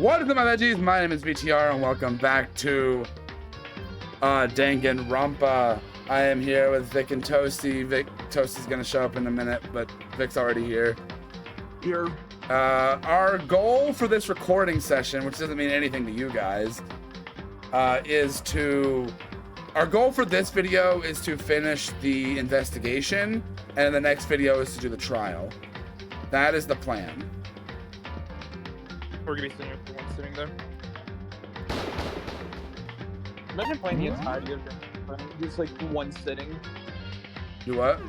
What is up, my veggies? My name is BTR, and welcome back to Danganronpa. I am here with Vic and Toasty. Toasty's gonna show up in a minute, but Vic's already here. Here. Our goal for this recording session, which doesn't mean anything to you guys, our goal for this video is to finish the investigation, and the next video is to do the trial. That is the plan. We're gonna be sitting for one sitting there. Imagine playing the entirety of just like one sitting. Do what?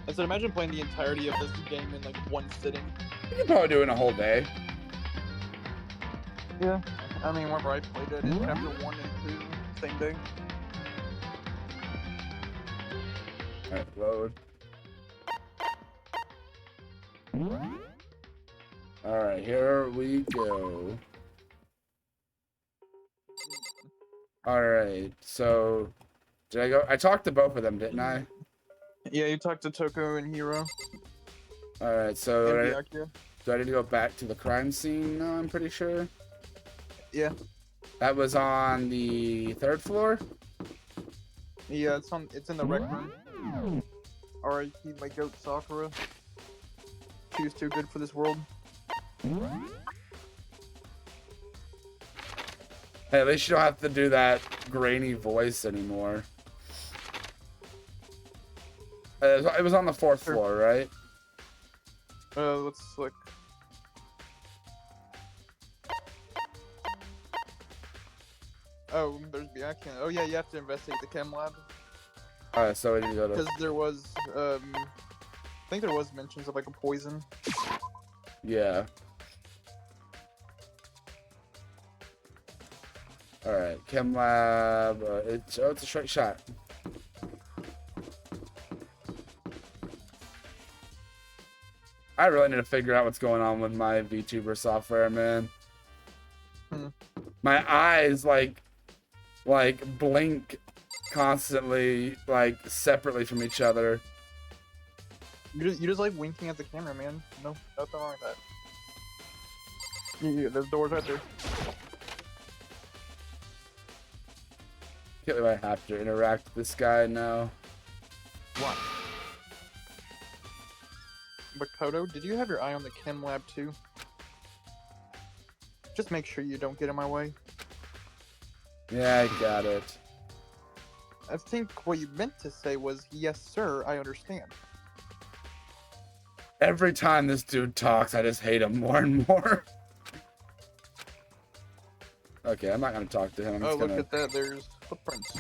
I said, imagine playing the entirety of this game in like one sitting. You can probably do it in a whole day. Yeah. I mean, whenever I played it in chapter 1 and 2, same day. Alright, load. Alright, here we go. Alright, so did I go? I talked to both of them, didn't I? Yeah, you talked to Toko and Hiro. Alright, so And do I need to go back to the crime scene now? I'm pretty sure. Yeah. That was on the 3rd floor? Yeah, it's in the rec room. R.I.P. my goat Sakura. She was too good for this world. Hey, at least you don't have to do that grainy voice anymore. It was on the 4th floor, right? Let's look. Oh, there's Biakin. Oh yeah, you have to investigate the chem lab. Alright, so we need to go to... Because there was, I think there was mentions of like a poison. Yeah. Alright, chem lab. It's a straight shot. I really need to figure out what's going on with my VTuber software, man. My eyes like blink constantly, like separately from each other. You just like winking at the camera, man. No, nothing wrong with that. Yeah, there's doors right there. Can't believe I have to interact with this guy now. What? Makoto, did you have your eye on the chem lab too? Just make sure you don't get in my way. Yeah, I got it. I think what you meant to say was, yes sir, I understand. Every time this dude talks, I just hate him more and more. Okay, I'm not gonna talk to him. I'm just look gonna... at that, there's footprints.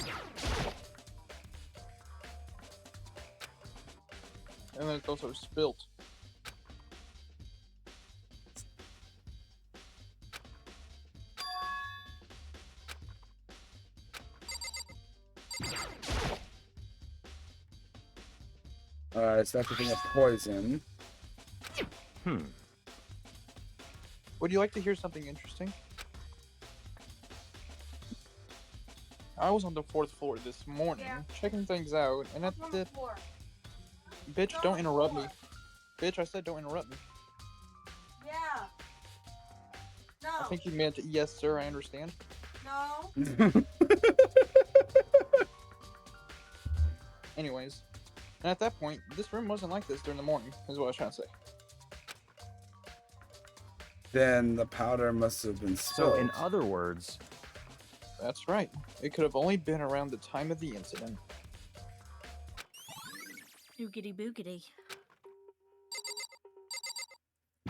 And then it's also spilt. Alright, so that's the thing of poison. Would you like to hear something interesting? I was on the 4th floor this morning, checking things out, and at the... Bitch, don't interrupt me. Bitch, I said don't interrupt me. Yeah. No. I think you meant, yes sir, I understand. No. Anyways. And at that point, this room wasn't like this during the morning, is what I was trying to say. Then the powder must have been spilled. So, in other words... That's right. It could have only been around the time of the incident. Boogity boogity.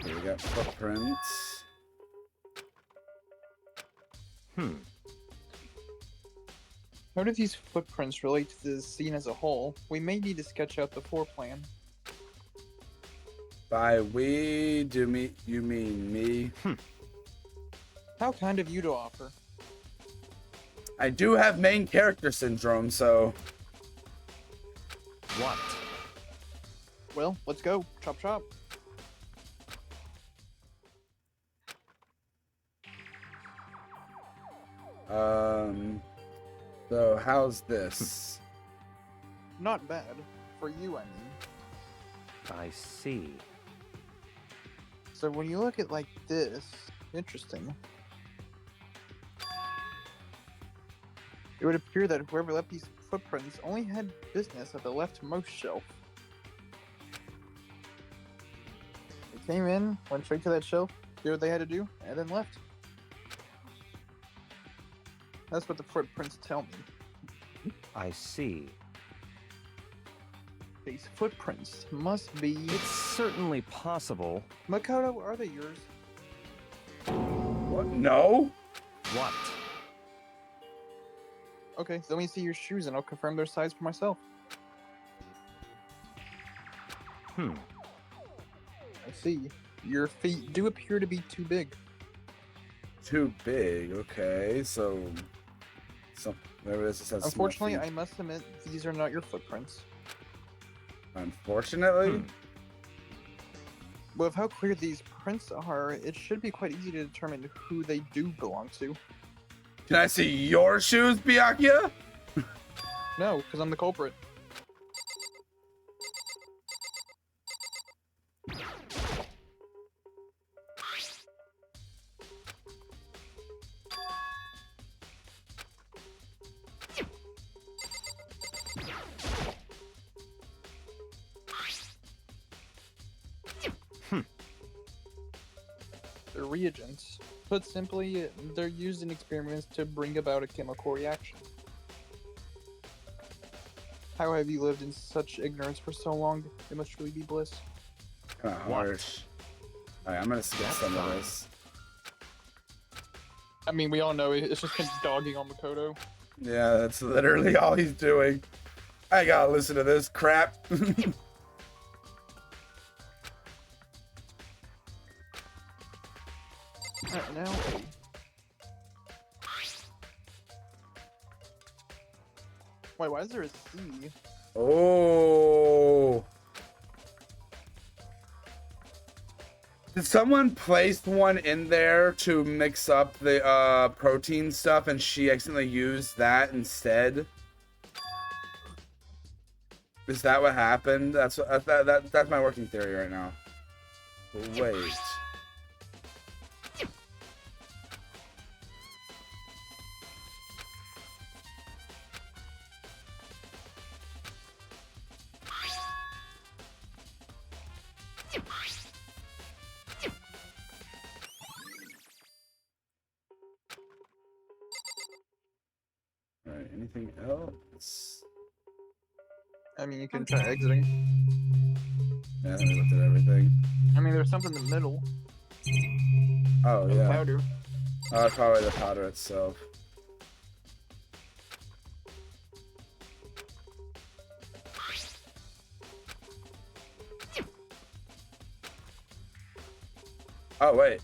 Here we got footprints. How do these footprints relate to the scene as a whole? We may need to sketch out the floor plan. By we, you mean me? How kind of you to offer. I do have main character syndrome, so... What? Well, let's go. Chop chop. So how's this? Not bad. For you, I mean. I see. So when you look at like this, Interesting. It would appear that whoever left these footprints only had business at the leftmost shelf. They came in, went straight to that shelf, did what they had to do, and then left. That's what the footprints tell me. I see. These footprints must be... It's certainly possible. Makoto, are they yours? What? No? What? Okay, so let me see your shoes and I'll confirm their size for myself. Hmm. I see. Your feet do appear to be too big. Too big. Okay, so whatever this says. Unfortunately, I must admit, these are not your footprints. Unfortunately? With how clear these prints are, it should be quite easy to determine who they do belong to. Can I see your shoes, Byakuya? No, because I'm the culprit. They're reagents. Put simply, they're used in experiments to bring about a chemical reaction. How have you lived in such ignorance for so long? It must truly be bliss. Kinda harsh. Alright, I'm gonna skip some of this. I mean, we all know it's just him dogging on Makoto. Yeah, that's literally all he's doing. I gotta listen to this crap. Now, wait, why is there a C? Oh. Did someone place one in there to mix up the protein stuff and she accidentally used that instead? Is that what happened? That's my working theory right now. Wait. Alright, anything else? I mean, you can try exiting. Yeah, I looked at everything. I mean, there's something in the middle. Oh, yeah. Powder. Oh, probably the powder itself. Oh, wait.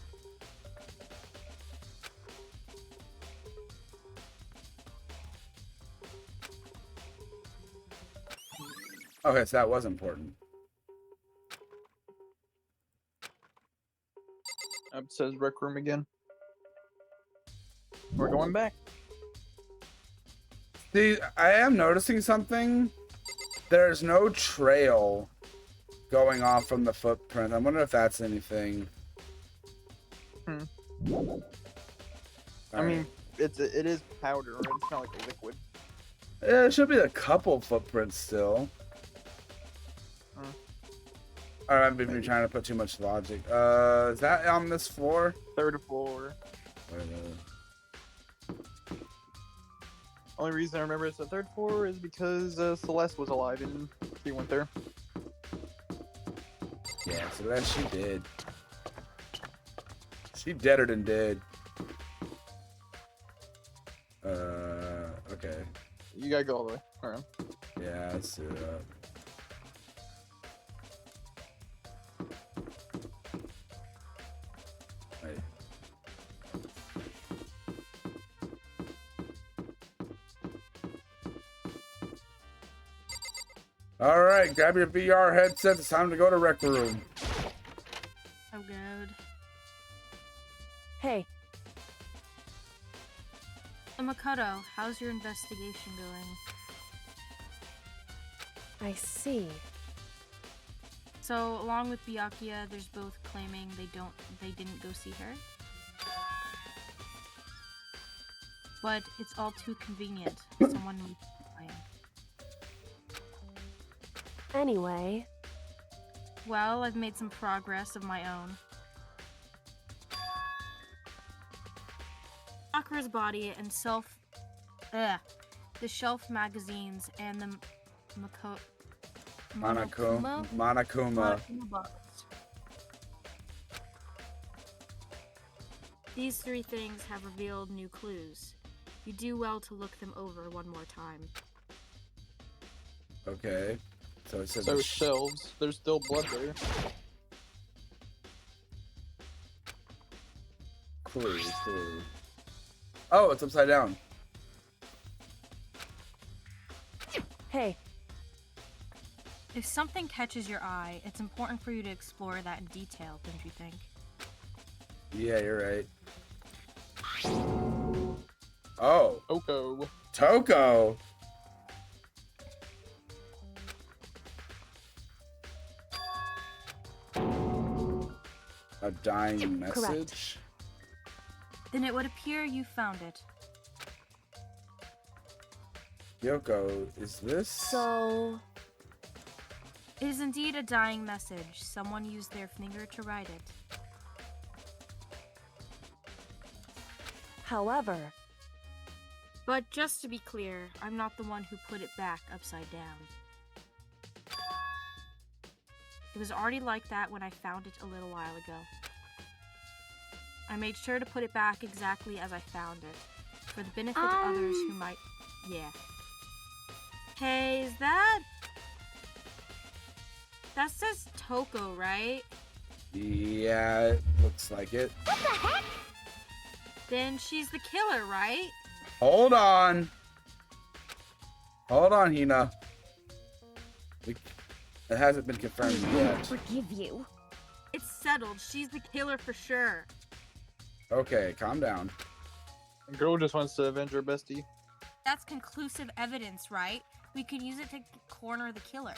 Okay, so that was important. It says rec room again. We're going back. See, I am noticing something. There's no trail going off from the footprint. I wonder if that's anything. I mean, it is powder. It's not like a liquid. Yeah, it should be a couple footprints still. Alright, I've been trying to put too much logic. Is that on this floor? Third floor. Only reason I remember it's the third floor is because Celeste was alive and he went there. Yeah, so that she did. She deader than dead. Okay. You gotta go all the way around. Yeah, let's do that. Wait. Alright, grab your VR headset. It's time to go to Rec Room. Oh, God. Hey, So, Makoto, how's your investigation going? I see. So, along with Byakuya, there's both claiming they didn't go see her. but it's all too convenient. Someone needs to play. Anyway, Well, I've made some progress of my own. Sakura's body and the shelf magazines and the Monokuma. Monokuma books. These three things have revealed new clues. You do well to look them over one more time. Okay. So it says Those shelves, there's still blood there. clue. Oh, it's upside down. hey, If something catches your eye, it's important for you to explore that in detail, don't you think? Yeah, you're right. Oh, Oko. Toko. A dying message. Then it would appear you found it. Yoko, is this? so... It is indeed a dying message. Someone used their finger to write it. However, But just to be clear, I'm not the one who put it back upside down. It was already like that when I found it a little while ago. I made sure to put it back exactly as I found it, for the benefit of others who might... Yeah. Hey, is that... That says Toko, right? Yeah, it looks like it. Then she's the killer, right? Hold on. Hold on, Hina. It hasn't been confirmed yet. forgive you. It's settled. She's the killer for sure. Okay, calm down. Girl just wants to avenge her bestie. That's conclusive evidence, right? We can use it to corner the killer.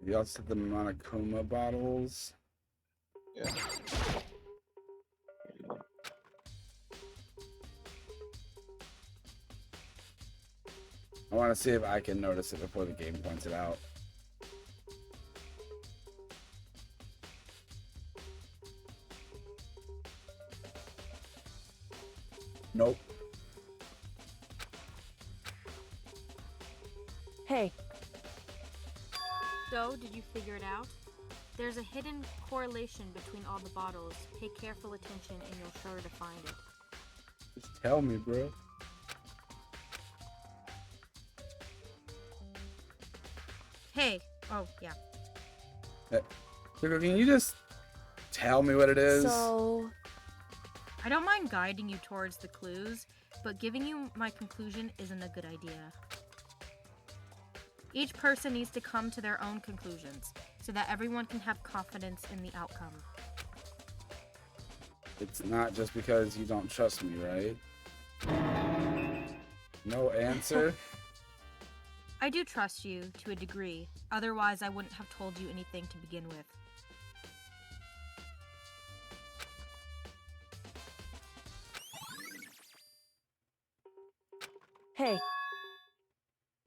You also said the Monokuma bottles. Yeah. I want to see if I can notice it before the game points it out. Nope. Hey, So, did you figure it out? There's a hidden correlation between all the bottles. Pay careful attention and you'll sure to find it. Just tell me, bro. Hey! Oh, yeah. Coco, can you just tell me what it is? so... I don't mind guiding you towards the clues, but giving you my conclusion isn't a good idea. Each person needs to come to their own conclusions, so that everyone can have confidence in the outcome. It's not just because you don't trust me, right? No answer? I do trust you, to a degree. Otherwise, I wouldn't have told you anything to begin with. Hey,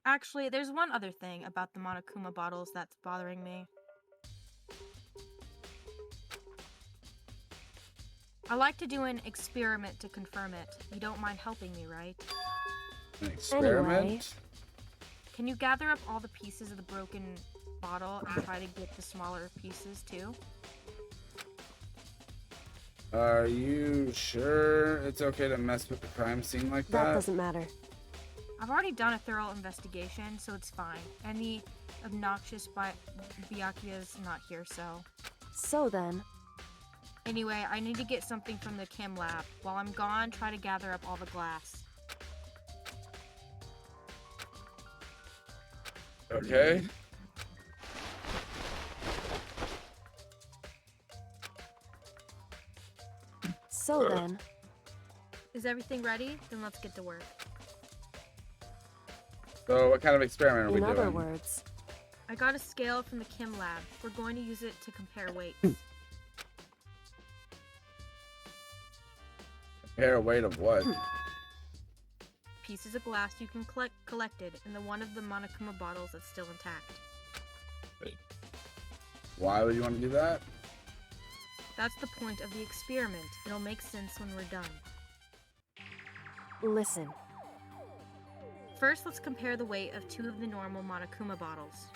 Actually, there's one other thing about the Monokuma bottles that's bothering me. I like to do an experiment to confirm it. You don't mind helping me, right? An experiment? Anyway. Can you gather up all the pieces of the broken bottle and try to get the smaller pieces too? Are you sure it's okay to mess with the crime scene like that that? doesn't matter. I've already done a thorough investigation, so it's fine. And the obnoxious Byakuya's not here, so... So then, Anyway, I need to get something from the chem lab. While I'm gone, try to gather up all the glass. Okay. so then, Is everything ready? Then let's get to work. So what kind of experiment are we in other doing? words, I got a scale from the chem lab. We're going to use it to compare weights. Compare weight of what? Pieces of glass you can collected in the one of the Monokuma bottles that's still intact. Why would you want to do that? That's the point of the experiment. It'll make sense when we're done. Listen. First, let's compare the weight of 2 of the normal Monokuma bottles.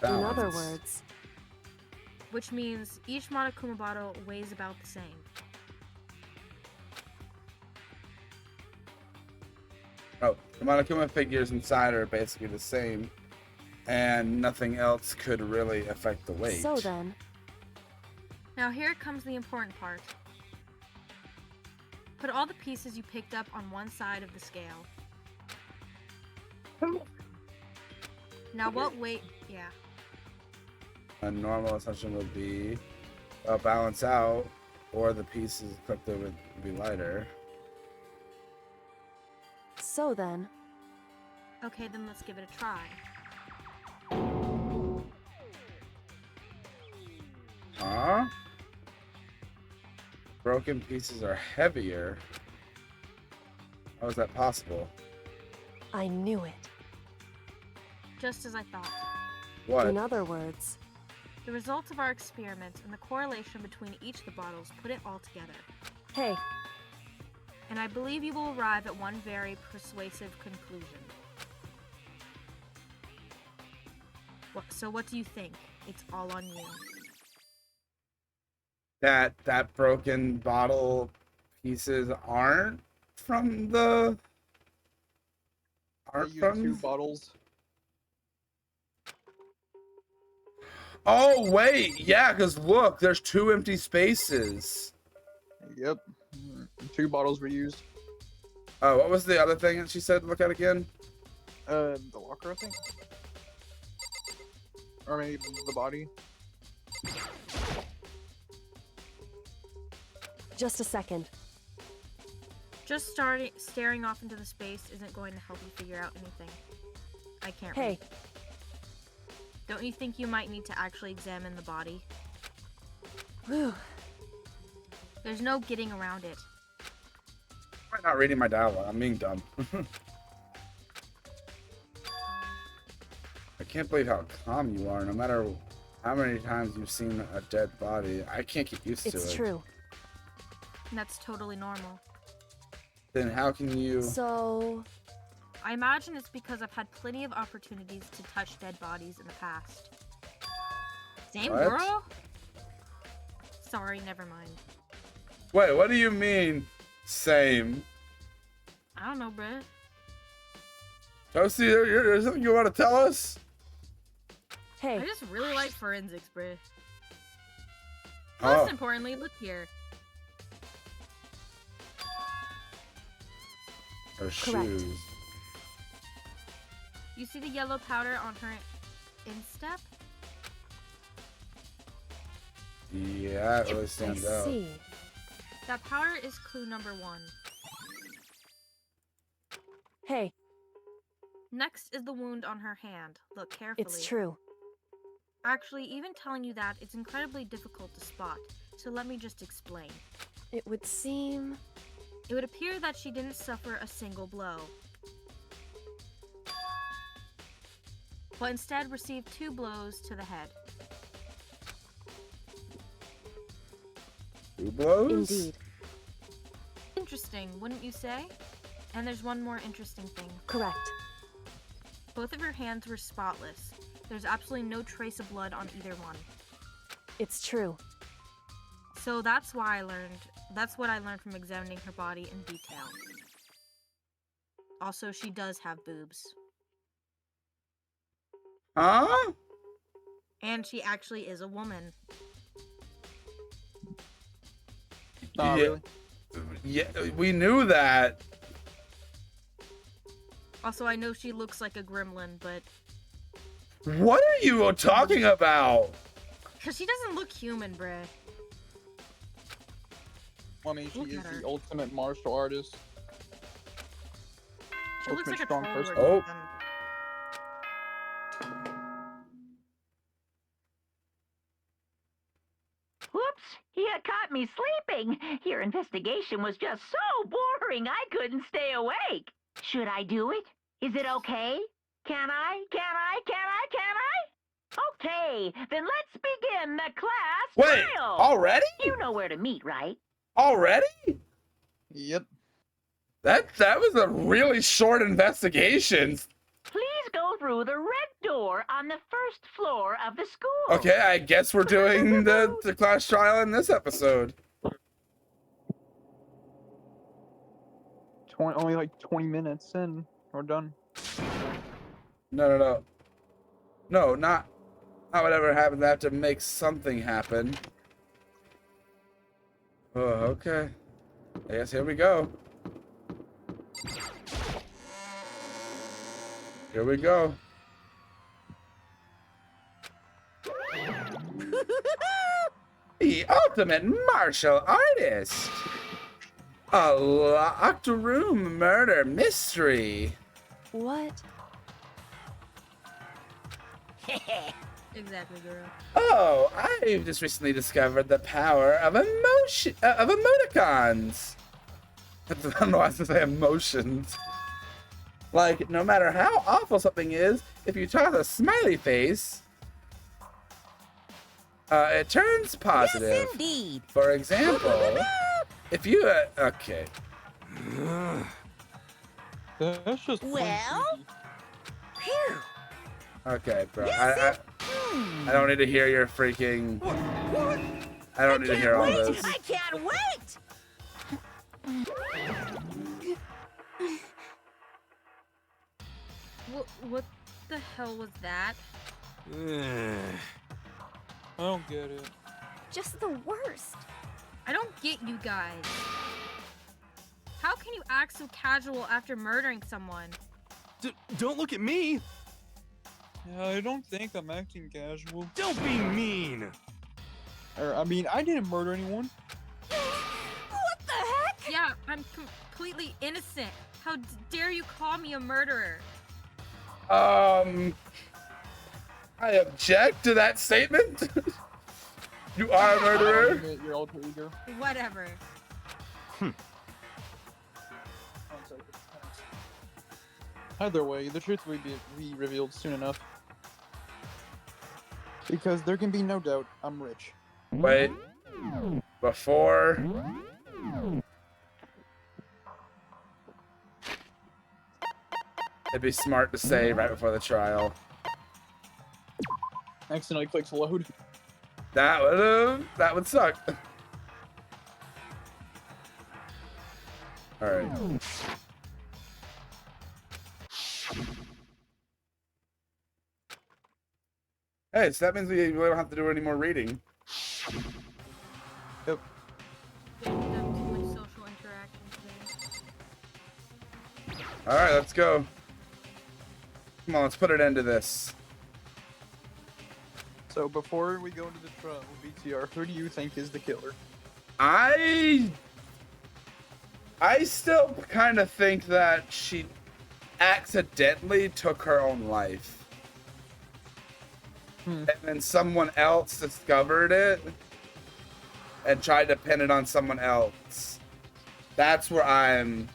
In other Balance. words, Which means each Monokuma bottle weighs about the same. Oh, the Monokuma figures inside are basically the same, and nothing else could really affect the weight. so then, Now here comes the important part. Put all the pieces you picked up on one side of the scale. Now what weight... Yeah. A normal assumption would be balance out, or the pieces collected would be lighter. so then, Okay, then let's give it a try. Huh? Broken pieces are heavier. How is that possible? I knew it. Just as I thought. What? In other words, The results of our experiment and the correlation between each of the bottles put it all together. hey, And I believe you will arrive at one very persuasive conclusion. So what do you think? It's all on you. That broken bottle pieces aren't from the... I Aren't used from... 2 bottles. Oh, wait! Yeah, because look, there's 2 empty spaces. Yep. 2 bottles were used. Oh, what was the other thing that she said to look at again? The locker, I think. Or maybe the body. just a second. Just staring off into the space isn't going to help you figure out anything. I can't read. Hey, Don't you think you might need to actually examine the body? whew, There's no getting around it. I'm not reading my dialogue. I'm being dumb. I can't believe how calm you are, no matter how many times you've seen a dead body. I can't get used to it. it's true. And that's totally normal. Then how can you... So, I imagine it's because I've had plenty of opportunities to touch dead bodies in the past. Same What? girl? Sorry, never mind. Wait, what do you mean, same? I don't know, bruh. Toasty, there's something you want to tell us? I hey, just really like forensics, bruh. Oh. Most importantly, look here. Her Correct. shoes. You see the yellow powder on her instep? Yeah, it really I stands out. see. That powder is clue number 1. Hey, Next is the wound on her hand. Look carefully. it's true. Actually, even telling you that, it's incredibly difficult to spot. So let me just explain. It would seem... It would appear that she didn't suffer a single blow, but instead received 2 blows to the head. 2 blows? Indeed. Interesting, wouldn't you say? And there's one more interesting thing. Correct. Both of her hands were spotless. There's absolutely no trace of blood on either one. It's true. So that's what I learned from examining her body in detail. Also, she does have boobs. Huh? And she actually is a woman. Nah, Yeah. really? Yeah, we knew that. Also, I know she looks like a gremlin, but... What are you talking about? Because she doesn't look human, bruh. I mean, she Look is at her. the ultimate martial artist. She looks like a strong troll person. or Oh. something. Whoops! You caught me sleeping. Your investigation was just so boring I couldn't stay awake. Should I do it? Is it okay? Can I? Okay, then let's begin the class Wait, trial. already? You know where to meet, right? Already? Yep. That was a really short investigation. Please go through the red door on the first floor of the school. Okay, I guess we're doing the class trial in this episode. Only like 20 minutes in. We're done. No. No, not whatever happens. I have to make something happen. Oh, okay. I guess here we go. Here we go. The ultimate martial artist. A locked room murder mystery. What? Exactly, girl. Oh, I've just recently discovered the power of emoticons. I don't know why I say emotions. Like, no matter how awful something is, if you toss a smiley face, it turns positive. Yes, indeed. For example, if you, okay. That's just Well? Phew. Okay, bro. Yes, I don't need to hear your freaking. I don't need to hear all this. I can't wait. What the hell was that? I don't get it. Just the worst. I don't get you guys. How can you act so casual after murdering someone? Don't look at me! Yeah, I don't think I'm acting casual. Don't be mean! I mean, I didn't murder anyone. What the heck? Yeah, I'm completely innocent. How dare you call me a murderer? I object to that statement. You are a murderer. Admit your alter ego. Whatever. One second. Either way, the truth will be revealed soon enough. Because there can be no doubt, I'm rich. Wait. Before. It'd be smart to say right before the trial. Accidentally clicked load. That would suck. All right. Hey, so that means we really don't have to do any more reading. Yep. We don't have too much social interaction today. All right, let's go. Come on, let's put an end to this. So before we go into the trial, BTR, who do you think is the killer? I still kind of think that she accidentally took her own life. And then someone else discovered it and tried to pin it on someone else. That's where I'm.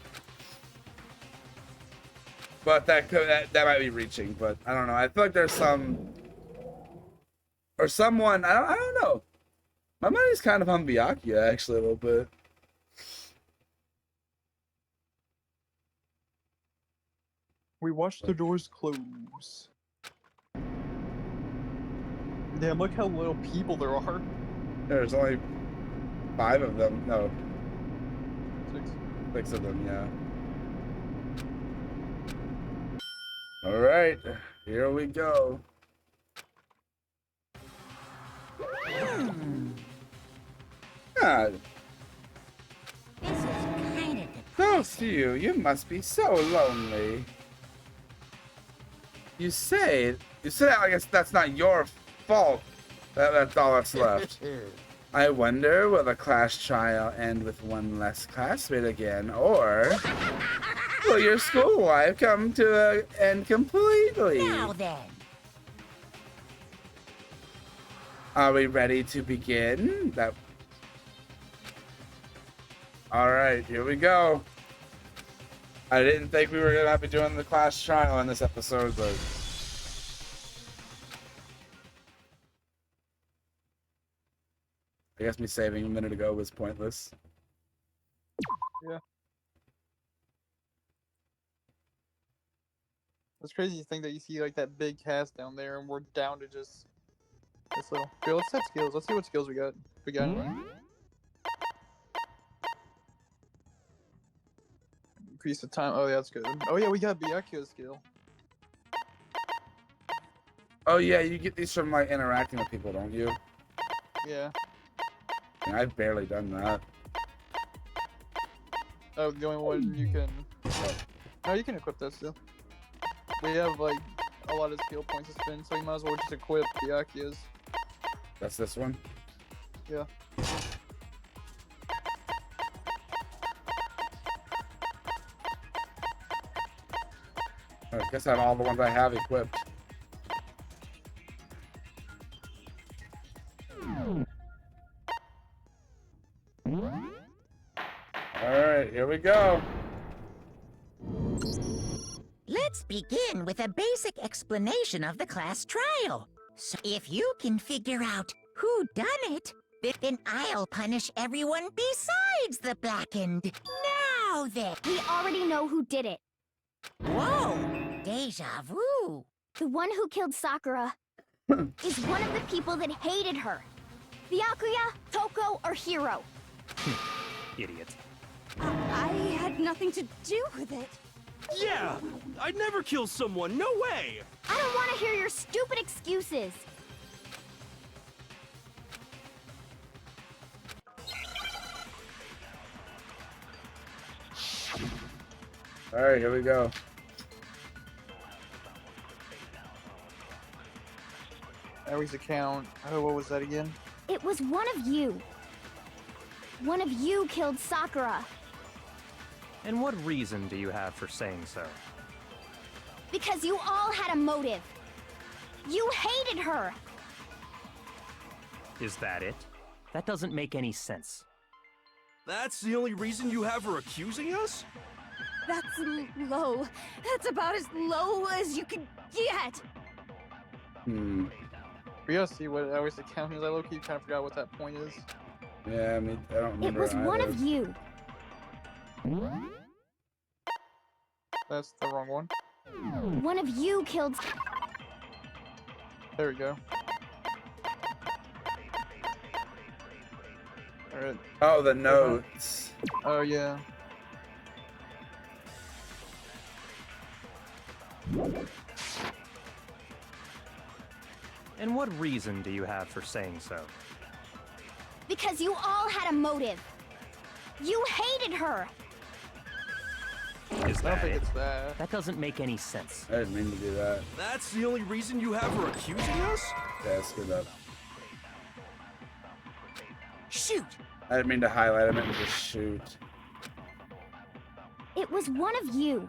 But that might be reaching, but I don't know. I feel like there's some or someone. I don't know. My money's kind of on Byakuya actually a little bit. We watched the doors close. Damn, look how little people there are. There's only 5 of them. No, 6. 6 of them. Yeah. All right, here we go. God, This is kind of close to you. You must be so lonely. You say that like that's not your fault. That's all that's left. I wonder, will the class trial end with one less classmate again, or will your school life come to an end completely? Now then. Are we ready to begin? All right, here we go. I didn't think we were gonna be doing the class trial in this episode, but I guess me saving a minute ago was pointless. Yeah. It's crazy to think that you see like that big cast down there, and we're down to just this little. Here, let's set skills. Let's see what skills we got. We got anyone? Increase the time. Oh yeah, that's good. Oh yeah, we got Byakuya's skill. Oh yeah, you get these from like interacting with people, don't you? Yeah. And I've barely done that. Oh, the only one you can. No, you can equip that still. We have like a lot of skill points to spend, so you might as well just equip Byakuya's. That's this one? Yeah. I guess I have all the ones I have equipped. Alright, here we go. Let's begin with a basic explanation of the class trial. So if you can figure out who done it, then I'll punish everyone besides the blackened. Now then. We already know who did it. Whoa! Deja vu. The one who killed Sakura is one of the people that hated her. Byakuya, Toko, or Hiro. Idiot. I had nothing to do with it. Yeah! I'd never kill someone, no way! I don't want to hear your stupid excuses. Alright, here we go. Aries account. Oh, what was that again? It was one of you. One of you killed Sakura. And what reason do you have for saying so? Because you all had a motive. You hated her. Is that it? That doesn't make any sense. That's the only reason you have her accusing us? That's low. That's about as low as you can get. Hmm. We gotta see what Aries account is. I low-key kind of forgot what that point is. Yeah, I mean, I don't It remember was one either. of you. That's the wrong one. One of you killed. There we go. Alright. Oh, the notes. Oh, yeah. And what reason do you have for saying so? Because you all had a motive. You hated her. Is I don't that think it? it's that. That doesn't make any sense. I didn't mean to do that. That's the only reason you have her accusing us? Yeah, I screwed up. Shoot! I didn't mean to highlight, I meant to just shoot. It was one of you.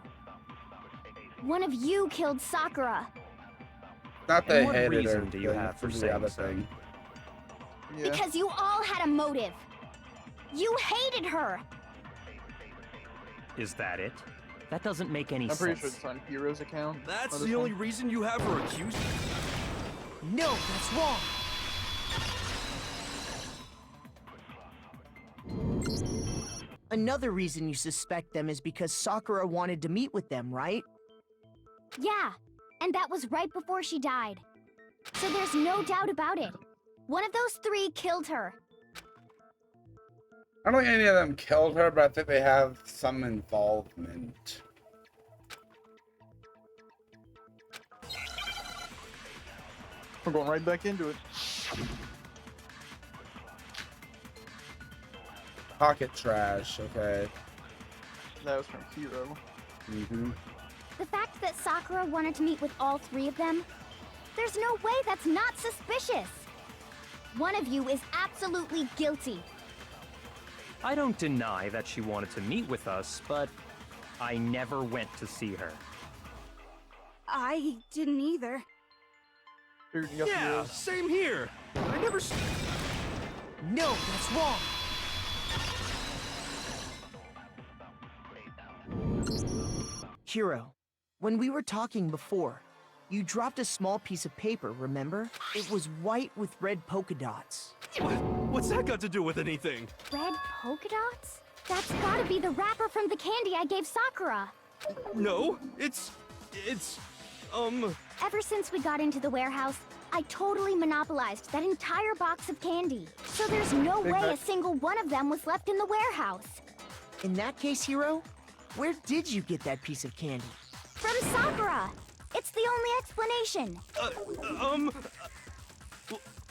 One of you killed Sakura. Not that And I what hated her. reason do you thing, have for this is saying the other so? thing. Yeah. Because you all had a motive. You hated her. Is that it? That doesn't make any I'm pretty sense. sure it's on Hero's account. That's Oh, the this only one? reason you have her accusing. No, that's wrong. Another reason you suspect them is because Sakura wanted to meet with them, right? Yeah, and that was right before she died. So there's no doubt about it. One of those three killed her. I don't think any of them killed her, but I think they have some involvement. We're going right back into it. Pocket trash, okay. That was from Hero. Mm-hmm. The fact that Sakura wanted to meet with all three of them, there's no way that's not suspicious. One of you is absolutely guilty. I don't deny that she wanted to meet with us, but I never went to see her. I didn't either. Dude, yes, Yeah, it is. same here. I never. No, that's wrong. Hiro, when we were talking before, you dropped a small piece of paper, remember? It was white with red polka dots. What's that got to do with anything? Red polka dots? That's gotta be the wrapper from the candy I gave Sakura. No, it's, Ever since we got into the warehouse, I totally monopolized that entire box of candy. So there's no way a single one of them was left in the warehouse. In that case, Hiro, where did you get that piece of candy? From Sakura! It's the only explanation.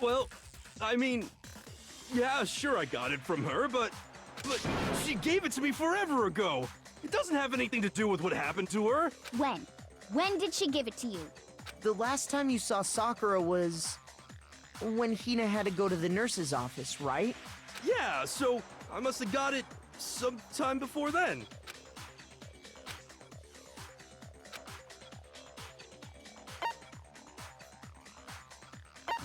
Well, I mean, yeah, sure I got it from her, but she gave it to me forever ago. It doesn't have anything to do with what happened to her. When? When did she give it to you? The last time you saw Sakura was when Hina had to go to the nurse's office, right? Yeah, so I must have got it sometime before then.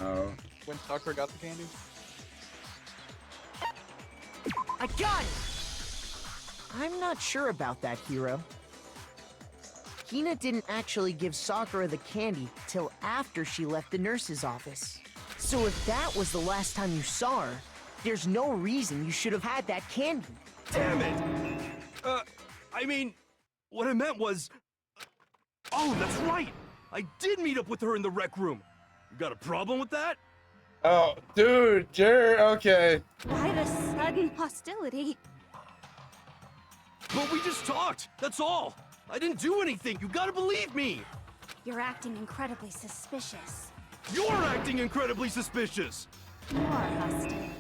Oh. When Sakura got the candy? I got it! I'm not sure about that, Hiro. Hina didn't actually give Sakura the candy till after she left the nurse's office. So if that was the last time you saw her, there's no reason you should have had that candy. Damn it! I mean, what I meant was... Oh, that's right! I did meet up with her in the rec room. You got a problem with that? Oh, dude, okay. Why the sudden hostility? But we just talked, that's all. I didn't do anything, you gotta believe me. You're acting incredibly suspicious. You're acting incredibly suspicious. More hostility.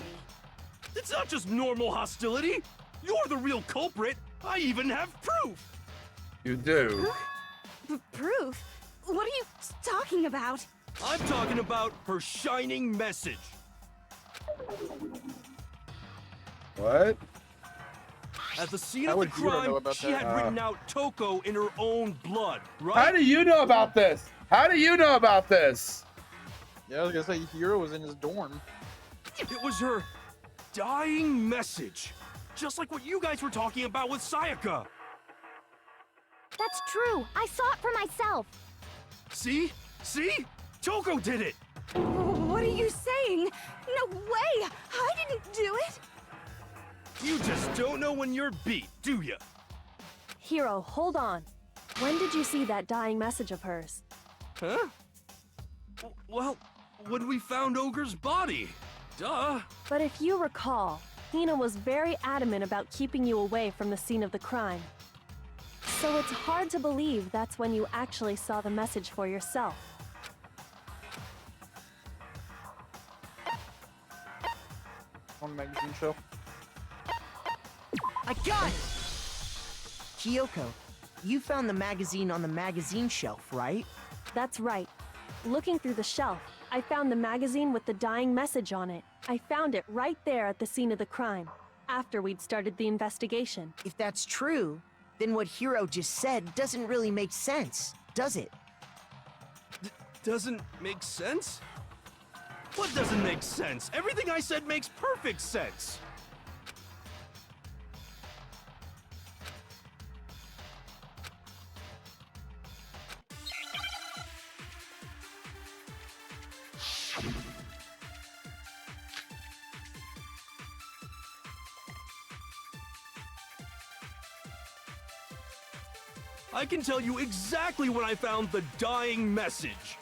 It's not just normal hostility. You're the real culprit. I even have proof. You do. Proof? What are you talking about? I'm talking about her shining message. What? At the scene How of the would Hiro know crime, about she that? had written out Toko in her own blood, right? How do you know about this? How do you know about this? Yeah, I was gonna say Hiro was in his dorm. It was her dying message. Just like what you guys were talking about with Sayaka. That's true. I saw it for myself. See? See? Toko did it! What are you saying? No way! I didn't do it! You just don't know when you're beat, do ya? Hiro, hold on. When did you see that dying message of hers? Huh? Well, when we found Ogre's body. Duh. But if you recall, Hina was very adamant about keeping you away from the scene of the crime. So it's hard to believe that's when you actually saw the message for yourself. On the magazine show. I got it! Kyoko, you found the magazine on the magazine shelf, right? That's right. Looking through the shelf, I found the magazine with the dying message on it. I found it right there at the scene of the crime, after we'd started the investigation. If that's true, then what Hiro just said doesn't really make sense, does it? Doesn't make sense? What doesn't make sense? Everything I said makes perfect sense. I can tell you exactly when I found the dying message.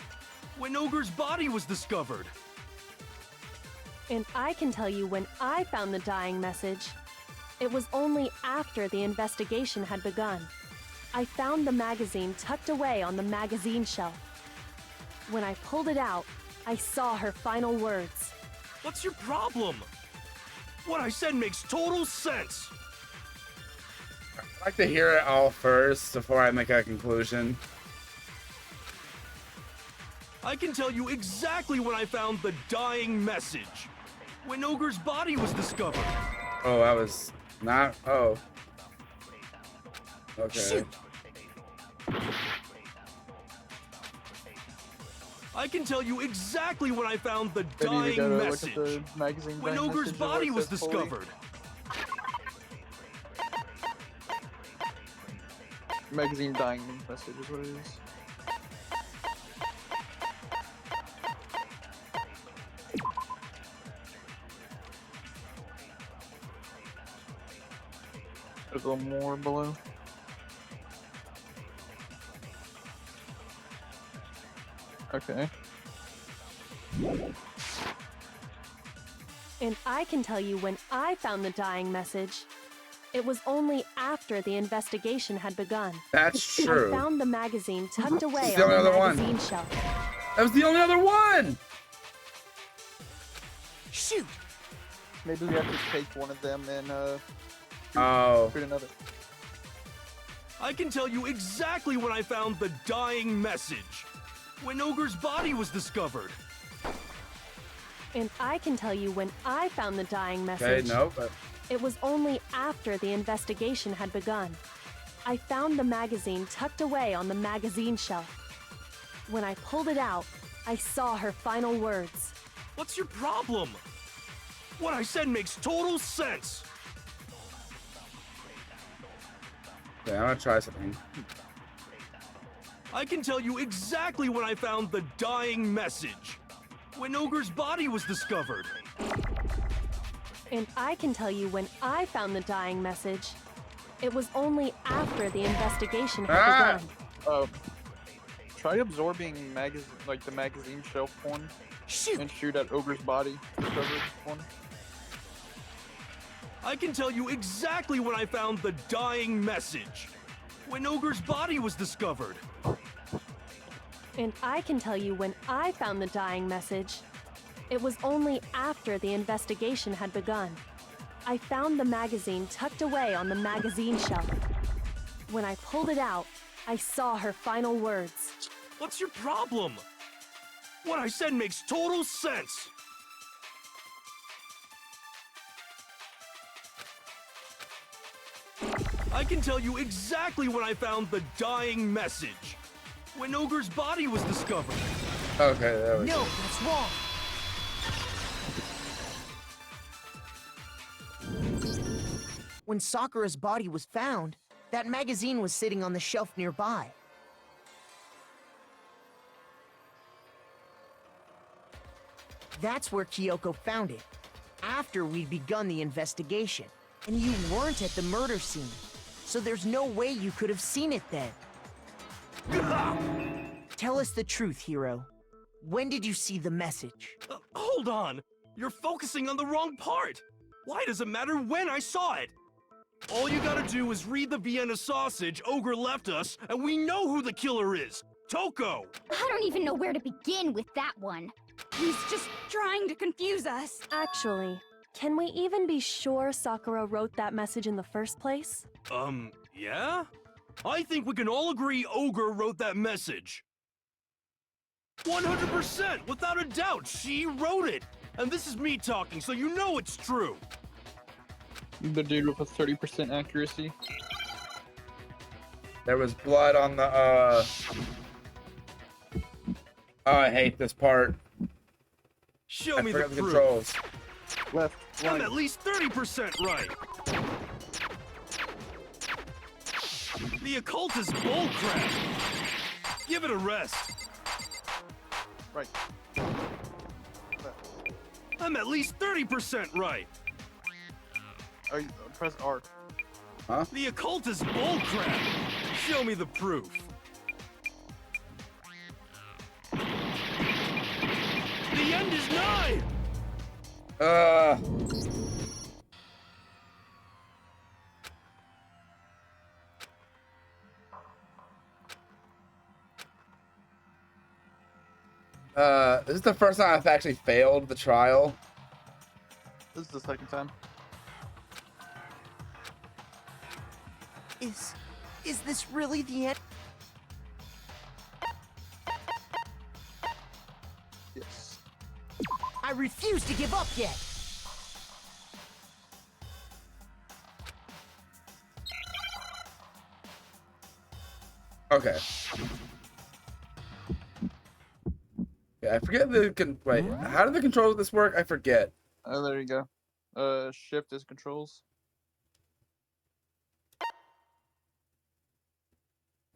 When Ogre's body was discovered. And I can tell you when I found the dying message. It was only after the investigation had begun. I found the magazine tucked away on the magazine shelf. When I pulled it out, I saw her final words. What's your problem? What I said makes total sense. I'd like to hear it all first before I make a conclusion. I can tell you exactly when I found the dying message. When Ogre's body was discovered. Oh, I was not. Oh. Okay. Shoot. I can tell you exactly when I found the Then you dying gotta message. look at the magazine When dying Ogre's message where it body was says fully. discovered. Magazine dying message is what it is. There's a little more below. Okay. And I can tell you when I found the dying message. It was only after the investigation had begun. That's true. I found the magazine tucked away the on the only other one. magazine shelf. That was the only other one! Shoot! Maybe we have to take one of them and shoot another. I can tell you exactly when I found the dying message. When Ogre's body was discovered. And I can tell you when I found the dying Okay, message. no, but... It was only after the investigation had begun. I found the magazine tucked away on the magazine shelf. When I pulled it out, I saw her final words. What's your problem? What I said makes total sense. Okay, I'm gonna try something. I can tell you exactly when I found the dying message. When Ogre's body was discovered. And I can tell you when I found the dying message. It was only after the investigation had begun. Try absorbing the magazine shelf one. Shoot! And shoot at Ogre's body discovered one. I can tell you exactly when I found the dying message. When Ogre's body was discovered. And I can tell you when I found the dying message. It was only after the investigation had begun. I found the magazine tucked away on the magazine shelf. When I pulled it out, I saw her final words. What's your problem? What I said makes total sense. I can tell you exactly when I found the dying message. When Ogre's body was discovered. Okay, there we go. No, that's wrong. When Sakura's body was found, that magazine was sitting on the shelf nearby. That's where Kyoko found it, after we'd begun the investigation. And you weren't at the murder scene, so there's no way you could have seen it then. Tell us the truth, Hiro. When did you see the message? Hold on! You're focusing on the wrong part! Why does it matter when I saw it? All you gotta do is read the Vienna sausage Ogre left us, and we know who the killer is! Toko! I don't even know where to begin with that one. He's just trying to confuse us. Actually, can we even be sure Sakura wrote that message in the first place? Yeah? I think we can all agree Ogre wrote that message. 100%! Without a doubt, she wrote it! And this is me talking, so you know it's true! The dude with a 30% accuracy. There was blood on the, Oh, I hate this part. Show me the forgot the proof. controls. Left, I'm right. at least 30% right! The occult is bullcrap! Give it a rest! Right. I'm at least 30% right! Press R. Huh? The occult is bullcrap! Show me the proof! The end is nigh! This is the first time I've actually failed the trial. This is the second time. Is this really the end? Yes. I refuse to give up yet. Okay. Yeah, I forget wait, how do the controls of this work? I forget. Oh, there you go. Shift is controls.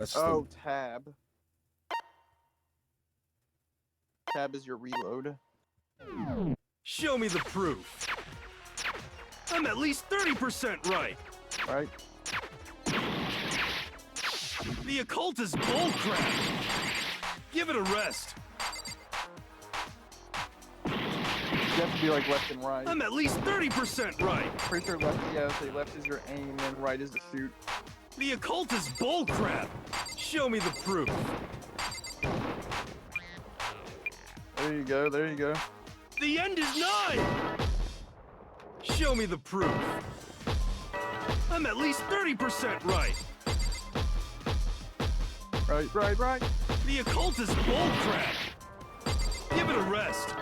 That's just Oh, tab. Tab is your reload. Show me the proof. I'm at least 30% right. Right? The occult is bullcrap. Give it a rest. You have to be like left and right. I'm at least 30% right. Pretty sure left, yeah, say left is your aim and right is the shoot. The occult is bullcrap. Show me the proof. There you go, there you go. The end is nigh. Show me the proof. I'm at least 30% right. Right. The occult is bullcrap. Give it a rest.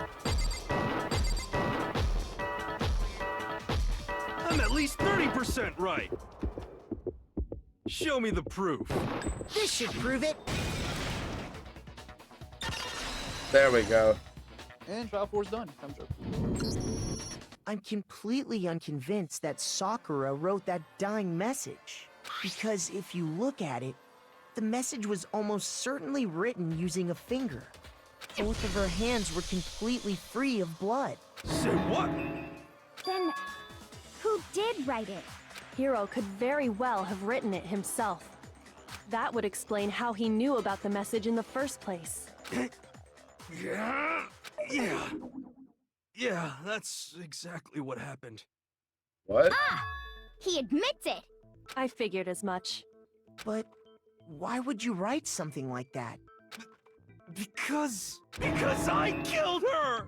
I'm at least 30% right. Show me the proof. This should prove it. There we go. And trial 4's done. I'm joking. I'm completely unconvinced that Sakura wrote that dying message. Because if you look at it, the message was almost certainly written using a finger. Both of her hands were completely free of blood. Say what? Then, who did write it? Hiro could very well have written it himself. That would explain how he knew about the message in the first place. Yeah, that's exactly what happened. What? Ah! He admits it! I figured as much. But why would you write something like that? Because I killed her!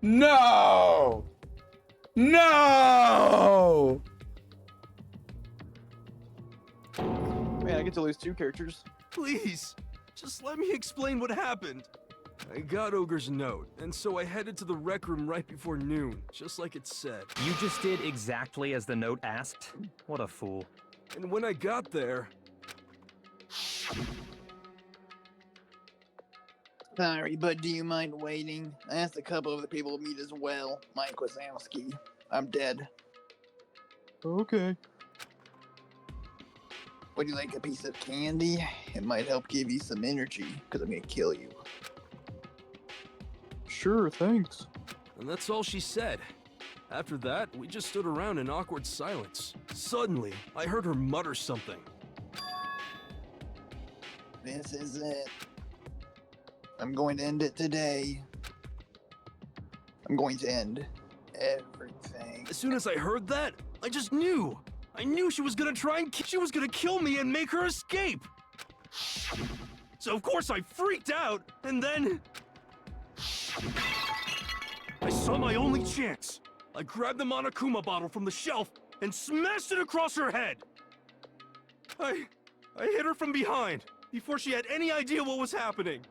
No! No! Man, I get to lose 2 characters. Please, just let me explain what happened. I got Ogre's note, and so I headed to the rec room right before noon, just like it said. You just did exactly as the note asked? What a fool. And when I got there... Sorry, but do you mind waiting? I asked a couple of the people to meet as well. Mike Wazowski. I'm dead. Okay. Would you like a piece of candy? It might help give you some energy, because I'm gonna kill you. Sure, thanks. And that's all she said. After that, we just stood around in awkward silence. Suddenly, I heard her mutter something. This is it. I'm going to end it today. I'm going to end everything. As soon as I heard that, I just knew. I knew she was gonna she was gonna kill me and make her escape. So of course I freaked out, and then... I saw my only chance. I grabbed the Monokuma bottle from the shelf and smashed it across her head. I hit her from behind before she had any idea what was happening.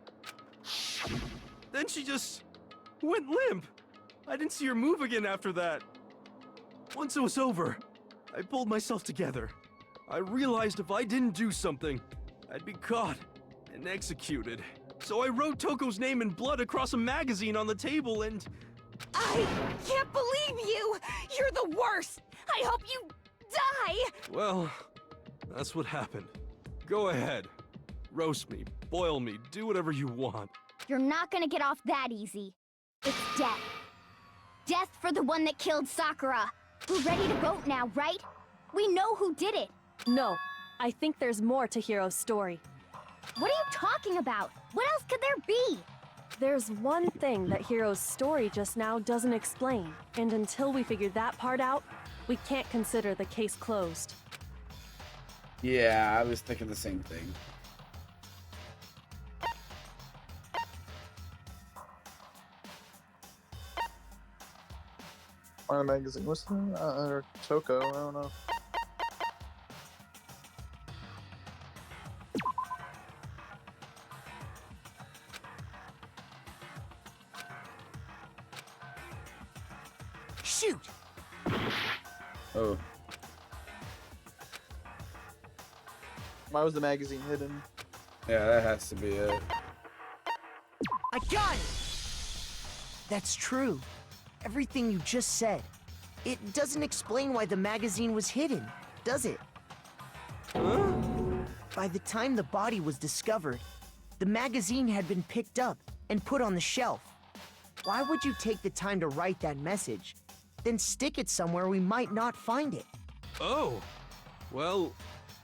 Then she just went limp. I didn't see her move again after that. Once it was over, I pulled myself together. I realized if I didn't do something, I'd be caught and executed. So I wrote Toko's name in blood across a magazine on the table and... I can't believe you! You're the worst! I hope you die! Well, that's what happened. Go ahead. Roast me, boil me, do whatever you want. You're not gonna get off that easy. It's death. Death for the one that killed Sakura. We're ready to vote now, right? We know who did it. No, I think there's more to Hiro's story. What are you talking about? What else could there be? There's one thing that Hiro's story just now doesn't explain, and until we figure that part out, we can't consider the case closed. Yeah, I was thinking the same thing. On a magazine. What's the or Toko? I don't know. Shoot! Oh. Why was the magazine hidden? Yeah, that has to be it. I got it! That's true. Everything you just said. It doesn't explain why the magazine was hidden, does it? Huh? By the time the body was discovered, the magazine had been picked up and put on the shelf. Why would you take the time to write that message, then stick it somewhere we might not find it? Oh. Well,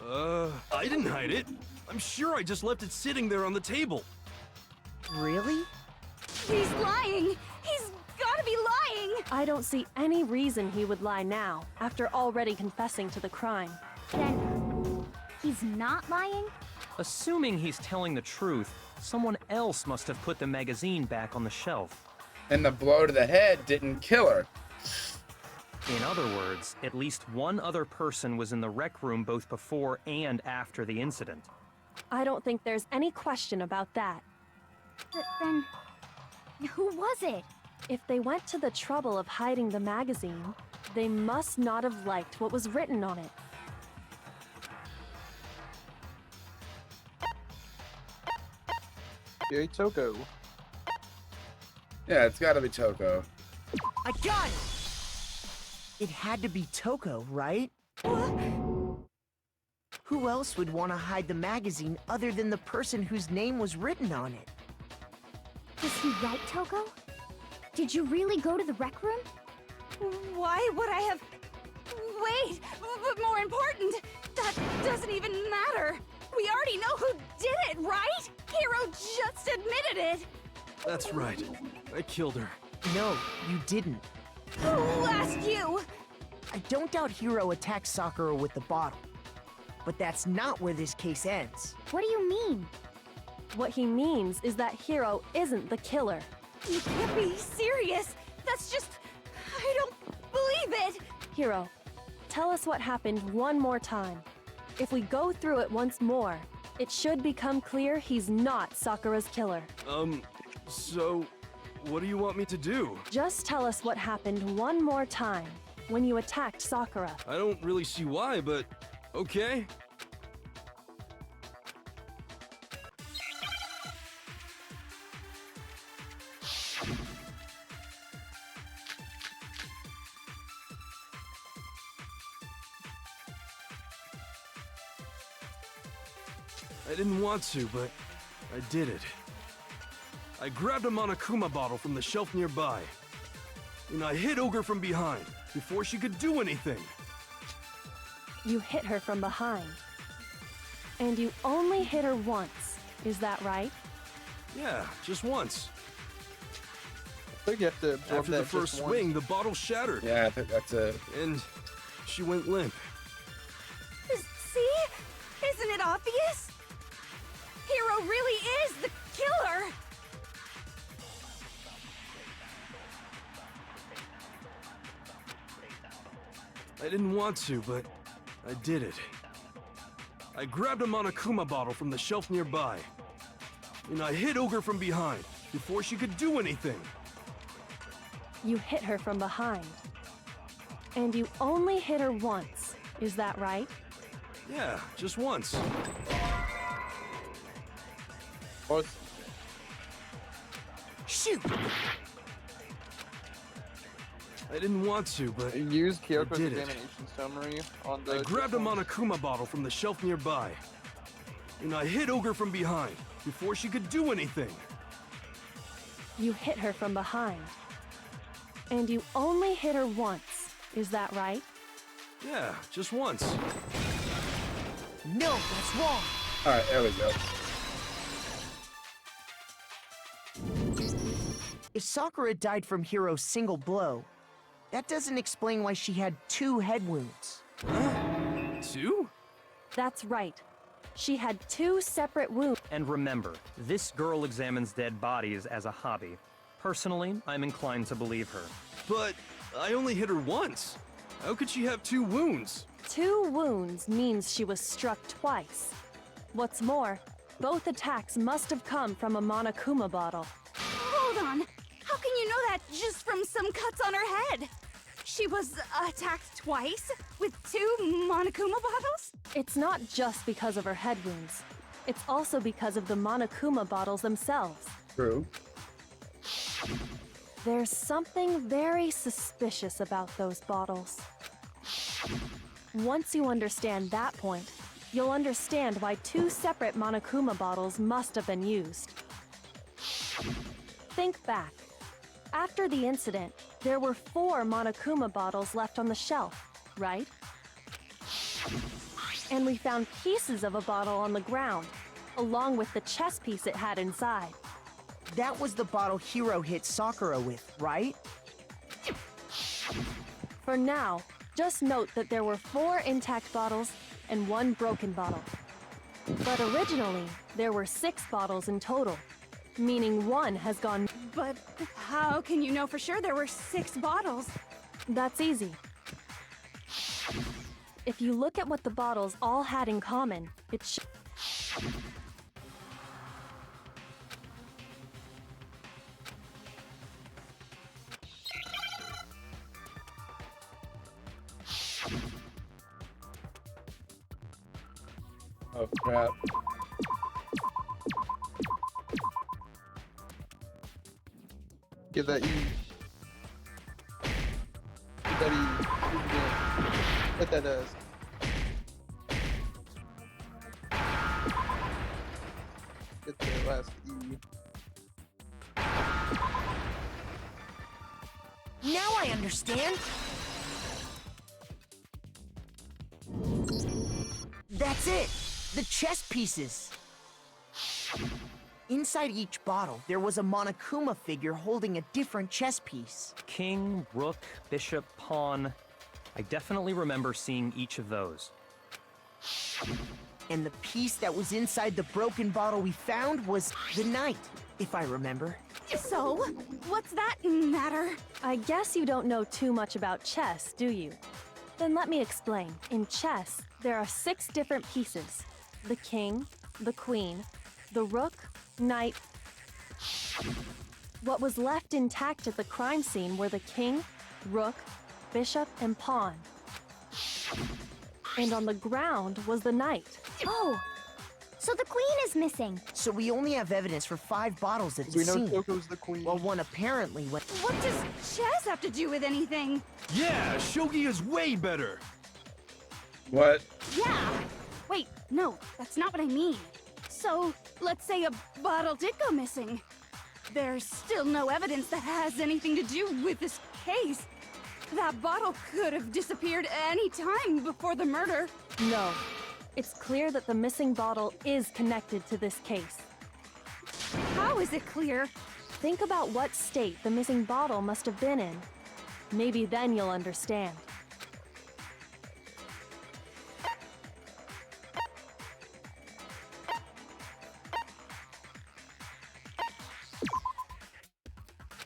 I didn't hide it. I'm sure I just left it sitting there on the table. Really? He's lying! He's gotta be lying! I don't see any reason he would lie now, after already confessing to the crime. Then, he's not lying? Assuming he's telling the truth, someone else must have put the magazine back on the shelf. And the blow to the head didn't kill her. In other words, at least one other person was in the rec room both before and after the incident. I don't think there's any question about that. But then, who was it? If they went to the trouble of hiding the magazine, they must not have liked what was written on it. Yay, Toko. Yeah, it's gotta be Toko. I got it! It had to be Toko, right? Who else would want to hide the magazine other than the person whose name was written on it? Was he right, Toko? Did you really go to the rec room? Why would I have... Wait, but more important, that doesn't even matter. We already know who did it, right? Hero just admitted it. That's right. I killed her. No, you didn't. Who asked you? I don't doubt Hiro attacked Sakura with the bottle. But that's not where this case ends. What do you mean? What he means is that Hiro isn't the killer. You can't be serious. That's just... I don't believe it. Hiro, tell us what happened one more time. If we go through it once more, it should become clear he's not Sakura's killer. So, what do you want me to do? Just tell us what happened one more time when you attacked Sakura. I don't really see why, but okay. I didn't want to, but I did it. I grabbed a Monokuma bottle from the shelf nearby, and I hit Ogre from behind before she could do anything. You hit her from behind. And you only hit her once, is that right? Yeah, just once. I think you have to absorb After that the first just swing, once. the bottle shattered. Yeah, I think that's it. And she went limp. See? Isn't it obvious? Hero really is the killer! I didn't want to, but I did it. I grabbed a Monokuma bottle from the shelf nearby, and I hit Ogre from behind before she could do anything. You hit her from behind. And you only hit her once, is that right? Yeah, just once. Shoot! I didn't want to, but Use Kyoko's did it. examination summary on the... I grabbed a Monokuma bottle from the shelf nearby, and I hit Ogre from behind before she could do anything. You hit her from behind. And you only hit her once, is that right? Yeah, just once. No, that's wrong! Alright, there we go. If Sakura died from Hiro's single blow, that doesn't explain why she had 2 head wounds. Two? That's right. She had 2 separate wounds. And remember, this girl examines dead bodies as a hobby. Personally, I'm inclined to believe her. But I only hit her once. How could she have 2 wounds? 2 wounds means she was struck twice. What's more, both attacks must have come from a Monokuma bottle. Hold on. How can you know that just from some cuts on her head? She was attacked twice with 2 Monokuma bottles? It's not just because of her head wounds. It's also because of the Monokuma bottles themselves. True. There's something very suspicious about those bottles. Once you understand that point, you'll understand why 2 separate Monokuma bottles must have been used. Think back. After the incident, there were 4 Monokuma bottles left on the shelf, right? And we found pieces of a bottle on the ground, along with the chess piece it had inside. That was the bottle Hiro hit Sakura with, right? For now, just note that there were 4 intact bottles and 1 broken bottle. But originally, there were 6 bottles in total, meaning 1 has gone. But how can you know for sure there were 6 bottles? That's easy. If you look at what the bottles all had in common, it Oh crap. Get that E. Get that E. What that does. Get the last E. Now I understand. That's it! The chess pieces! Inside each bottle, there was a Monokuma figure holding a different chess piece. King, rook, bishop, pawn. I definitely remember seeing each of those. And the piece that was inside the broken bottle we found was the knight, if I remember. So, what's that matter? I guess you don't know too much about chess, do you? Then let me explain. In chess, there are 6 different pieces. The king, the queen, the rook, knight. What was left intact at the crime scene were the king, rook, bishop, and pawn. And on the ground was the knight. Oh, so the queen is missing. So we only have evidence for 5 bottles at the We know scene. Kyoko's the queen. Well, one apparently went. What does chess have to do with anything? Yeah, shogi is way better. What? Yeah. Wait, no, that's not what I mean. So, let's say a bottle did go missing. There's still no evidence that has anything to do with this case. That bottle could have disappeared any time before the murder. No. It's clear that the missing bottle is connected to this case. How is it clear? Think about what state the missing bottle must have been in. Maybe then you'll understand.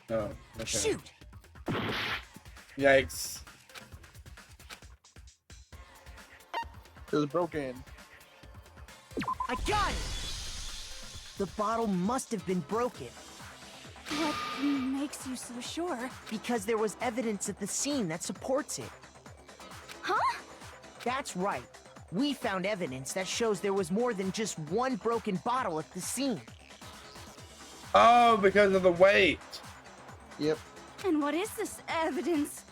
Oh, okay. Shoot! Yikes. It was broken. I got it! The bottle must have been broken. What makes you so sure? Because there was evidence at the scene that supports it. Huh? That's right. We found evidence that shows there was more than just 1 broken bottle at the scene. Oh, because of the weight. Yep. And what is this evidence?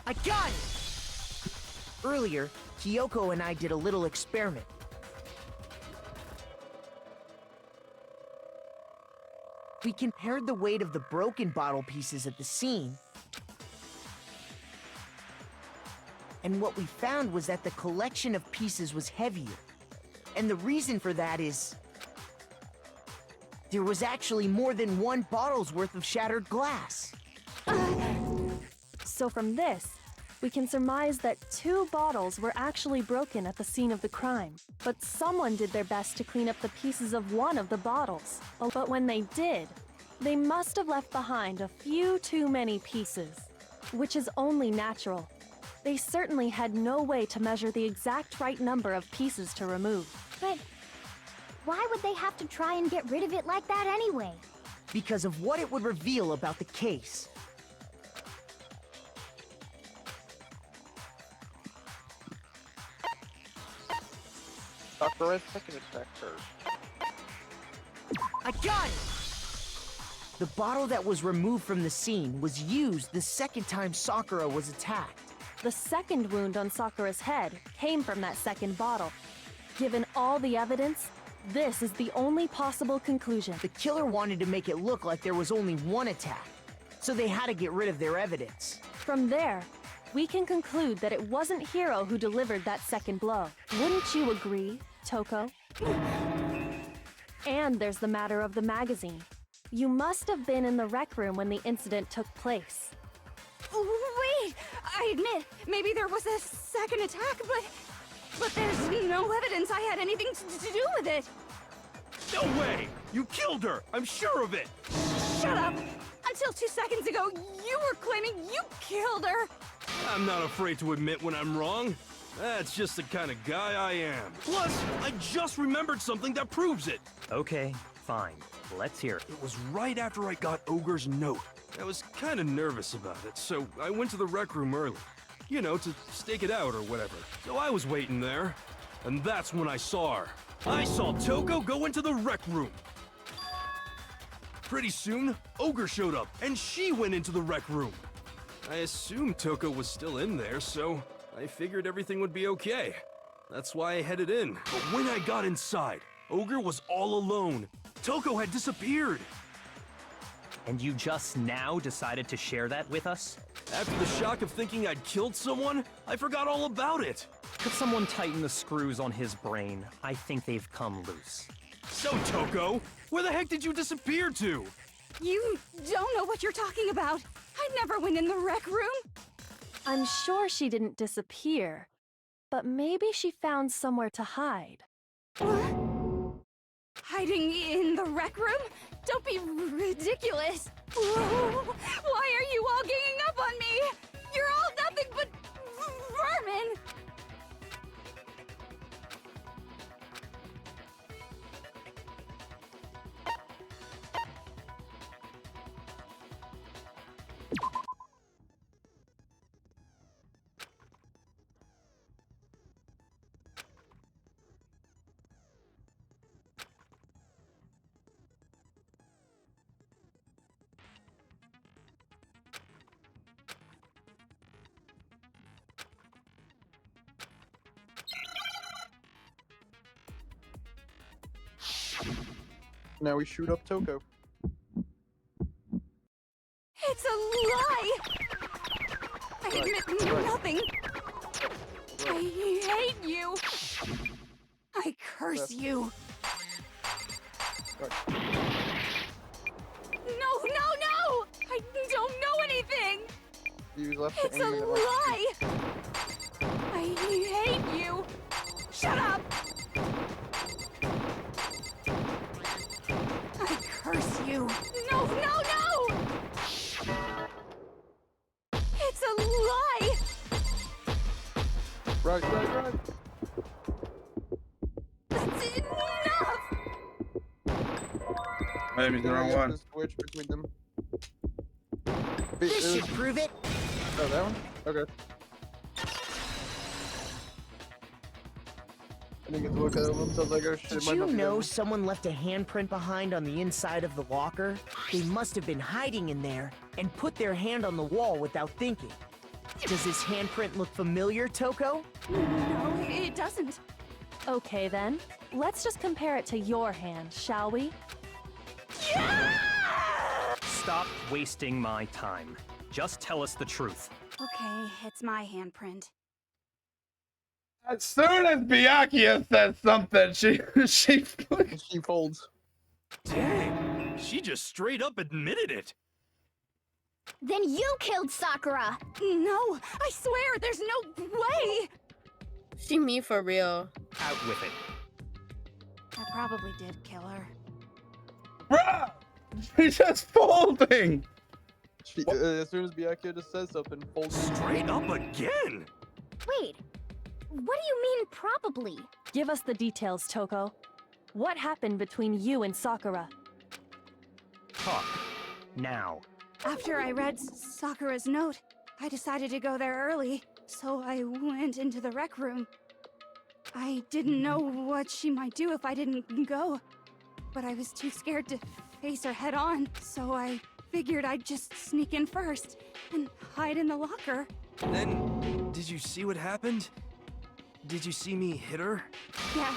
I got it! Earlier, Kyoko and I did a little experiment. We compared the weight of the broken bottle pieces at the scene, and what we found was that the collection of pieces was heavier. And the reason for that is there was actually more than 1 bottle's worth of shattered glass. So from this, we can surmise that 2 bottles were actually broken at the scene of the crime. But someone did their best to clean up the pieces of 1 of the bottles. But when they did, they must have left behind a few too many pieces, which is only natural. They certainly had no way to measure the exact right number of pieces to remove. But why would they have to try and get rid of it like that anyway? Because of what it would reveal about the case. Sakura's second attacker. I got it! The bottle that was removed from the scene was used the second time Sakura was attacked. The second wound on Sakura's head came from that second bottle. Given all the evidence, this is the only possible conclusion. The killer wanted to make it look like there was only one attack, so they had to get rid of their evidence. From there, we can conclude that it wasn't Hiro who delivered that second blow. Wouldn't you agree, Toko? And there's the matter of the magazine. You must have been in the rec room when the incident took place. Wait! I admit, maybe there was a second attack, but there's no evidence I had anything to do with it. No way! You killed her! I'm sure of it! Shut up! Until 2 seconds ago, you were claiming you killed her! I'm not afraid to admit when I'm wrong. That's just the kind of guy I am. Plus, I just remembered something that proves it. Okay, fine. Let's hear it. It was right after I got Ogre's note. I was kind of nervous about it, so I went to the rec room early. You know, to stake it out or whatever. So I was waiting there, and that's when I saw her. I saw Toko go into the rec room. Pretty soon, Ogre showed up, and she went into the rec room. I assumed Toko was still in there, so I figured everything would be okay. That's why I headed in. But when I got inside, Ogre was all alone. Toko had disappeared. And you just now decided to share that with us? After the shock of thinking I'd killed someone, I forgot all about it. Could someone tighten the screws on his brain? I think they've come loose. So, Toko, where the heck did you disappear to? You don't know what you're talking about. I never went in the rec room. I'm sure she didn't disappear, but maybe she found somewhere to hide. What? Hiding in the rec room? Don't be ridiculous. Whoa. Why are you all ganging up on me? You're all nothing but vermin. Now we shoot up Toko. It's a lie! I admit nothing. I hate you. I curse you. No, no, no! I don't know anything! You left It's a lie! I hate you! Shut up! I curse you! No, no, no! It's a lie! Right. That's enough! Maybe the wrong one. Switch between them. This should prove it. Oh, that one? Okay. I didn't get to look at them, so I was like, oh shit. Did you know someone left a handprint behind on the inside of the locker? They must have been hiding in there and put their hand on the wall without thinking. Does this handprint look familiar, Toko? No, it doesn't. Okay then, let's just compare it to your hand, shall we? Stop wasting my time. Just tell us the truth. Okay, it's my handprint. As soon as Byakuya says something, she folds. Dang, she just straight up admitted it. Then you killed Sakura! No, I swear, there's no way! She me for real. Out with it. I probably did kill her. Bruh! She's just folding! As soon as Byakuya just says something, folds. Straight up again! Wait, what do you mean probably? Give us the details, Toko. What happened between you and Sakura? Talk. Now. After I read Sakura's note, I decided to go there early, so I went into the rec room. I didn't know what she might do if I didn't go, but I was too scared to face her head on, so I figured I'd just sneak in first and hide in the locker. Then, did you see what happened? Did you see me hit her? Yes,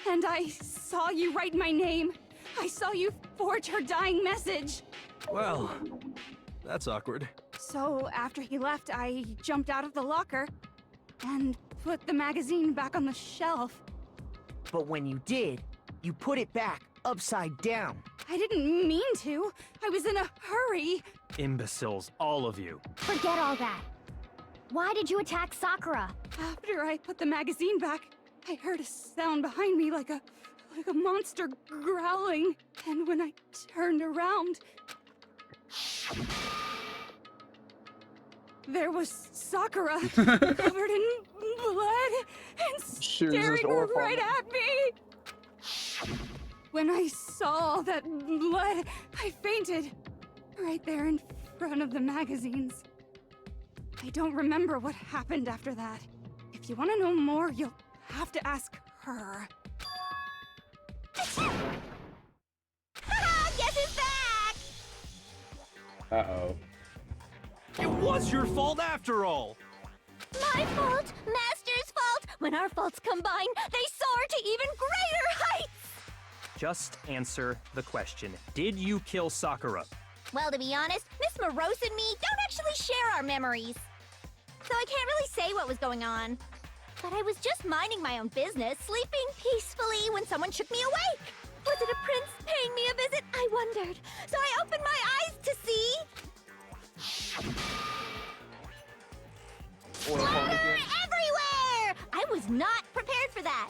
and I saw you write my name. I saw you forge her dying message. Well, that's awkward. So after he left, I jumped out of the locker and put the magazine back on the shelf. But when you did, you put it back upside down. I didn't mean to. I was in a hurry. Imbeciles, all of you. Forget all that. Why did you attack Sakura? After I put the magazine back, I heard a sound behind me like a monster growling. And when I turned around, there was Sakura covered in blood and staring right at me. When I saw all that blood, I fainted right there in front of the magazines. I don't remember what happened after that. If you want to know more, you'll have to ask her. Guess who's back? Uh-oh. It was your fault after all! My fault, Master's fault. When our faults combine, they soar to even greater heights. Just answer the question. Did you kill Sakura? Well, to be honest, Miss Morose and me don't actually share our memories. So I can't really say what was going on. But I was just minding my own business, sleeping peacefully when someone shook me awake. Was it a prince paying me a visit? I wondered. So I opened my eyes to see... Splatter everywhere! I was not prepared for that.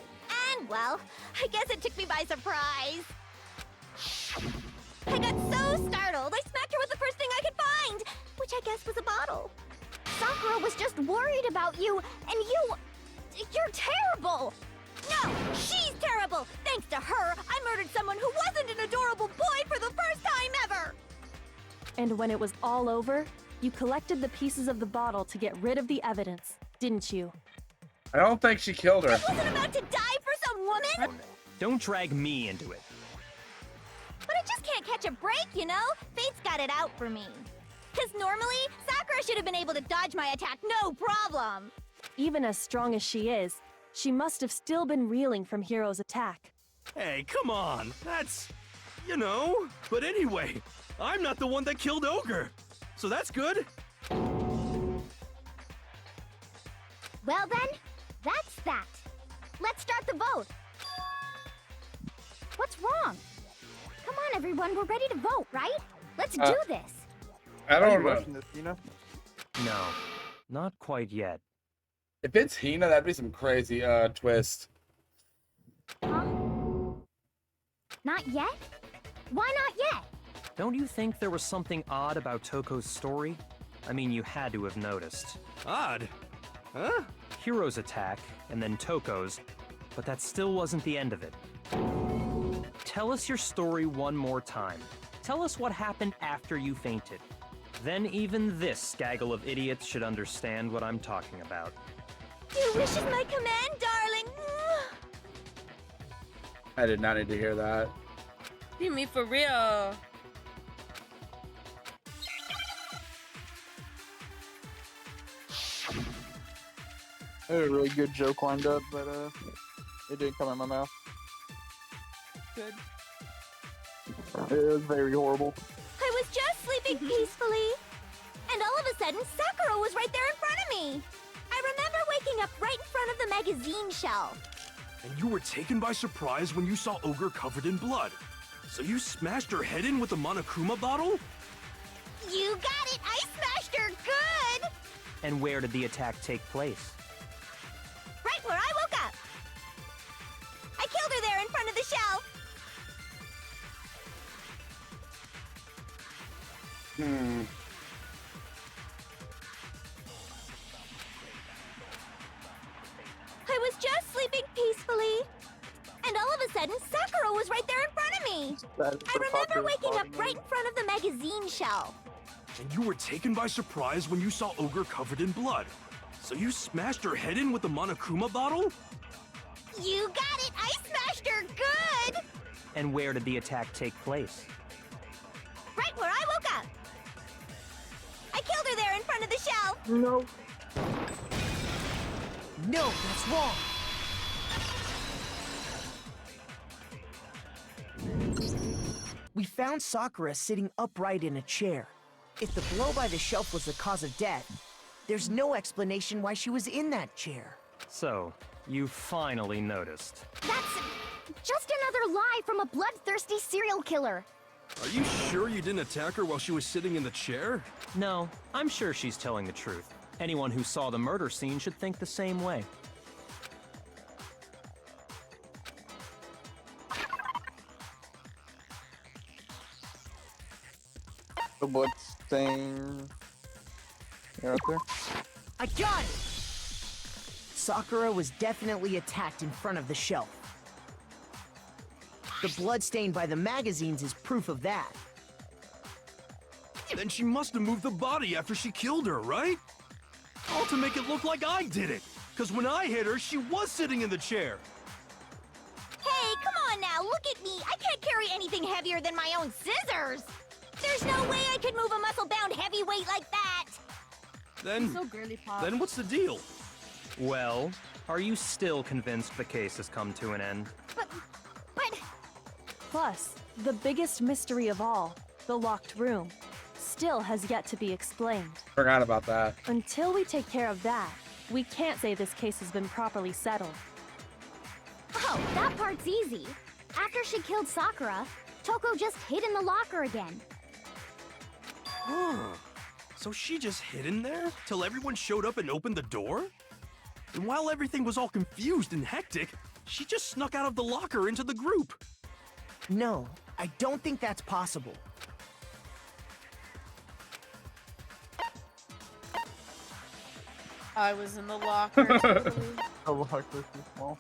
And, well, I guess it took me by surprise. I got so startled, I smacked her with the first thing I could find, which I guess was a bottle. Sakura was just worried about you, and you're terrible! No, she's terrible! Thanks to her, I murdered someone who wasn't an adorable boy for the first time ever! And when it was all over, you collected the pieces of the bottle to get rid of the evidence, didn't you? I don't think she killed her. I wasn't about to die for some woman! Don't drag me into it. But I just can't catch a break, you know? Fate's got it out for me. Because normally, Sakura should have been able to dodge my attack, no problem! Even as strong as she is, she must have still been reeling from Hiro's attack. Hey, come on! That's... you know... But anyway, I'm not the one that killed Ogre! So that's good! Well then, that's that. Let's start the vote. What's wrong? Come on, everyone, we're ready to vote, right? Let's do this. I don't know. This, you know? No, not quite yet. If it's Hina, that'd be some crazy twist. Huh? Not yet? Why not yet? Don't you think there was something odd about Toko's story? I mean, you had to have noticed. Odd? Huh? Hiro's attack, and then Toko's, but that still wasn't the end of it. Tell us your story one more time. Tell us what happened after you fainted. Then even this gaggle of idiots should understand what I'm talking about. Your wish is my command, darling. I did not need to hear that. You mean for real? I had a really good joke lined up, but it didn't come out of my mouth. Good. It was very horrible. I was just sleeping peacefully, and all of a sudden, Sakura was right there in front of me. I remember waking up right in front of the magazine shelf. And you were taken by surprise when you saw Ogre covered in blood. So you smashed her head in with the Monokuma bottle? You got it! I smashed her good! And where did the attack take place? Right where I woke up. I killed her there in front of the shelf. I was just sleeping peacefully, and all of a sudden, Sakura was right there in front of me. I remember waking up right in front of the magazine shelf. And you were taken by surprise when you saw Ogre covered in blood. So you smashed her head in with the Monokuma bottle? You got it! I smashed her good! And where did the attack take place? Right where I woke up! I killed her there in front of the shelf! No. No, that's wrong. We found Sakura sitting upright in a chair. If the blow by the shelf was the cause of death, there's no explanation why she was in that chair. So, you finally noticed. That's just another lie from a bloodthirsty serial killer. Are you sure you didn't attack her while she was sitting in the chair? No, I'm sure she's telling the truth. Anyone who saw the murder scene should think the same way. The blood stain. You're out there? I got it! Sakura was definitely attacked in front of the shelf. The blood stain by the magazines is proof of that. Then she must have moved the body after she killed her, right? All to make it look like I did it. Because when I hit her, she was sitting in the chair. Hey, come on now, look at me! I can't carry anything heavier than my own scissors! There's no way I could move a muscle-bound heavyweight like that! Then what's the deal? Well, are you still convinced the case has come to an end? But... Plus, the biggest mystery of all, the locked room, still has yet to be explained. Forgot about that. Until we take care of that, we can't say this case has been properly settled. Oh, that part's easy. After she killed Sakura, Toko just hid in the locker again. Huh. So she just hid in there till everyone showed up and opened the door? And while everything was all confused and hectic, she just snuck out of the locker into the group. No, I don't think that's possible. I was in the locker. The locker's too small.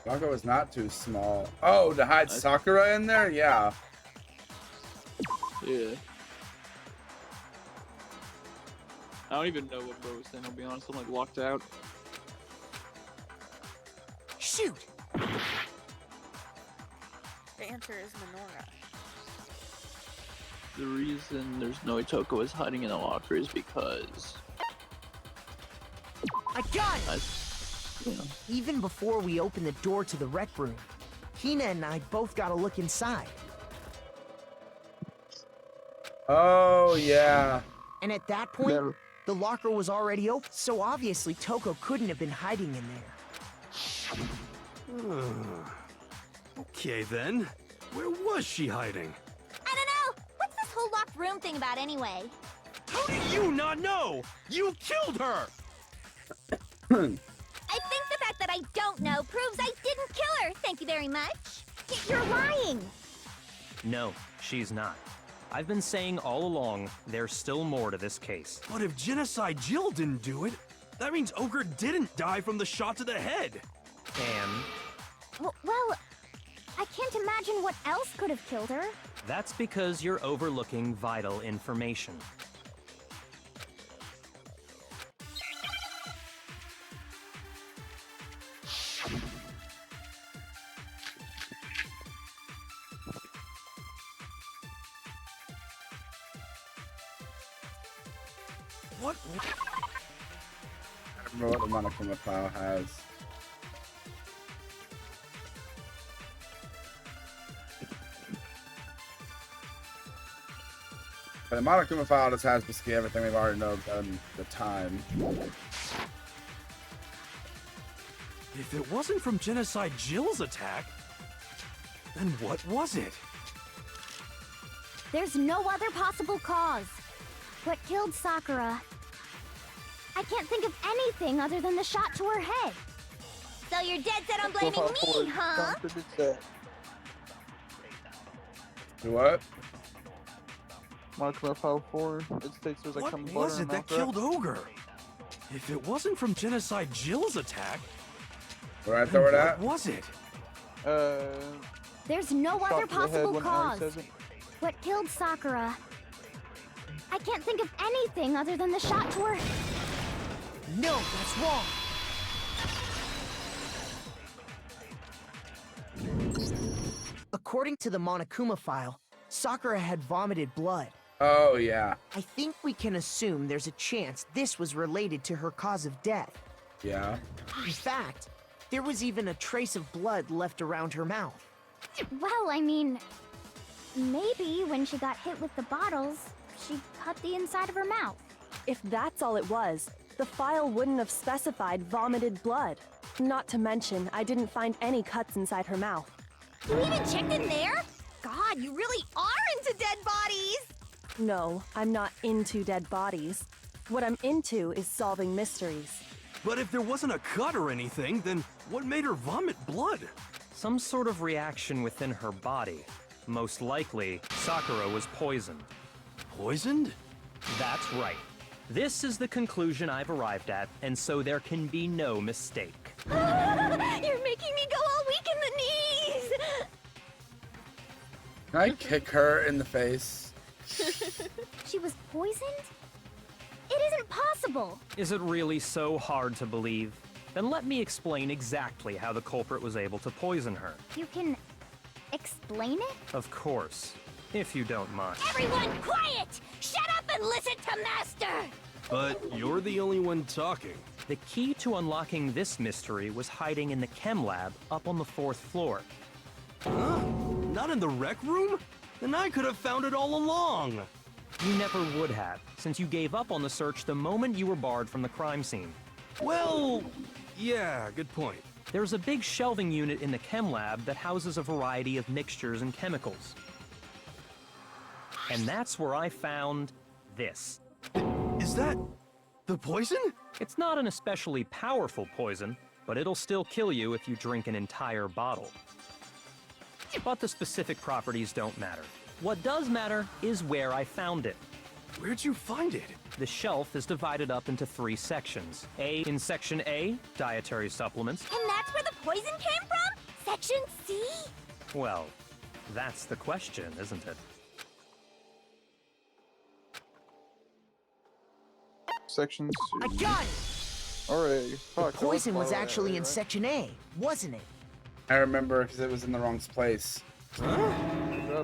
Sakura was not too small. Oh, to hide Sakura in there? Yeah. Yeah. I don't even know what bro was saying, I'll be honest. I'm like locked out. Shoot! The answer is Menorah. The reason there's no Toko is hiding in the locker is because... I got it! Even before we opened the door to the rec room, Hina and I both got a look inside. Oh, yeah. And at that point, the locker was already open, so obviously Toko couldn't have been hiding in there. Okay then, where was she hiding? I don't know! What's this whole locked room thing about anyway? How do you not know? You killed her! I think the fact that I don't know proves I didn't kill her. Thank you very much. You're lying. No, she's not. I've been saying all along, there's still more to this case. But if Genocide Jill didn't do it, that means Ogre didn't die from the shot to the head. And Well, I can't imagine what else could have killed her. that's because you're overlooking vital information. What? I don't remember what the monochroma file has. But the monochroma file just has basically everything we've already known at the time. If it wasn't from Genocide Jill's attack, then what was it? There's no other possible cause. What killed Sakura? I can't think of anything other than the shot to her head. So you're dead set on blaming me, huh? What? Mark File 4, it states there's like What some was butter it that and killed Ogre? If it wasn't from Genocide Jill's attack, Where I throw it then at? what was it? There's no shot other to the head possible when Ari cause. says it. What killed Sakura? I can't think of anything other than the shot to her. No, that's wrong. According to the Monokuma file, Sakura had vomited blood. Oh, yeah. I think we can assume there's a chance this was related to her cause of death. Yeah. In fact, there was even a trace of blood left around her mouth. Well, I mean, maybe when she got hit with the bottles, she cut the inside of her mouth. If that's all it was, the file wouldn't have specified vomited blood. Not to mention, I didn't find any cuts inside her mouth. You even checked in there? God, you really are into dead bodies! No, I'm not into dead bodies. What I'm into is solving mysteries. But if there wasn't a cut or anything, then what made her vomit blood? Some sort of reaction within her body. Most likely, Sakura was poisoned. Poisoned? That's right. This is the conclusion I've arrived at, and so there can be no mistake. You're making me go all weak in the knees! Can I kick her in the face? She was poisoned? It isn't possible! Is it really so hard to believe? Then let me explain exactly how the culprit was able to poison her. You can explain it? Of course, if you don't mind. Everyone quiet! Shut up and listen to Master! But you're the only one talking. The key to unlocking this mystery was hiding in the chem lab up on the 4th floor. Huh? Not in the rec room? Then I could have found it all along. You never would have, since you gave up on the search the moment you were barred from the crime scene. Well, yeah, good point. There's a big shelving unit in the chem lab that houses a variety of mixtures and chemicals. And that's where I found this. Is that the poison? It's not an especially powerful poison, but it'll still kill you if you drink an entire bottle. But the specific properties don't matter. What does matter is where I found it. Where'd you find it? The shelf is divided up into 3 sections. In Section A, dietary supplements. And that's where the poison came from? Section C? Well, that's the question, isn't it? Section C. I got it! Alright. The Fuck, poison was actually in right? Section A, wasn't it? I remember because it was in the wrong place. Huh?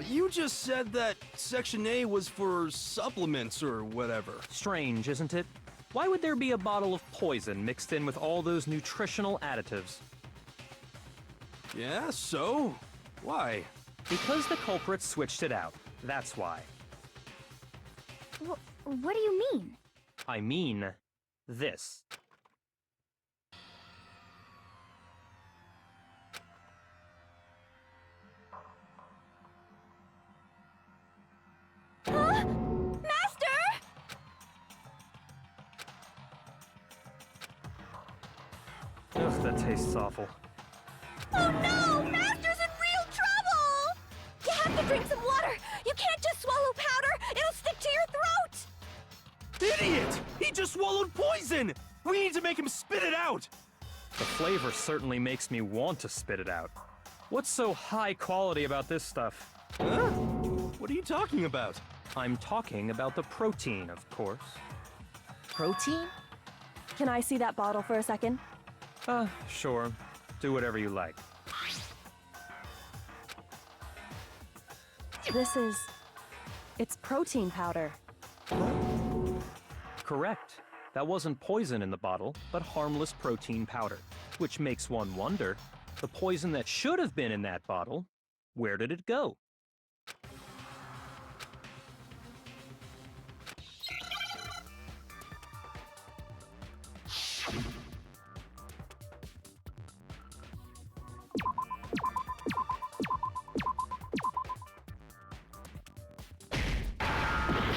You just said that Section A was for supplements or whatever. Strange, isn't it? Why would there be a bottle of poison mixed in with all those nutritional additives? Yeah, so? Why? Because the culprit switched it out. That's why. What do you mean? I mean, this. Huh? Master! Ugh, that tastes awful. Oh no! Master's in real trouble! You have to drink some water! You can't just swallow powder! It'll stick to your throat! Idiot! He just swallowed poison! We need to make him spit it out! The flavor certainly makes me want to spit it out. What's so high quality about this stuff? Huh? What are you talking about? I'm talking about the protein, of course. Protein? Can I see that bottle for a second? Sure. Do whatever you like. It's protein powder. Correct. That wasn't poison in the bottle, but harmless protein powder. Which makes one wonder, the poison that should have been in that bottle, where did it go?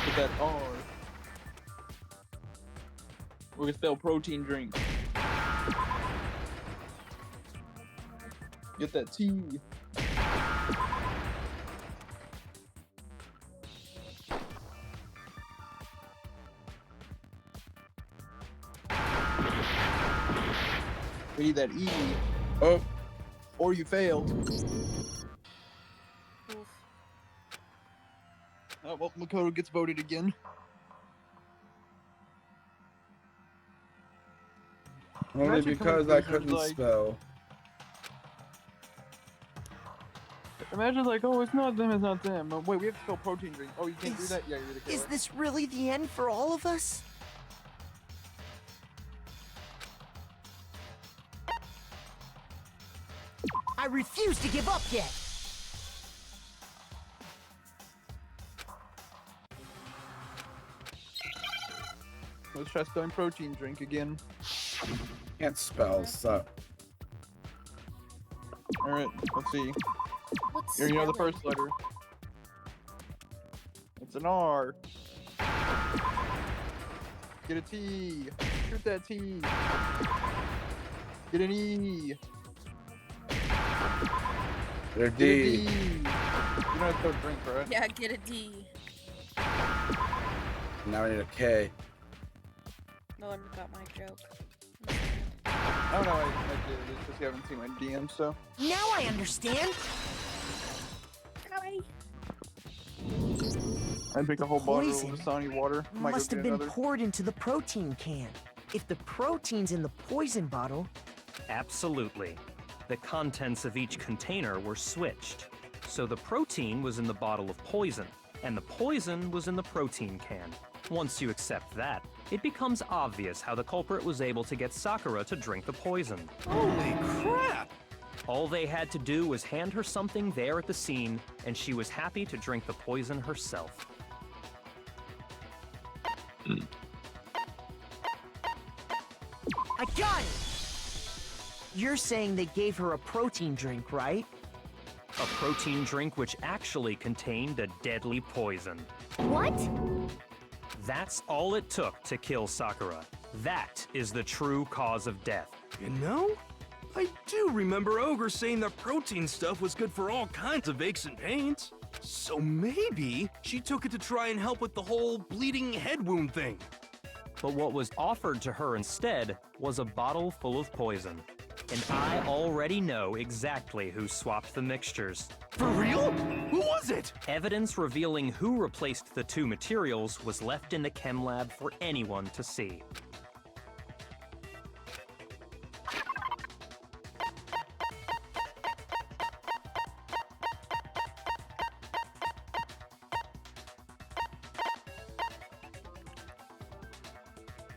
Put that R. We can spell protein drink. Get that T. We need that E. Oh. Or you failed. Oh, well, Makoto gets voted again. Only Imagine because I conclusions couldn't like- spell. Imagine like, oh, it's not them, it's not them. Oh, wait, we have to spell protein drink. Oh, you can't do that? Yeah, you're the killer. Is this really the end for all of us? I refuse to give up yet! Let's try spelling protein drink again. Can't spell, so. Alright, let's see. What's Here, you know the spelling? first letter. It's an R. Get a T. Shoot that T. Get an E. They're Get a D. D. You know how to spell drink, right? Yeah, get a D. Now I need a K. No one got my joke. Oh no, I did. It's just you haven't seen my DM, so. Now I understand! I picked a whole bottle Poison of Dasani water. Might go Must get have been another. poured into the protein can. If the protein's in the poison bottle, Absolutely. The contents of each container were switched. So the protein was in the bottle of poison, and the poison was in the protein can. Once you accept that, it becomes obvious how the culprit was able to get Sakura to drink the poison. Holy crap! All they had to do was hand her something there at the scene, and she was happy to drink the poison herself. I got it! You're saying they gave her a protein drink, right? A protein drink which actually contained a deadly poison. What? That's all it took to kill Sakura. That is the true cause of death. You know, I do remember Ogre saying that protein stuff was good for all kinds of aches and pains. So maybe she took it to try and help with the whole bleeding head wound thing. But what was offered to her instead was a bottle full of poison. And I already know exactly who swapped the mixtures. For real? Who was it? Evidence revealing who replaced the two materials was left in the chem lab for anyone to see.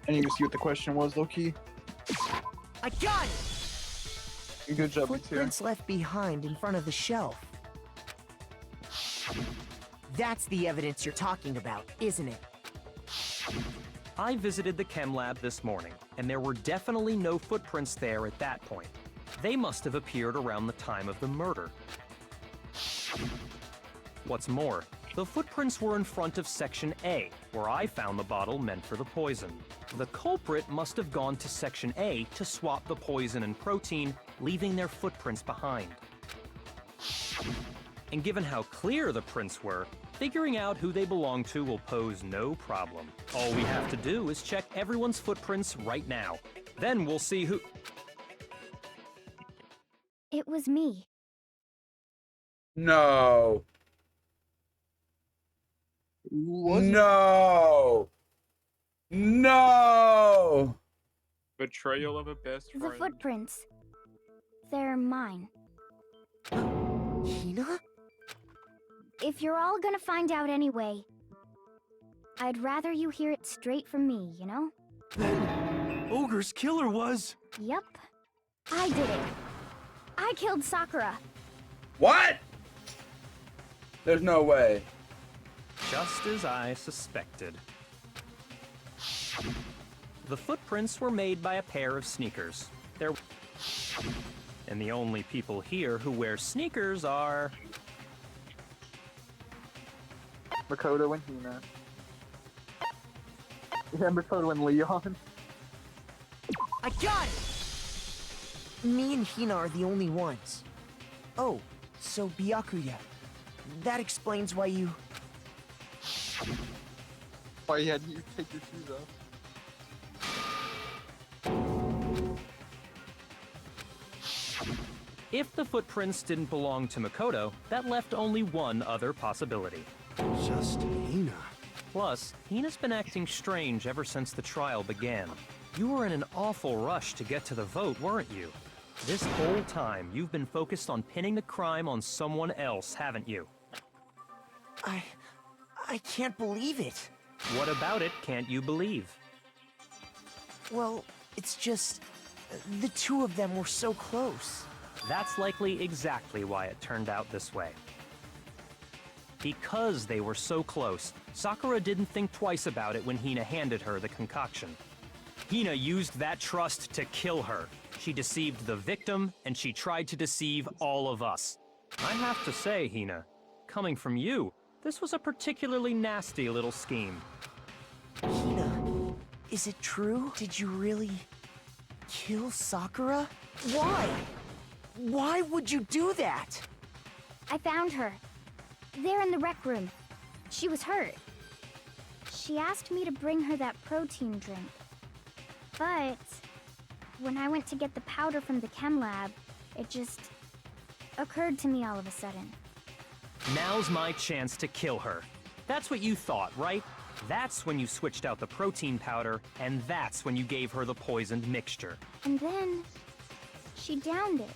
I need to see what the question was, low-key. I got it! Good job, you two. Footprints left behind in front of the shelf. That's the evidence you're talking about, isn't it? I visited the chem lab this morning, and there were definitely no footprints there at that point. They must have appeared around the time of the murder. What's more, the footprints were in front of Section A, where I found the bottle meant for the poison. The culprit must have gone to Section A to swap the poison and protein, leaving their footprints behind. And given how clear the prints were, figuring out who they belong to will pose no problem. All we have to do is check everyone's footprints right now. Then we'll see who... It was me. No. Was it? No. No. Betrayal of a best The friend. footprints. They're mine. Hina? If you're all gonna find out anyway, I'd rather you hear it straight from me, you know? Then Ogre's killer was... Yep. I did it. I killed Sakura. What? There's no way. Just as I suspected. The footprints were made by a pair of sneakers. They're... And the only people here who wear sneakers are... Makoto and Hina. Yeah, Makoto and Leon. I got it! Me and Hina are the only ones. Oh, so Byakuya. That explains why you... Why you had you take your shoes off. If the footprints didn't belong to Makoto, that left only one other possibility. Just Hina. Plus, Hina's been acting strange ever since the trial began. You were in an awful rush to get to the vote, weren't you? This whole time, you've been focused on pinning the crime on someone else, haven't you? I can't believe it. What about it can't you believe? Well, it's just... the two of them were so close. That's likely exactly why it turned out this way. Because they were so close, Sakura didn't think twice about it when Hina handed her the concoction. Hina used that trust to kill her. She deceived the victim, and she tried to deceive all of us. I have to say, Hina, coming from you, this was a particularly nasty little scheme. Hina, is it true? Did you really kill Sakura? Why? Why would you do that? I found her. There in the rec room. She was hurt. She asked me to bring her that protein drink. But when I went to get the powder from the chem lab, it just occurred to me all of a sudden. Now's my chance to kill her. That's what you thought, right? That's when you switched out the protein powder, and that's when you gave her the poisoned mixture. And then she downed it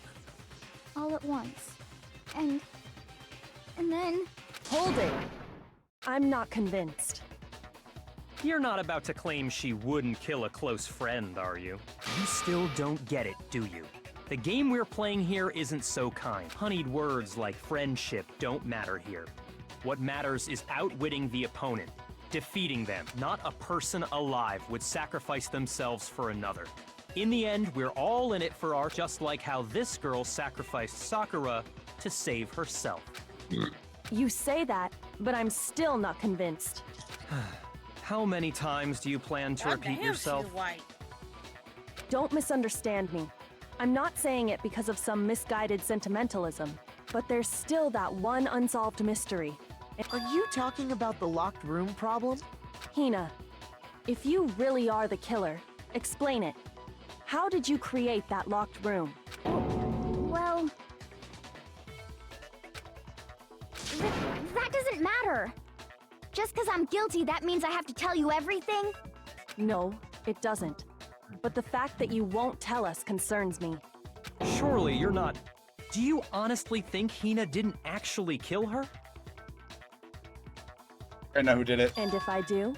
all at once. And then... Hold it! I'm not convinced. You're not about to claim she wouldn't kill a close friend, are you? You still don't get it, do you? The game we're playing here isn't so kind. Honeyed words like friendship don't matter here. What matters is outwitting the opponent, defeating them. Not a person alive would sacrifice themselves for another. In the end, we're all in it for our, just like how this girl sacrificed Sakura to save herself. You say that, but I'm still not convinced. How many times do you plan to repeat yourself? Don't misunderstand me. I'm not saying it because of some misguided sentimentalism, but there's still that one unsolved mystery. Are you talking about the locked room problem? Hina, if you really are the killer, explain it. How did you create that locked room? Well... that doesn't matter. Just because I'm guilty, that means I have to tell you everything? No, it doesn't. But the fact that you won't tell us concerns me. Surely you're not... Do you honestly think Hina didn't actually kill her? I know who did it. And if I do?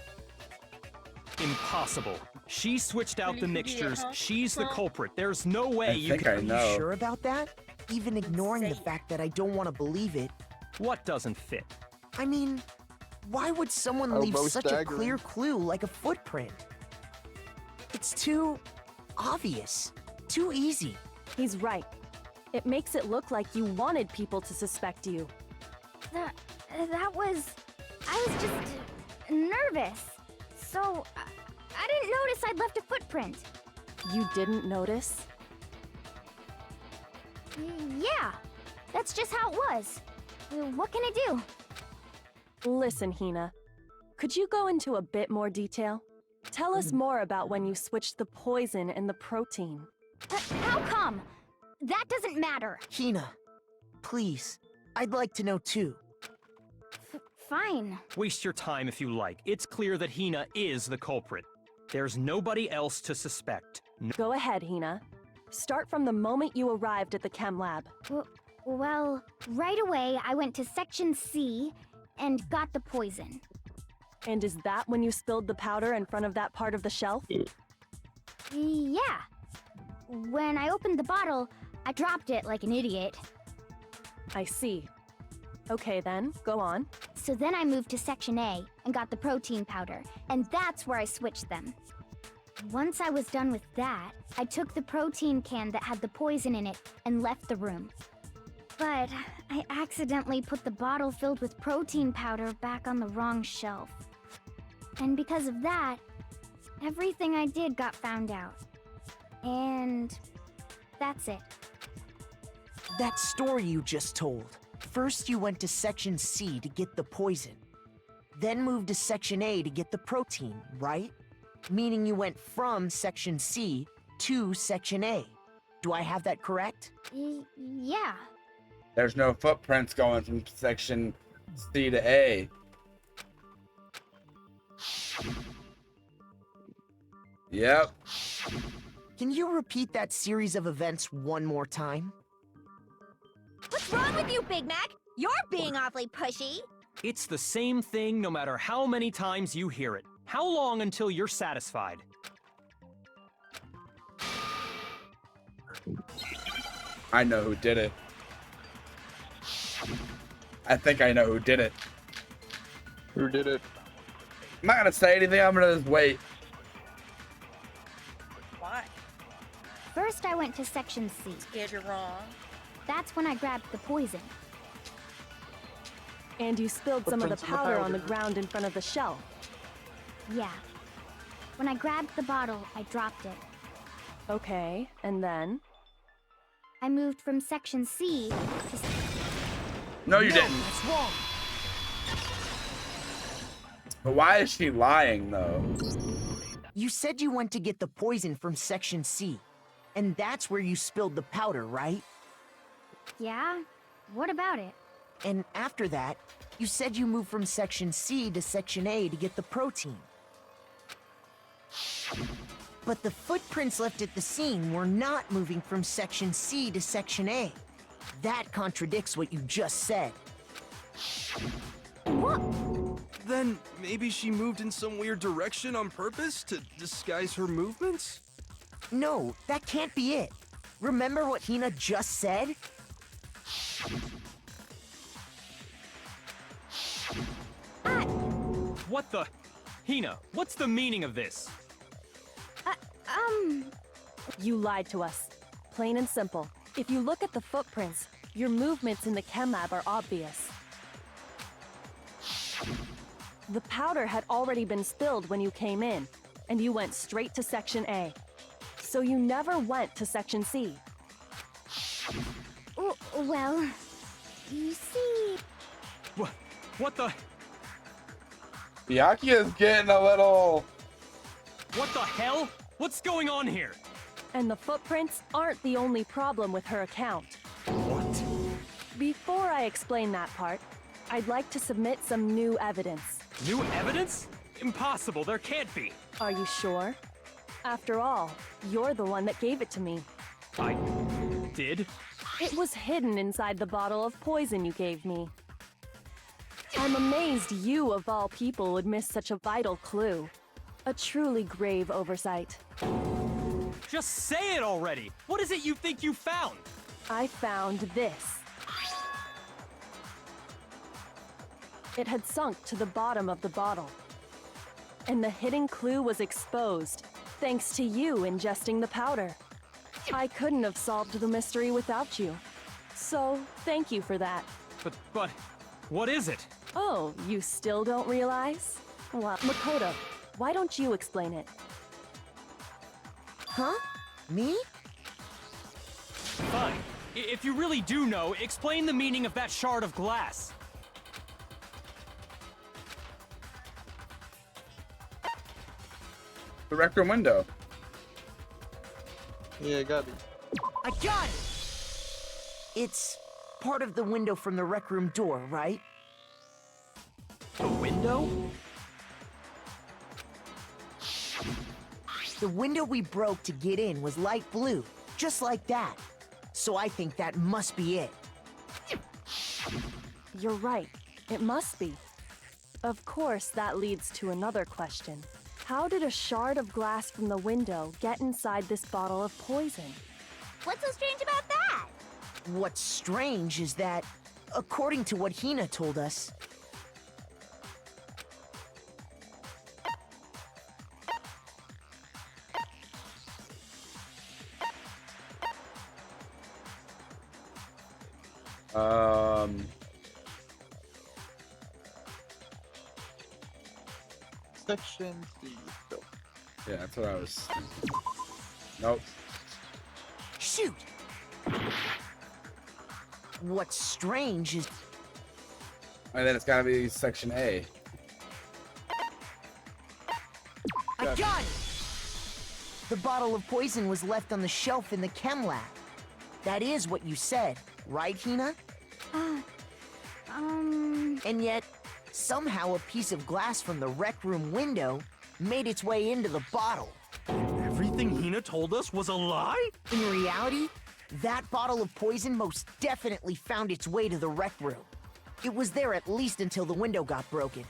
Impossible. She switched out the mixtures. She's the culprit. There's no way you think I can... know. Are you sure about that? Even ignoring the fact that I don't want to believe it. What doesn't fit? I mean, why would someone leave such a clear clue like a footprint? It's too obvious. Too easy. He's right. It makes it look like you wanted people to suspect you. That was... I was just nervous. So, I didn't notice I'd left a footprint. You didn't notice? Yeah, that's just how it was. What can I do? Listen, Hina. Could you go into a bit more detail? Tell us more about when you switched the poison and the protein. How come? That doesn't matter. Hina, please. I'd like to know too. Fine. Waste your time if you like. It's clear that Hina is the culprit. There's nobody else to suspect. Go ahead, Hina. Start from the moment you arrived at the chem lab. Well, right away I went to Section C and got the poison. And is that when you spilled the powder in front of that part of the shelf? Yeah. When I opened the bottle, I dropped it like an idiot. I see. Okay then, go on. So then I moved to Section A and got the protein powder, and that's where I switched them. Once I was done with that, I took the protein can that had the poison in it and left the room. But I accidentally put the bottle filled with protein powder back on the wrong shelf. And because of that, everything I did got found out. And that's it. That story you just told. First you went to Section C to get the poison. Then moved to Section A to get the protein, right? Meaning you went from Section C to Section A. Do I have that correct? Yeah. There's no footprints going from Section C to A. Yep. Can you repeat that series of events one more time? What's wrong with you, Big Mac? You're being awfully pushy. It's the same thing no matter how many times you hear it. How long until you're satisfied? I know who did it. I think I know who did it. Who did it? I'm not gonna say anything, I'm gonna just wait. Why? First, I went to Section C. Scared you're wrong. That's when I grabbed the poison. And you spilled some of the Footprints in the powder on powder. the ground in front of the shelf. Yeah. When I grabbed the bottle, I dropped it. Okay, and then? I moved from Section C to... No, you didn't. That's wrong. But why is she lying, though? You said you went to get the poison from Section C, and that's where you spilled the powder, right? Yeah? What about it? And after that, you said you moved from Section C to Section A to get the protein. But the footprints left at the scene were not moving from Section C to Section A. That contradicts what you just said. What? Then maybe she moved in some weird direction on purpose to disguise her movements? No, that can't be it. Remember what Hina just said? What the? Hina, what's the meaning of this? You lied to us. Plain and simple. If you look at the footprints, your movements in the chem lab are obvious. The powder had already been spilled when you came in, and you went straight to Section A. So you never went to Section C. Well, you see... What the? Byakuya is getting a little... What the hell? What's going on here? And the footprints aren't the only problem with her account. What? Before I explain that part, I'd like to submit some new evidence. New evidence? Impossible, there can't be. Are you sure? After all, you're the one that gave it to me. I did? It was hidden inside the bottle of poison you gave me. I'm amazed you, of all people, would miss such a vital clue. A truly grave oversight. Just say it already! What is it you think you found? I found this. It had sunk to the bottom of the bottle. And the hidden clue was exposed, thanks to you ingesting the powder. I couldn't have solved the mystery without you. So, thank you for that. But, what is it? Oh, you still don't realize? Well, Makoto, why don't you explain it? Huh? Me? Fine. If you really do know, explain the meaning of that shard of glass. The rec room window. Yeah, got it. I got it! It's part of the window from the rec room door, right? The window? The window we broke to get in was light blue, just like that. So I think that must be it. You're right. It must be. Of course, that leads to another question. How did a shard of glass from the window get inside this bottle of poison? What's so strange about that? What's strange is that, according to what Hina told us, Section C. Go. Yeah, that's what I was thinking. Nope. shoot! What's strange is... And then it's gotta be Section A. I got it! The bottle of poison was left on the shelf in the chem lab. That is what you said, right, Hina? And yet, somehow a piece of glass from the rec room window made its way into the bottle. Everything everything Hina told us was a lie? In reality, that bottle of poison most definitely found its way to the rec room. It was there at least until the window got broken.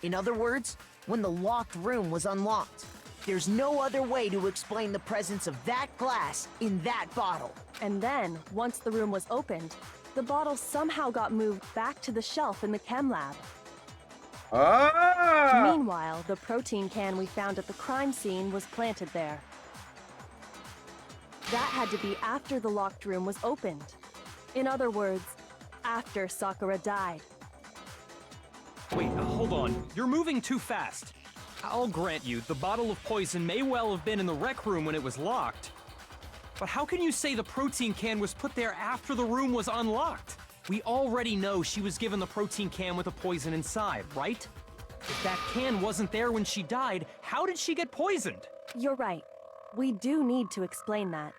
In other words, when the locked room was unlocked. There's no other way to explain the presence of that glass in that bottle. And then, once the room was opened, the bottle somehow got moved back to the shelf in the chem lab. Ah! Meanwhile, the protein can we found at the crime scene was planted there. That had to be after the locked room was opened. In other words, after Sakura died. Wait, hold on. You're moving too fast. I'll grant you, the bottle of poison may well have been in the rec room when it was locked. But how can you say the protein can was put there after the room was unlocked? We already know she was given the protein can with the poison inside, right? If that can wasn't there when she died, how did she get poisoned? You're right. We do need to explain that.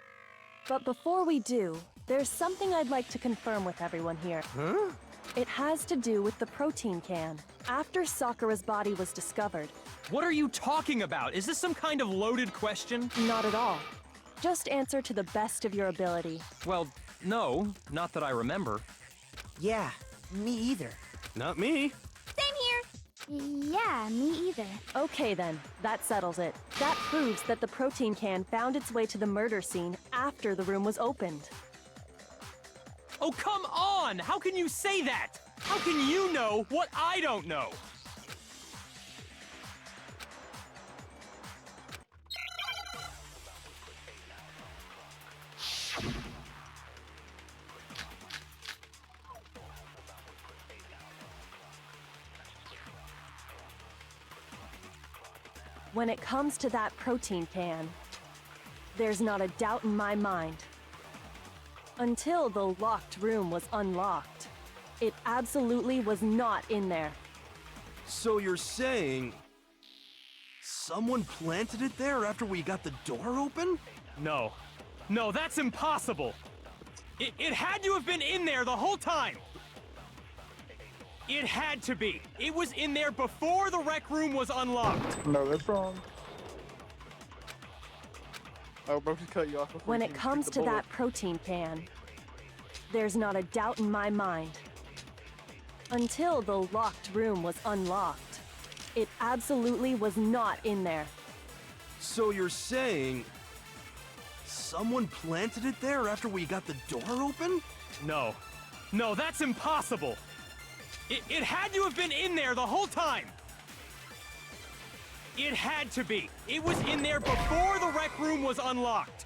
But before we do, there's something I'd like to confirm with everyone here. Huh? It has to do with the protein can. After Sakura's body was discovered. What are you talking about? Is this some kind of loaded question? Not at all. Just answer to the best of your ability. Well, no, not that I remember. Yeah, me either. Not me. Same here. Yeah, me either. Okay then, that settles it. That proves that the protein can found its way to the murder scene after the room was opened. Oh, come on! How can you say that? How can you know what I don't know? When it comes to that protein can, there's not a doubt in my mind. Until the locked room was unlocked, it absolutely was not in there. So you're saying someone planted it there after we got the door open? No. No, that's impossible! It had to have been in there the whole time! It had to be! It was in there before the rec room was unlocked! No, that's wrong. Oh, bro, just cut you off. When it comes to that protein can, there's not a doubt in my mind. Until the locked room was unlocked, it absolutely was not in there. So you're saying someone planted it there after we got the door open? No. No, that's impossible! It had to have been in there the whole time! It had to be! It was in there before the rec room was unlocked!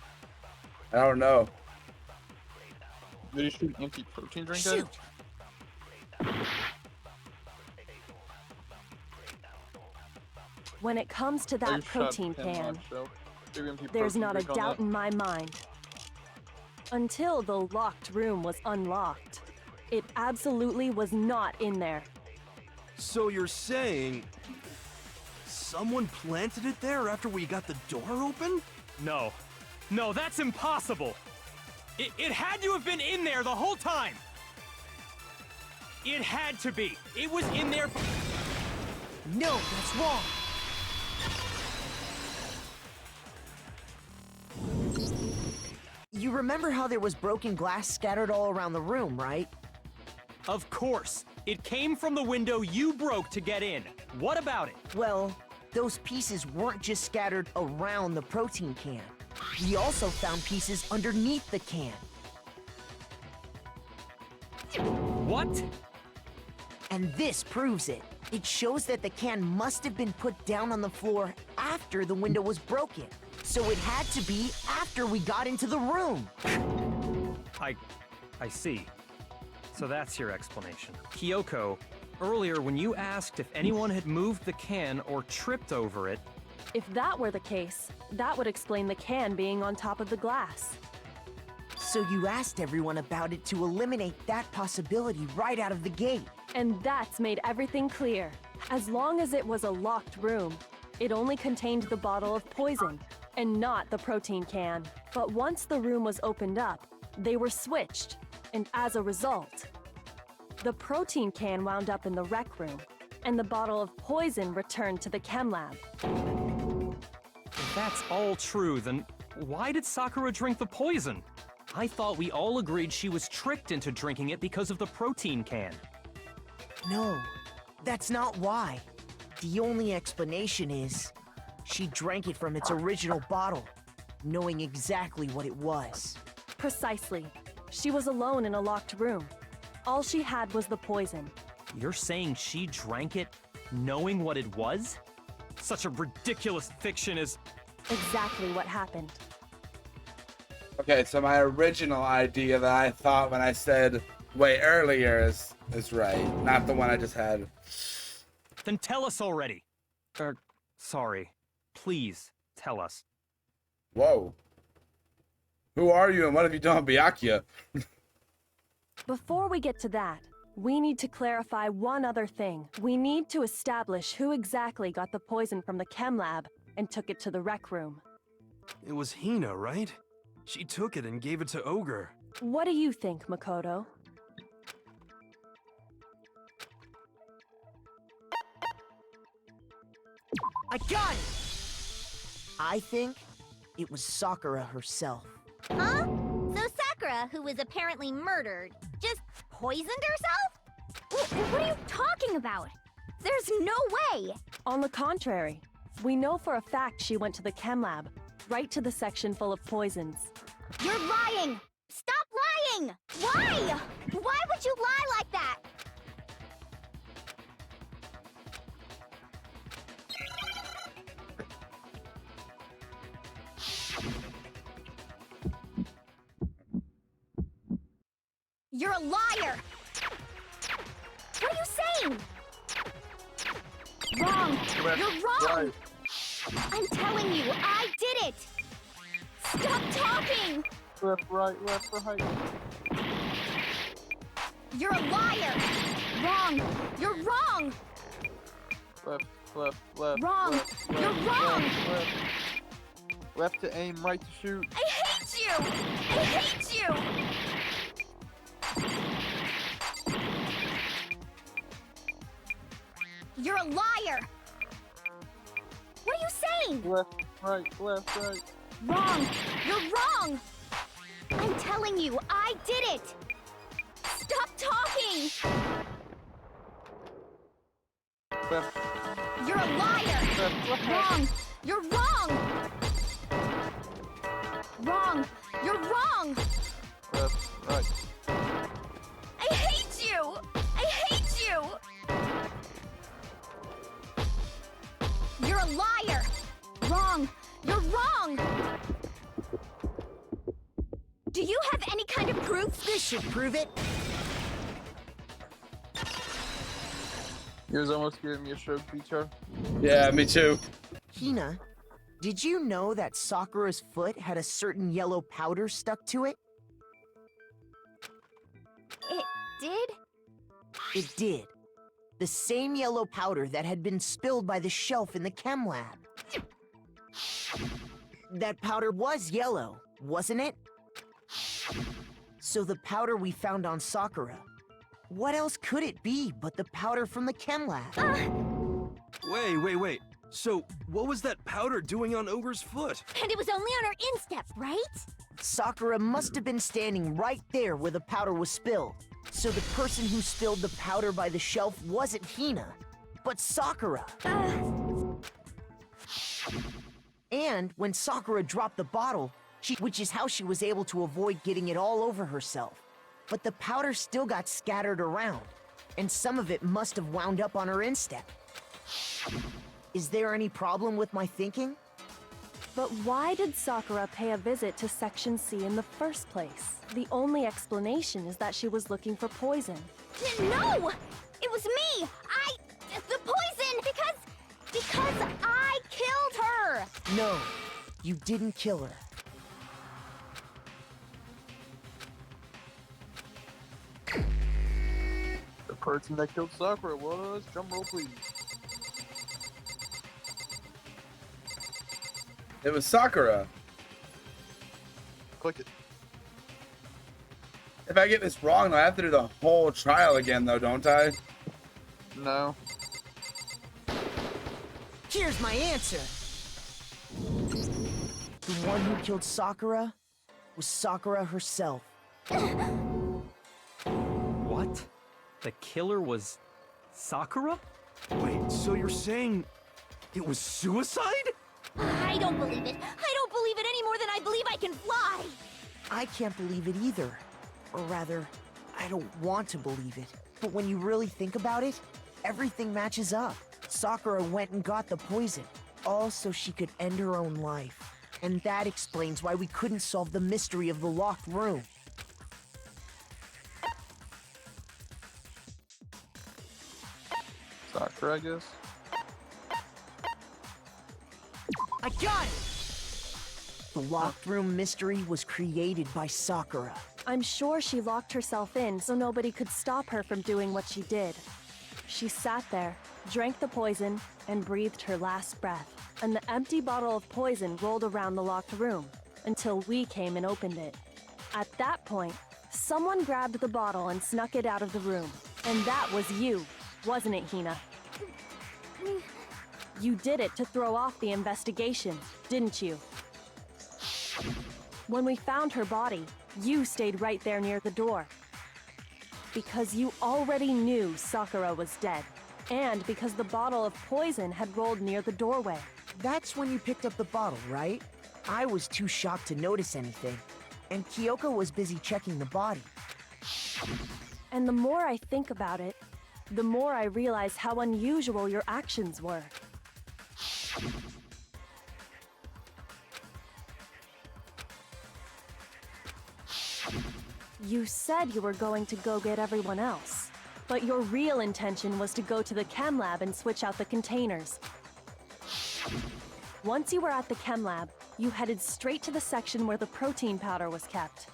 I don't know. Did you shoot an empty protein drink at it? When it comes to that protein can, there's not a doubt in my mind. Until the locked room was unlocked, it absolutely was not in there. So you're saying someone planted it there after we got the door open? No. No, that's impossible! It had to have been in there the whole time! It had to be! It was in there. No, that's wrong! You remember how there was broken glass scattered all around the room, right? Of course! It came from the window you broke to get in. What about it? Well, those pieces weren't just scattered around the protein can. We also found pieces underneath the can. What? And this proves it. It shows that the can must have been put down on the floor after the window was broken. So it had to be after we got into the room. I see. So that's your explanation. Kyoko, earlier when you asked if anyone had moved the can or tripped over it... If that were the case, that would explain the can being on top of the glass. So you asked everyone about it to eliminate that possibility right out of the gate. And that's made everything clear. As long as it was a locked room, it only contained the bottle of poison, and not the protein can. But once the room was opened up, they were switched, and as a result, the protein can wound up in the rec room, and the bottle of poison returned to the chem lab. If that's all true, then why did Sakura drink the poison? I thought we all agreed she was tricked into drinking it because of the protein can. No, that's not why. The only explanation is she drank it from its original bottle, knowing exactly what it was. Precisely. She was alone in a locked room. All she had was the poison. You're saying she drank it knowing what it was? Such a ridiculous fiction is... Exactly what happened. Okay, so my original idea that I thought when I said way earlier is right, not the one I just had. Then tell us already. Sorry. Please, tell us. Whoa. Who are you and what have you done, Byakuya? Before we get to that, we need to clarify one other thing. We need to establish who exactly got the poison from the chem lab and took it to the rec room. It was Hina, right? She took it and gave it to Ogre. What do you think, Makoto? I got it! I think it was Sakura herself. Huh? So Sakura, who was apparently murdered, just poisoned herself? What are you talking about? There's no way! On the contrary, we know for a fact she went to the chem lab, right to the section full of poisons. You're lying! Stop lying! Why? Why would you lie like that? You're a liar! What are you saying? Wrong! You're wrong! I'm telling you, I did it! Stop talking! Left, right, You're a liar! Wrong! You're wrong! left, Wrong! left, You're wrong! Left to aim, right to shoot. I hate you! I hate you! You're a liar! What are you saying? Left, right. Wrong! You're wrong! I'm telling you, I did it! Stop talking! Left, You're a liar! left. Wrong! You're wrong! Wrong! You're wrong! Left, right. I hate you! I hate you! You're a liar! Wrong! You're wrong! Do you have any kind of proof? This should prove it. You was almost giving me a stroke, teacher. Yeah, me too. Hina, did you know that Sakura's foot had a certain yellow powder stuck to it? It did? It did. The same yellow powder that had been spilled by the shelf in the chem lab. That powder was yellow, wasn't it? So the powder we found on Sakura, what else could it be but the powder from the chem lab? Wait. So, what was that powder doing on Ogre's foot? And it was only on her instep, right? Sakura must have been standing right there where the powder was spilled. So the person who spilled the powder by the shelf wasn't Hina, but Sakura. And when Sakura dropped the bottle, which is how she was able to avoid getting it all over herself. But the powder still got scattered around, and some of it must have wound up on her instep. Is there any problem with my thinking? But why did Sakura pay a visit to Section C in the first place? The only explanation is that she was looking for poison. No! It was me! The poison! Because I killed her! No, you didn't kill her. The person that killed Sakura was... Drum roll, please. It was Sakura. Click it. If I get this wrong, though, I have to do the whole trial again, though, don't I? No. Here's my answer. The one who killed Sakura was Sakura herself. What? The killer was Sakura? Wait, so you're saying it was suicide? I don't believe it. I don't believe it any more than I believe I can fly. I can't believe it either. Or rather, I don't want to believe it. But when you really think about it, everything matches up. Sakura went and got the poison, all so she could end her own life. And that explains why we couldn't solve the mystery of the locked room. Sakura, I guess. I got it! The locked room mystery was created by Sakura. I'm sure she locked herself in so nobody could stop her from doing what she did. She sat there, drank the poison, and breathed her last breath. And the empty bottle of poison rolled around the locked room until we came and opened it. At that point, someone grabbed the bottle and snuck it out of the room. And that was you, wasn't it, Hina? You did it to throw off the investigation, didn't you? When we found her body, you stayed right there near the door. Because you already knew Sakura was dead. And because the bottle of poison had rolled near the doorway. That's when you picked up the bottle, right? I was too shocked to notice anything. And Kyoko was busy checking the body. And the more I think about it, the more I realize how unusual your actions were. You said you were going to go get everyone else, but your real intention was to go to the chem lab and switch out the containers. Once you were at the chem lab, you headed straight to the section where the protein powder was kept.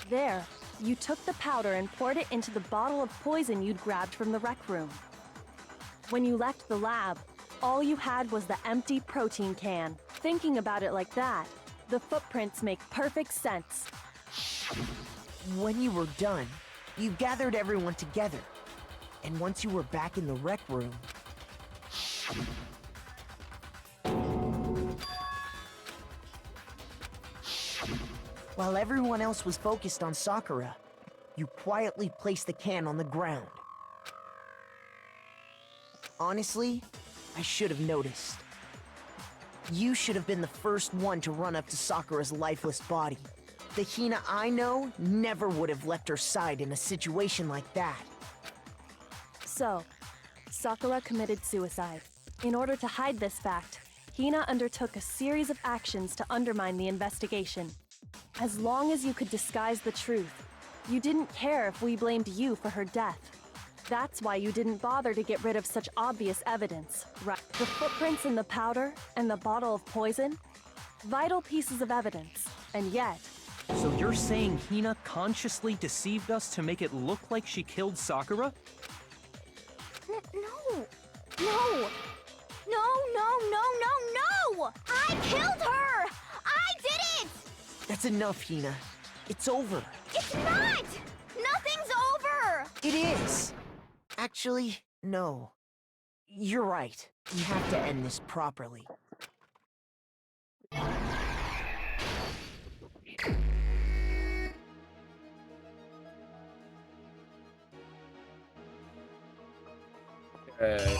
There, you took the powder and poured it into the bottle of poison you'd grabbed from the rec room. When you left the lab, all you had was the empty protein can. Thinking about it like that, the footprints make perfect sense. When you were done, you gathered everyone together. And once you were back in the rec room... While everyone else was focused on Sakura, you quietly placed the can on the ground. Honestly, I should have noticed. You should have been the first one to run up to Sakura's lifeless body. The Hina I know never would have left her side in a situation like that. So, Sakura committed suicide. In order to hide this fact, Hina undertook a series of actions to undermine the investigation. As long as you could disguise the truth, you didn't care if we blamed you for her death. That's why you didn't bother to get rid of such obvious evidence, right? The footprints in the powder and the bottle of poison? Vital pieces of evidence, and yet... So you're saying Hina consciously deceived us to make it look like she killed Sakura? No! No! No, no, no, no, no! I killed her! I did it! That's enough, Hina. It's over. It's not! Nothing's over! It is! Actually, no. You're right. We have to end this properly. Okay.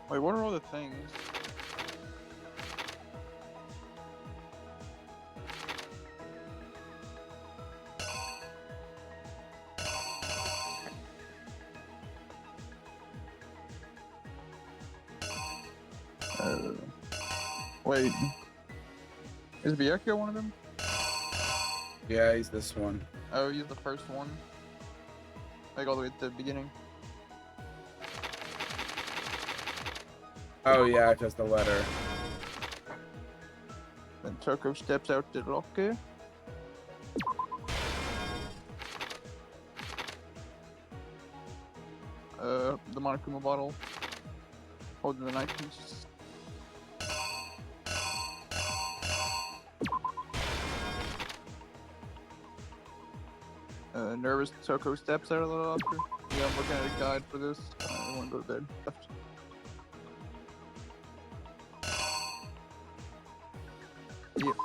Wait, what are all the things? Wait. Is Byakuya one of them? Yeah, he's this one. Oh, he's the first one. Like all the way at the beginning. Oh yeah, because the letter. Then Toko steps out the locker. The Monokuma bottle. Holding the knife piece. Nervous Toko steps out of the locker. Yeah, I'm looking at a guide for this. I want to go to bed. Left. Yep.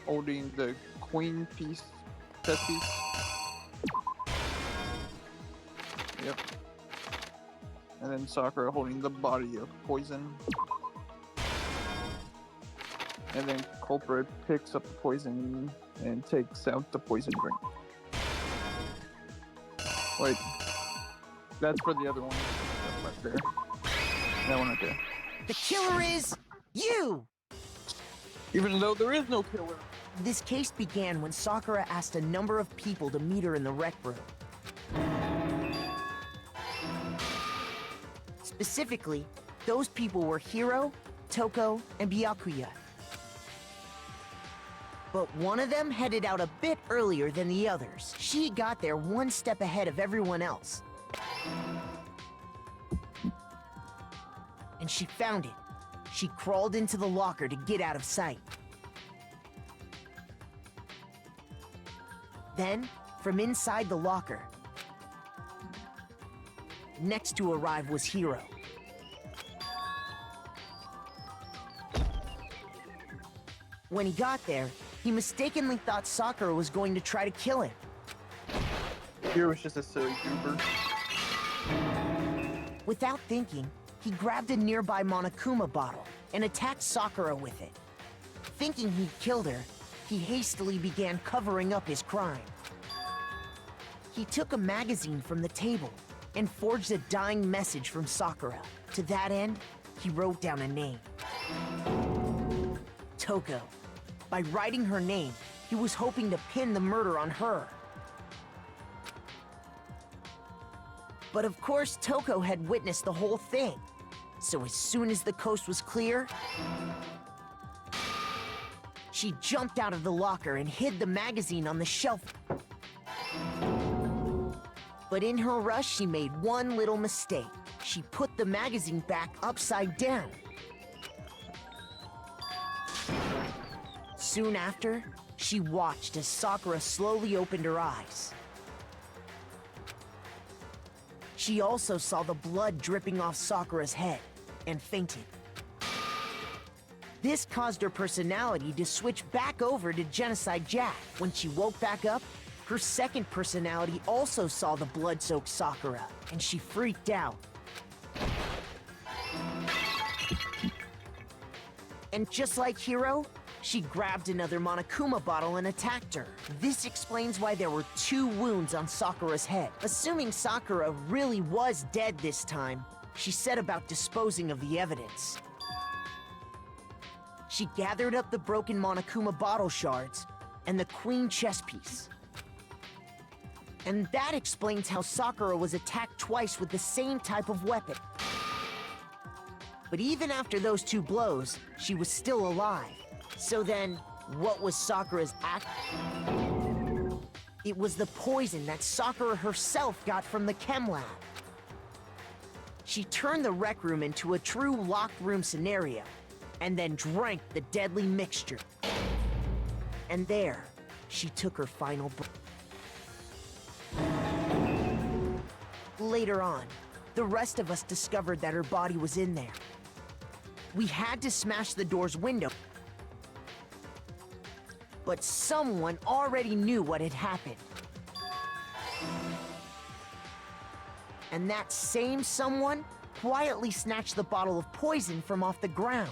Holding the queen piece, chess piece. Yep. And then Sakura holding the body of poison. And then culprit picks up the poison and takes out the poison drink. Wait. That's for the other one. That's right there. That one right there. The killer is you! Even though there is no killer. This case began when Sakura asked a number of people to meet her in the rec room. Specifically, those people were Hiro, Toko, and Byakuya. But one of them headed out a bit earlier than the others. She got there one step ahead of everyone else. And she found it. She crawled into the locker to get out of sight. Then, from inside the locker, next to arrive was Hiro. When he got there, he mistakenly thought Sakura was going to try to kill him. Here was just a silly goober. Without thinking, he grabbed a nearby Monokuma bottle and attacked Sakura with it. Thinking he'd killed her, he hastily began covering up his crime. He took a magazine from the table and forged a dying message from Sakura. To that end, he wrote down a name. Toko. By writing her name, he was hoping to pin the murder on her. But of course, Toko had witnessed the whole thing. So as soon as the coast was clear, she jumped out of the locker and hid the magazine on the shelf. But in her rush, she made one little mistake. She put the magazine back upside down. Soon after, she watched as Sakura slowly opened her eyes. She also saw the blood dripping off Sakura's head and fainted. This caused her personality to switch back over to Genocide Jack. When she woke back up, her second personality also saw the blood-soaked Sakura, and she freaked out. And just like Hiro, she grabbed another Monokuma bottle and attacked her. This explains why there were 2 wounds on Sakura's head. Assuming Sakura really was dead this time, she set about disposing of the evidence. She gathered up the broken Monokuma bottle shards and the queen chess piece. And that explains how Sakura was attacked twice with the same type of weapon. But even after those 2 blows, she was still alive. So then, what was Sakura's act? It was the poison that Sakura herself got from the chem lab. She turned the rec room into a true locked room scenario, and then drank the deadly mixture. And there, she took her final breath. Later on, the rest of us discovered that her body was in there. We had to smash the door's window. But someone already knew what had happened. And that same someone quietly snatched the bottle of poison from off the ground.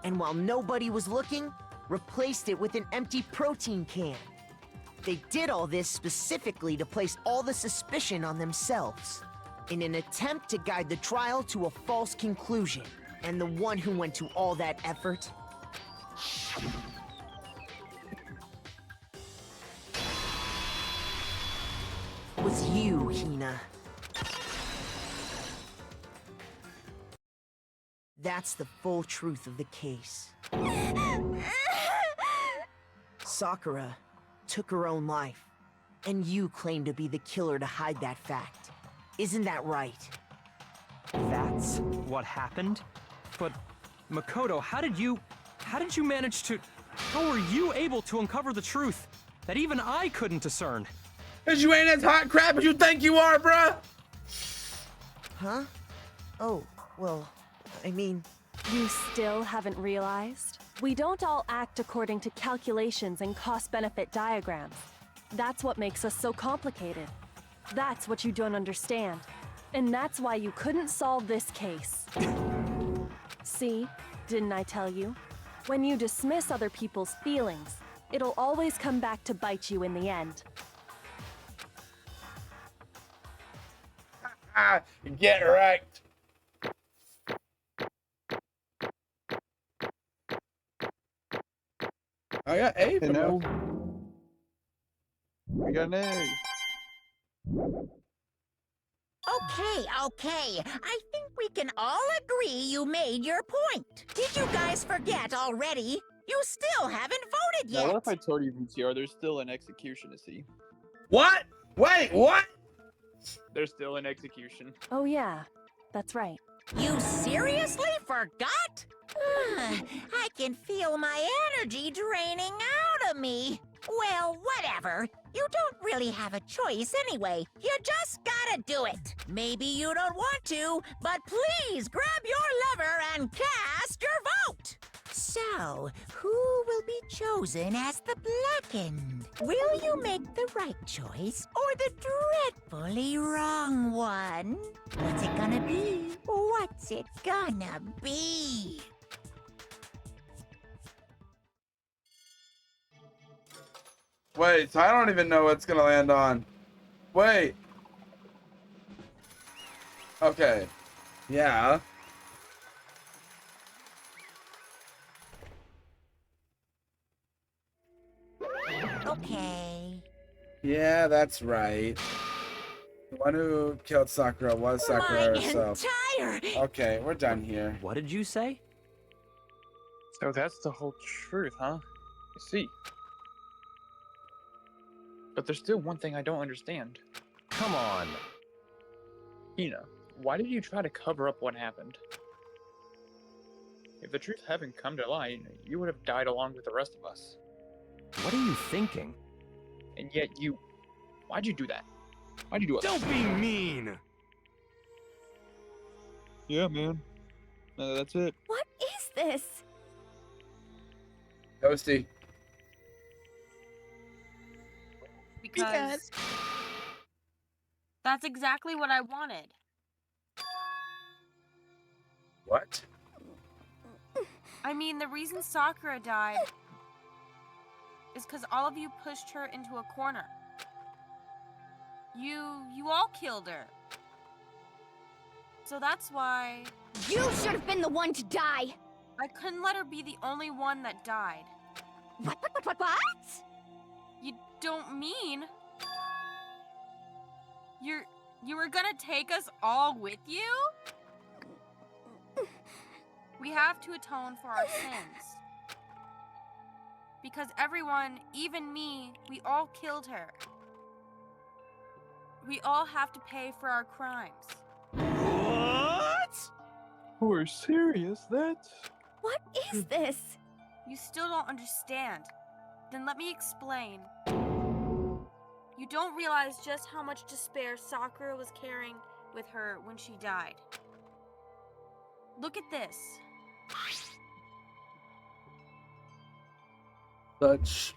And while nobody was looking, replaced it with an empty protein can. They did all this specifically to place all the suspicion on themselves, in an attempt to guide the trial to a false conclusion. And the one who went to all that effort was you, Hina. That's the full truth of the case. Sakura took her own life, and you claim to be the killer to hide that fact. Isn't that right? That's what happened? But, Makoto, how did you manage to... How were you able to uncover the truth that even I couldn't discern? Cause you ain't as hot crap as you think you are, bruh! Huh? Oh, well, I mean... You still haven't realized? We don't all act according to calculations and cost-benefit diagrams. That's what makes us so complicated. That's what you don't understand. And that's why you couldn't solve this case. See? Didn't I tell you? When you dismiss other people's feelings, it'll always come back to bite you in the end. Get wrecked. I got A from no. that. I got an A. Okay. I think we can all agree you made your point. Did you guys forget already? You still haven't voted Now, yet. what if I told you from TR there's still an execution to see? What? Wait, what? There's still an execution. Oh yeah, that's right. You seriously forgot? I can feel my energy draining out of me. Well, whatever. You don't really have a choice anyway. You just gotta do it. Maybe you don't want to, but please grab your lever and cast your vote. So, who will be chosen as the blackened? Will you make the right choice or the dreadfully wrong one? What's it gonna be? What's it gonna be? Wait, so I don't even know what's gonna land on. Wait. Okay. Yeah. Okay. Yeah, that's right. The one who killed Sakura was Sakura My herself. entire... Okay, we're done here. What did you say? So that's the whole truth, huh? I see. But there's still one thing I don't understand. Come on. Hina, why did you try to cover up what happened? If the truth hadn't come to light, you would have died along with the rest of us. What are you thinking? And yet you... Why'd you do that? Why'd you do it? Don't be mean! Yeah, man. That's it. What is this? Ghosty. Because that's exactly what I wanted. What? I mean, the reason Sakura died is because all of you pushed her into a corner. You all killed her. So that's why... You should have been the one to die! I couldn't let her be the only one that died. What? You don't mean... You were gonna take us all with you? We have to atone for our sins. Because everyone, even me, we all killed her. We all have to pay for our crimes. What? We're serious, that's... What is this? You still don't understand. Then let me explain. You don't realize just how much despair Sakura was carrying with her when she died. Look at this. Such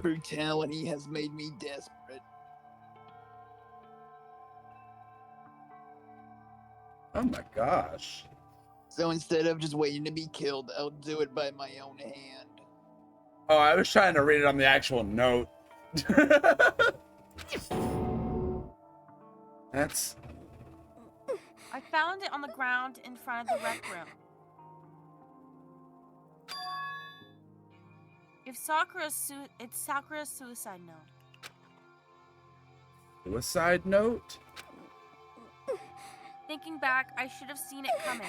brutality has made me desperate. Oh my gosh. So instead of just waiting to be killed, I'll do it by my own hand. Oh, I was trying to read it on the actual note. That's... I found it on the ground in front of the rec room. It's Sakura's suicide note. Suicide note? Thinking back, I should have seen it coming.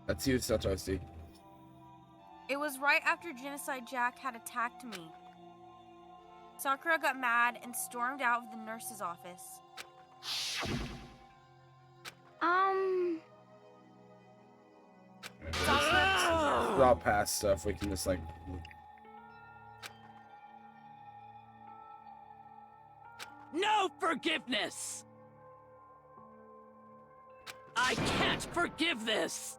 That's you, Satoshi. It was right after Genocide Jack had attacked me. Sakura got mad and stormed out of the nurse's office. It's all past stuff. We can just like... No forgiveness! I can't forgive this!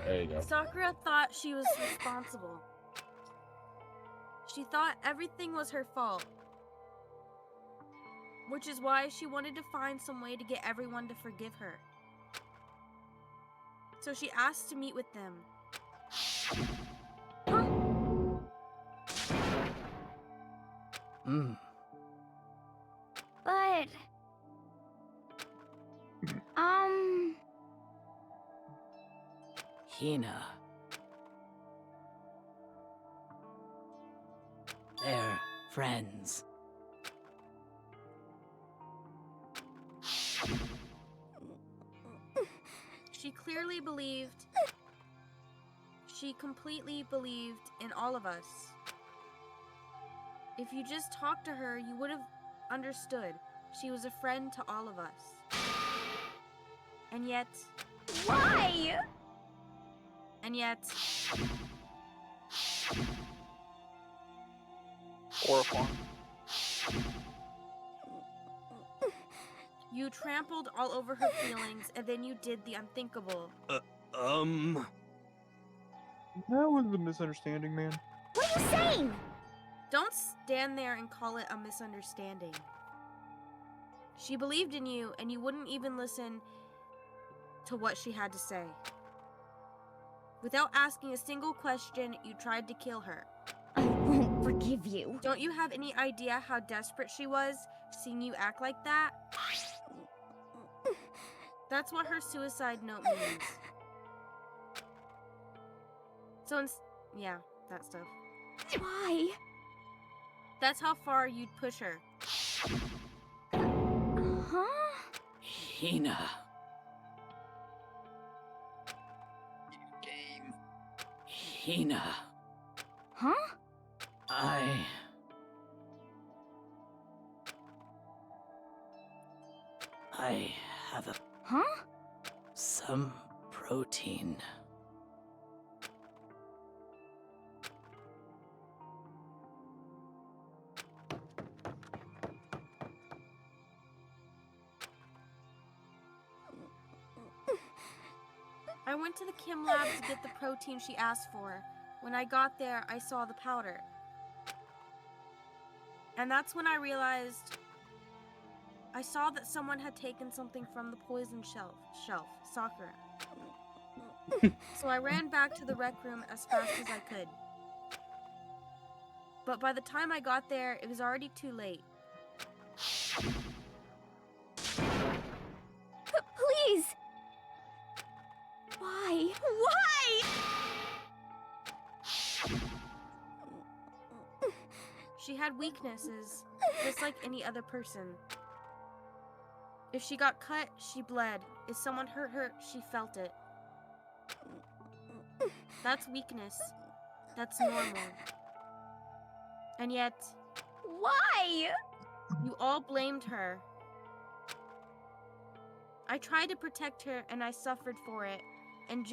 There you go. Sakura thought she was responsible. She thought everything was her fault. Which is why she wanted to find some way to get everyone to forgive her. So she asked to meet with them. But... Hina. They're friends. She clearly believed... She completely believed in all of us. If you just talked to her, you would have understood. She was a friend to all of us. And yet... Why? And yet... Horrifying. You trampled all over her feelings, and then you did the unthinkable. That was a misunderstanding, man. What are you saying? Don't stand there and call it a misunderstanding. She believed in you, and you wouldn't even listen to what she had to say. Without asking a single question, you tried to kill her. I won't forgive you. Don't you have any idea how desperate she was, seeing you act like that? That's what her suicide note means. So, yeah, that stuff. Why? That's how far you'd push her. Huh? Hina. Game. Hina. Huh? I have a... Huh? some protein. I went to the chem lab to get the protein she asked for. When I got there, I saw the powder. And that's when I realized... I saw that someone had taken something from the poison shelf, Sakura. So I ran back to the rec room as fast as I could. But by the time I got there, it was already too late. Please! Why? Why? She had weaknesses, just like any other person. If she got cut, she bled. If someone hurt her, she felt it. That's weakness. That's normal. And yet... Why? You all blamed her. I tried to protect her, and I suffered for it. And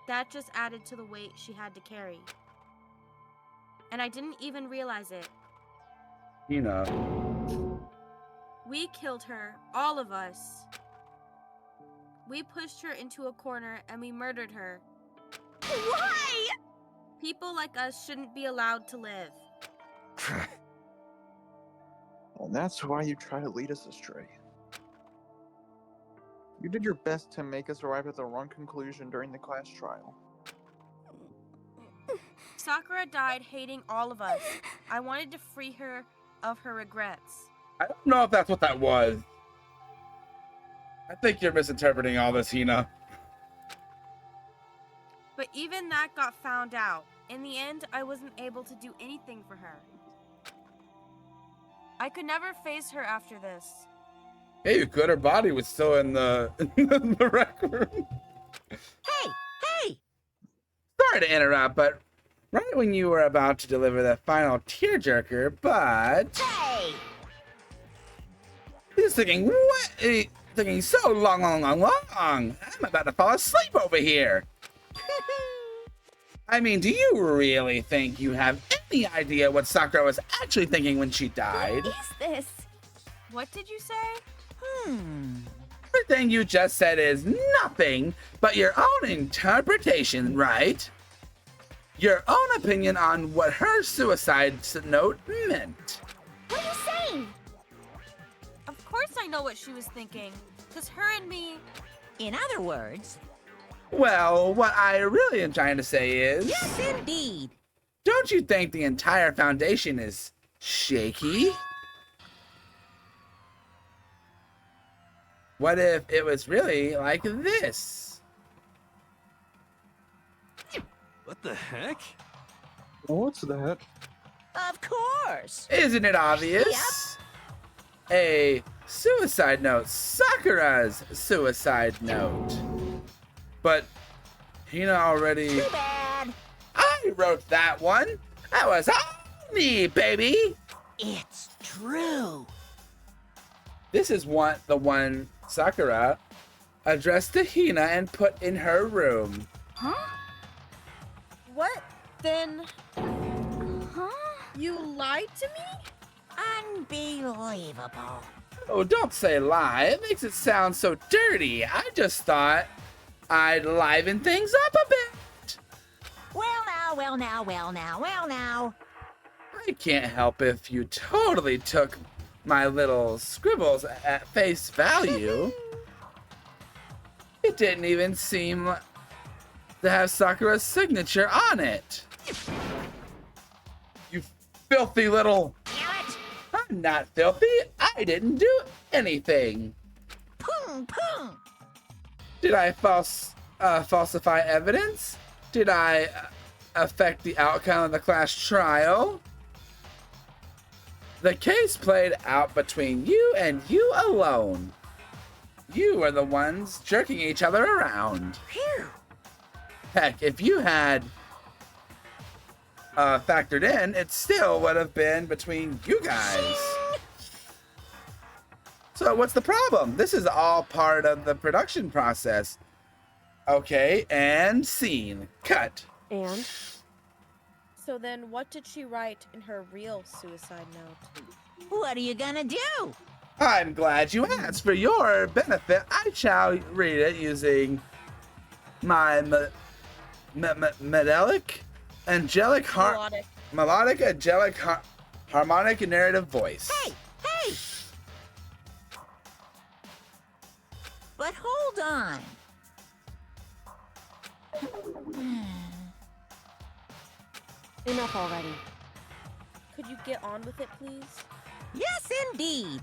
that just added to the weight she had to carry. And I didn't even realize it. You know. We killed her, all of us. We pushed her into a corner and we murdered her. Why? People like us shouldn't be allowed to live. And that's why you try to lead us astray. You did your best to make us arrive at the wrong conclusion during the class trial. Sakura died hating all of us. I wanted to free her of her regrets. I don't know if that's what that was. I think you're misinterpreting all this, Hina. But even that got found out. In the end, I wasn't able to do anything for her. I could never face her after this. Yeah, you could. Her body was still in the, in the rec room. Hey! Sorry to interrupt, but right when you were about to deliver the final tearjerker, but... Hey! He's thinking, what? Thinking so long. I'm about to fall asleep over here. I mean, do you really think you have any idea what Sakura was actually thinking when she died? What is this? What did you say? Everything you just said is nothing but your own interpretation, right? Your own opinion on what her suicide note meant. What are you saying? Of course I know what she was thinking. Because her and me... In other words... Well, what I really am trying to say is... Yes, indeed. Don't you think the entire foundation is shaky? What if it was really like this? What the heck? What's that? Of course. Isn't it obvious? Yep. A suicide note. Sakura's suicide note. But Hina already... Too bad. I wrote that one. That was all me, baby. It's true. This is the one Sakura addressed to Hina and put in her room. Huh? What? Then... Huh? You lied to me? Unbelievable. Oh, don't say lie. It makes it sound so dirty. I just thought I'd liven things up a bit. Well now. I can't help if you totally took my little scribbles at face value. It didn't even seem to have Sakura's signature on it. You filthy little... Damn it! I'm not filthy. I didn't do anything. Pum. Did I falsify evidence? Did I affect the outcome of the class trial? The case played out between you and you alone. You were the ones jerking each other around. Phew. Heck, if you had factored in, it still would have been between you guys. So what's the problem? This is all part of the production process. Okay, and scene. Cut. And? So then what did she write in her real suicide note? What are you gonna do? I'm glad you asked. For your benefit, I shall read it using my melodic, angelic, harmonic narrative voice. Hey! But hold on. Enough already. Could you get on with it, please? Yes, indeed.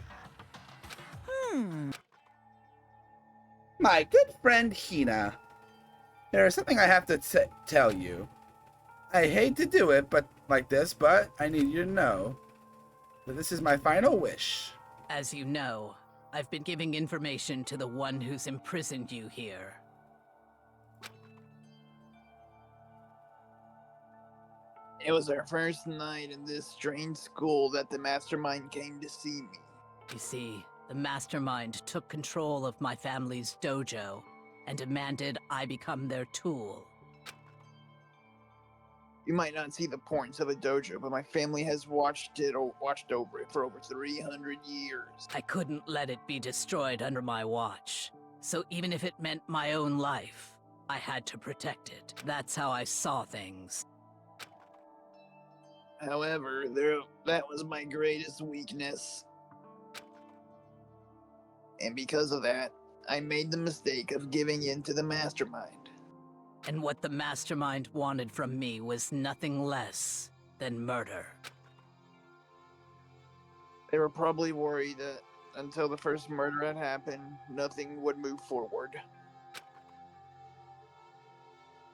My good friend Hina, there is something I have to tell you. I hate to do it, but I need you to know that this is my final wish. As you know, I've been giving information to the one who's imprisoned you here. It was our first night in this strange school that the mastermind came to see me. You see, the mastermind took control of my family's dojo and demanded I become their tool. You might not see the importance of a dojo, but my family has watched over it for over 300 years. I couldn't let it be destroyed under my watch. So even if it meant my own life, I had to protect it. That's how I saw things. However, that was my greatest weakness. And because of that, I made the mistake of giving in to the mastermind. And what the mastermind wanted from me was nothing less than murder. They were probably worried that until the first murder had happened, nothing would move forward.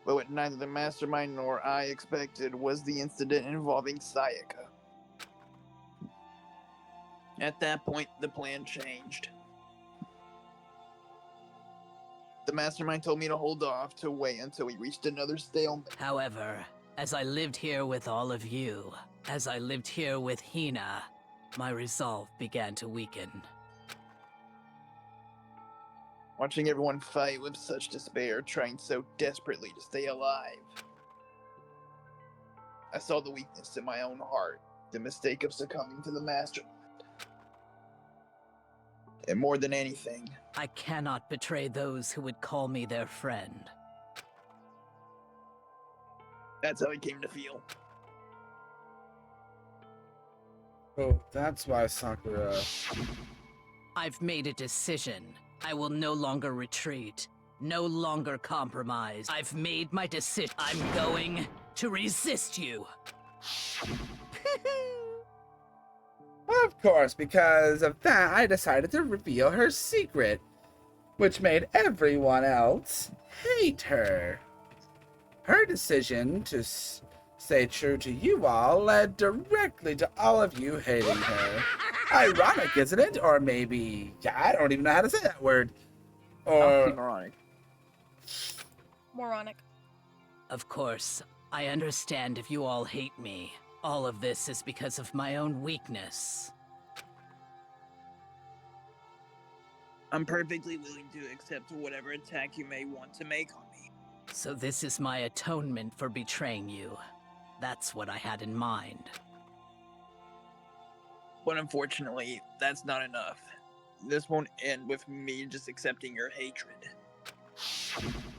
But what neither the mastermind nor I expected was the incident involving Sayaka. At that point, the plan changed. The mastermind told me to hold off, to wait until we reached another stalemate. However, as I lived here with all of you, as I lived here with Hina, my resolve began to weaken. Watching everyone fight with such despair, trying so desperately to stay alive. I saw the weakness in my own heart, the mistake of succumbing to the mastermind. And more than anything, I cannot betray those who would call me their friend. that's how I came to feel. Oh, that's why Sakura... I've made a decision. I will no longer retreat, no longer compromise. I've made my decision. I'm going to resist you. Of course, because of that, I decided to reveal her secret, which made everyone else hate her. Her decision to stay true to you all led directly to all of you hating her. Ironic, isn't it? Or maybe, yeah, I don't even know how to say that word. Or moronic. Moronic. Of course, I understand if you all hate me. All of this is because of my own weakness. I'm perfectly willing to accept whatever attack you may want to make on me. So this is my atonement for betraying you. That's what I had in mind. But unfortunately, that's not enough. This won't end with me just accepting your hatred.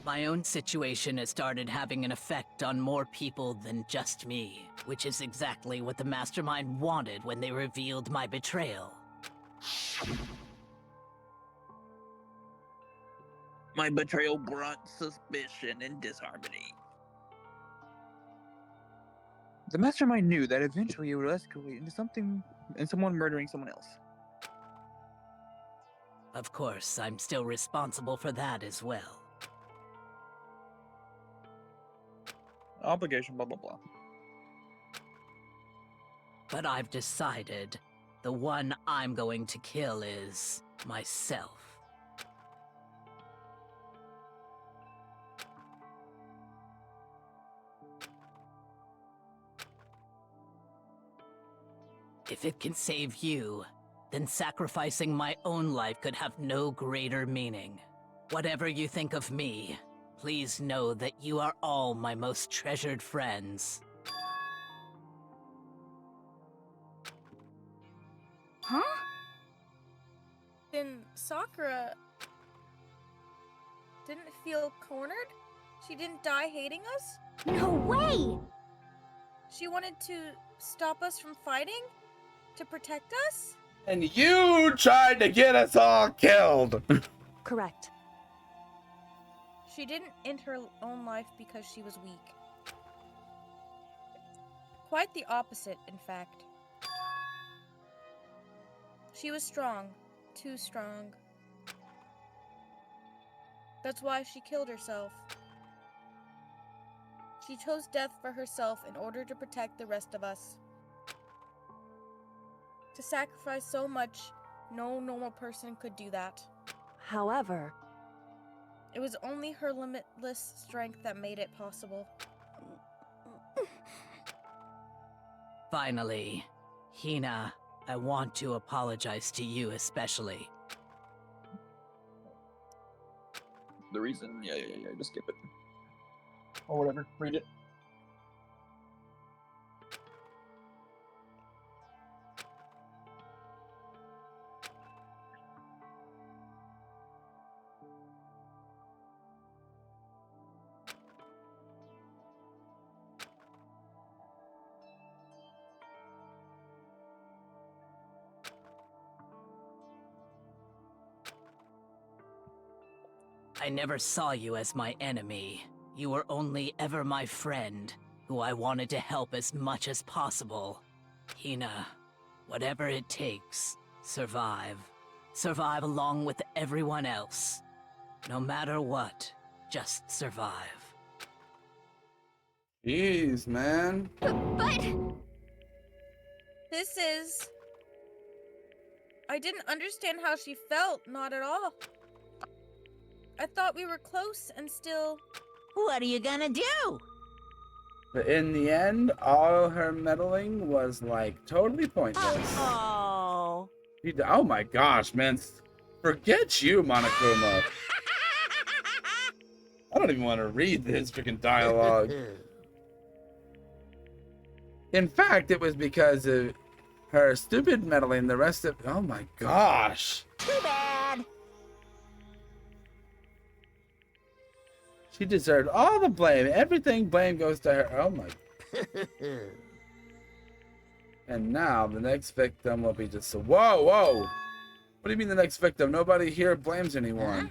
My own situation has started having an effect on more people than just me, which is exactly what the mastermind wanted when they revealed my betrayal. My betrayal brought suspicion and disharmony. The mastermind knew that eventually it would escalate into someone murdering someone else. Of course, I'm still responsible for that as well. Obligation, blah blah blah. But I've decided the one I'm going to kill is myself. If it can save you, then sacrificing my own life could have no greater meaning. Whatever you think of me, please know that you are all my most treasured friends. Huh? Then Sakura didn't feel cornered? She didn't die hating us? No way! She wanted to stop us from fighting? To protect us? and you tried to get us all killed. Correct. She didn't end her own life because she was weak. Quite the opposite, in fact. She was strong. Too strong. That's why she killed herself. She chose death for herself in order to protect the rest of us. To sacrifice so much, no normal person could do that. However, it was only her limitless strength that made it possible. Finally, Hina, I want to apologize to you especially. The reason, yeah, just skip it. Or whatever, read it. I never saw you as my enemy. You were only ever my friend, who I wanted to help as much as possible. Hina, whatever it takes, survive. Survive along with everyone else. No matter what, just survive. Jeez, man. But This is... I didn't understand how she felt, not at all. I thought we were close and still... What are you gonna do? But in the end, all her meddling was like totally pointless. Oh. Oh my gosh, man. Forget you, Monokuma. I don't even want to read this freaking dialogue. In fact, it was because of her stupid meddling, the rest of... Oh my gosh. Too bad. She deserved all the blame. Everything blame goes to her. Oh my... And now the next victim will be just... Whoa, whoa! What do you mean the next victim? Nobody here blames anyone.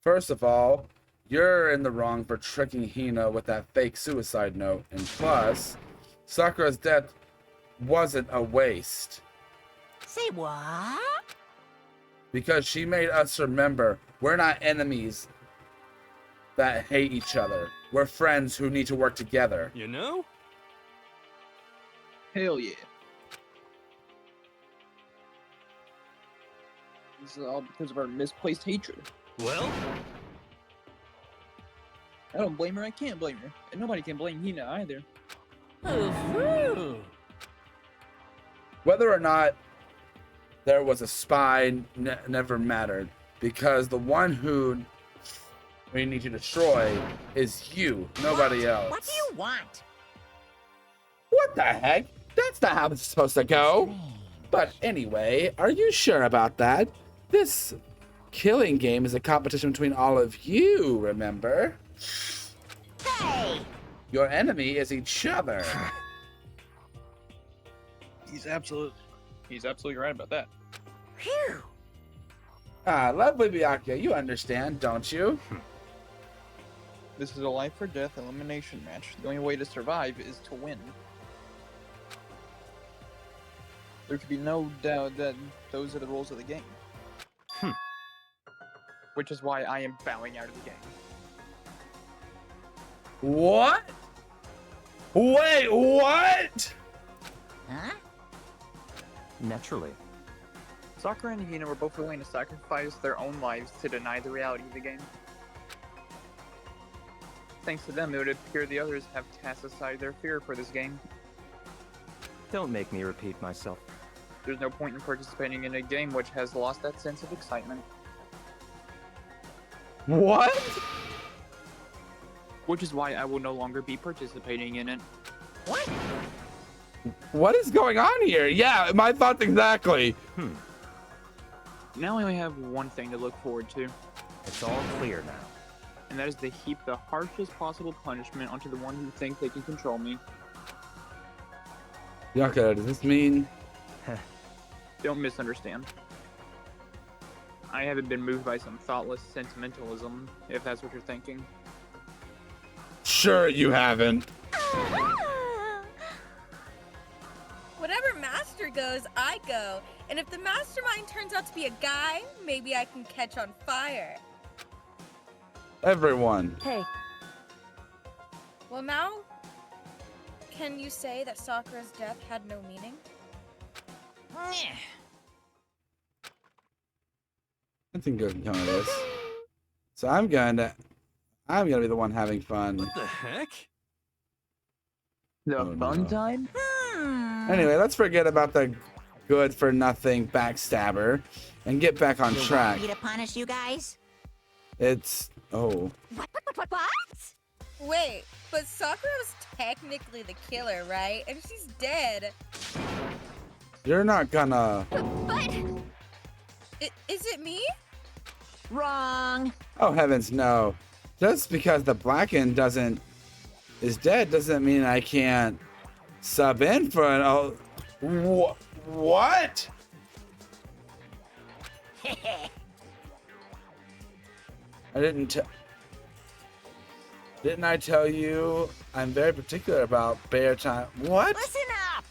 First of all, you're in the wrong for tricking Hina with that fake suicide note. And plus, Sakura's death wasn't a waste. Say what? Because she made us remember we're not enemies that hate each other. We're friends who need to work together. You know? Hell yeah. This is all because of our misplaced hatred. Well? I don't blame her, I can't blame her. And nobody can blame Hina either. Whether or not there was a spy never mattered, because the one who we need to destroy is you, nobody else. What do you want? What the heck? That's not how it's supposed to go. But anyway, are you sure about that? This killing game is a competition between all of you, remember? Hey! Your enemy is each other. He's absolutely right about that. Phew! Ah, lovely Byakuya, you understand, don't you? This is a life or death elimination match. The only way to survive is to win. There could be no doubt that those are the rules of the game. Which is why I am bowing out of the game. What? Wait, what? Huh? Naturally. Sakura and Hina were both willing to sacrifice their own lives to deny the reality of the game. Thanks to them, it would appear the others have cast aside their fear for this game. Don't make me repeat myself. There's no point in participating in a game which has lost that sense of excitement. What? Which is why I will no longer be participating in it. What? What is going on here? Yeah, my thoughts exactly. Now I only have one thing to look forward to. It's all clear now. And that is to heap the harshest possible punishment onto the one who thinks they can control me. Yaka, does this mean... Don't misunderstand. I haven't been moved by some thoughtless sentimentalism, if that's what you're thinking. Sure you haven't. Whatever master goes, I go. And if the mastermind turns out to be a guy, maybe I can catch on fire. Everyone. Hey, Well now, can you say that Sakura's death had no meaning? Nothing good can come of this. So I'm gonna be the one having fun. What the heck? The Oh, fun no. time? Anyway, let's forget about the good for nothing backstabber and get back on You track. want me to punish you guys? It's what? What? Wait, but Sakura was technically the killer, right? And she's dead. You're not gonna. But Is it me? Wrong. Oh heavens, no! Just because the Blackened is dead doesn't mean I can't sub in for an. Oh, what? Didn't I tell you I'm very particular about bear time? What? Listen up!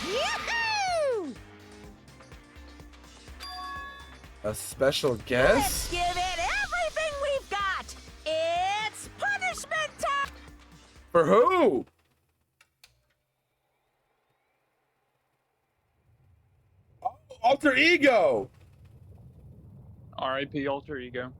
Yoo-hoo! A special guest? Let's give it everything we've got! It's punishment time! For who? Oh, alter ego! R.I.P. alter ego.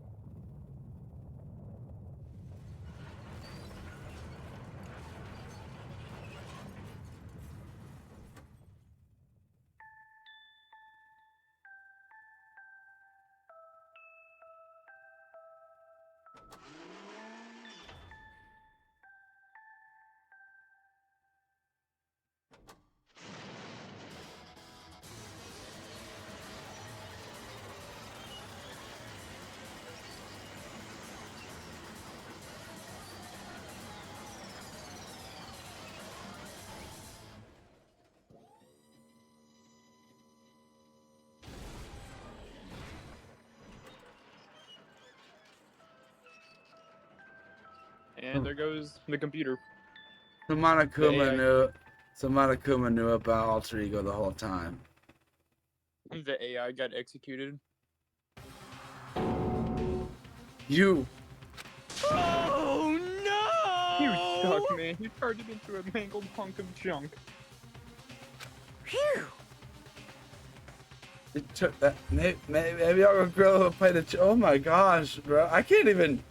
And there goes the computer. So Monokuma knew about alter ego the whole time. The AI got executed. You. Oh no! You suck, man. You turned him into a mangled hunk of junk. Phew! It took that. Maybe I'll go grill and play the. Oh my gosh, bro! I can't even.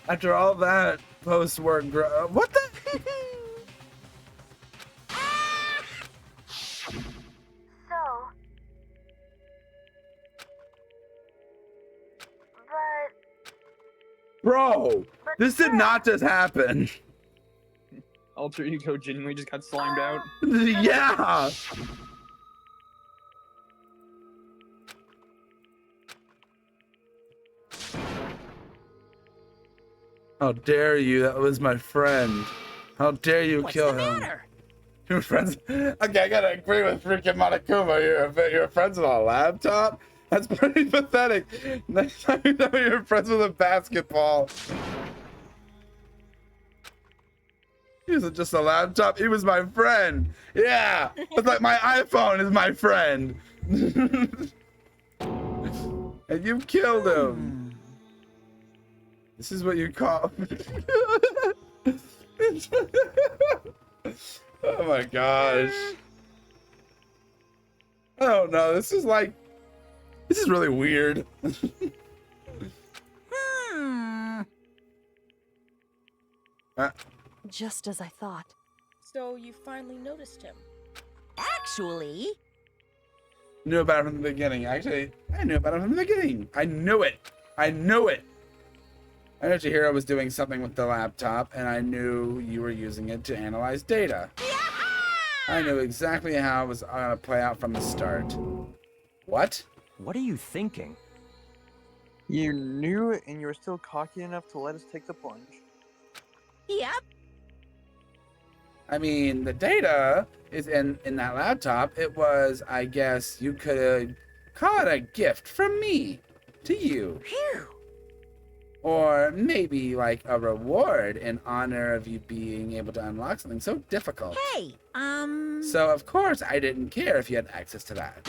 After all that post work, what the? Bro, this did not just happen. Alter ego genuinely just got slimed out. Yeah. How dare you? That was my friend. How dare you kill him? You're friends. Okay, I gotta agree with freaking Monokuma. You're friends with a laptop? That's pretty pathetic. Next time you know you're friends with a basketball. He wasn't just a laptop, he was my friend. Yeah, it's like my iPhone is my friend. And you killed him. This is what you call. Oh my gosh. I don't know. This is really weird. Just as I thought. So you finally noticed him. Actually, Knew about it from the beginning. Actually, I knew about it from the beginning. I knew it. I knew it. I knew Chihiro was doing something with the laptop, and I knew you were using it to analyze data. I knew exactly how it was going to play out from the start. What? What are you thinking? You knew it, and you were still cocky enough to let us take the plunge. yep. I mean, the data is in that laptop. It was, I guess, you could call it a gift from me to you. Phew. Or maybe like a reward in honor of you being able to unlock something so difficult. Hey, So, of course, I didn't care if you had access to that.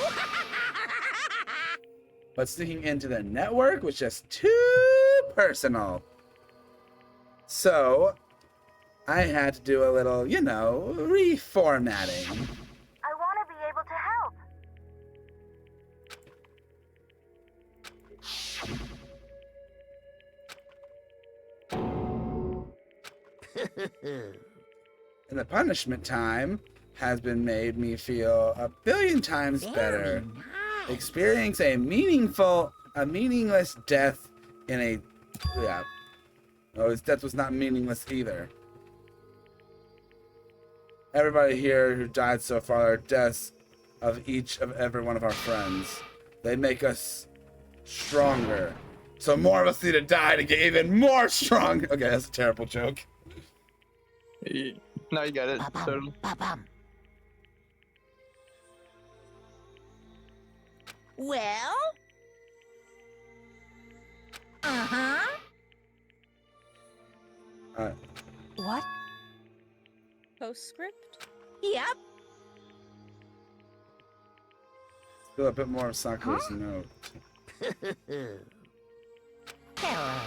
But sneaking into the network was just too personal. So, I had to do a little, reformatting. I want to be able to help. And the punishment time has been made me feel a billion times better. Nice. Experience a meaningless death in a, yeah. Oh, his death was not meaningless either. Everybody here who died so far are deaths of each of every one of our friends. They make us stronger. So more of us need to die to get even more strong. Okay, that's a terrible joke. Now you got it. Ba-bum, Totally. ba-bum. Well? Uh-huh. What? Postscript? Yep. Feel a bit more of Sakura's note. Hello.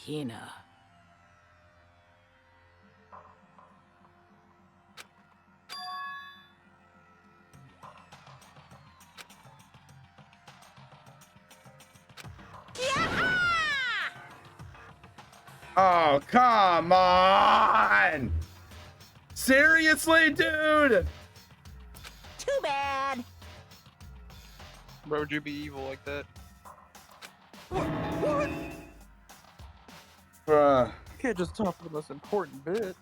Hina. Oh, come on! Seriously, dude? Too bad. Why would you be evil like that? Bruh. You can't just talk for the most important bit.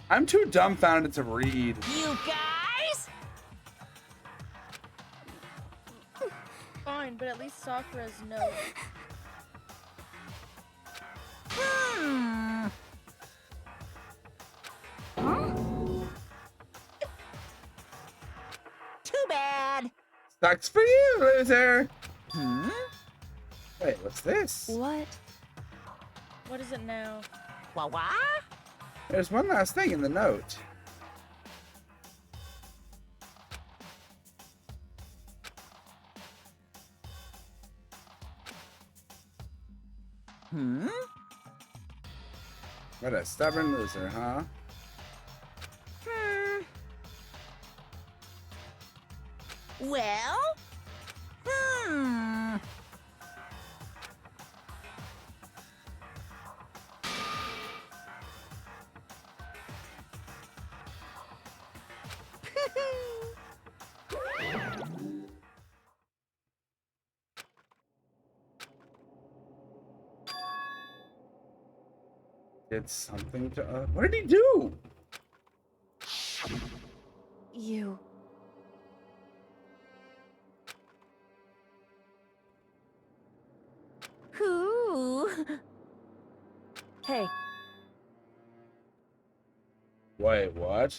I'm too dumbfounded to read. You guys? Fine, but at least Sakura's note. Hmm. Huh? Too bad. Sucks for you, loser. Hmm? Wait, what's this? What? What is it now? What? There's one last thing in the note. Hmm? What a stubborn loser, huh? Hmm. Well? Hmm. Did something to. What did he do? You. Who? Hey, Wait, what?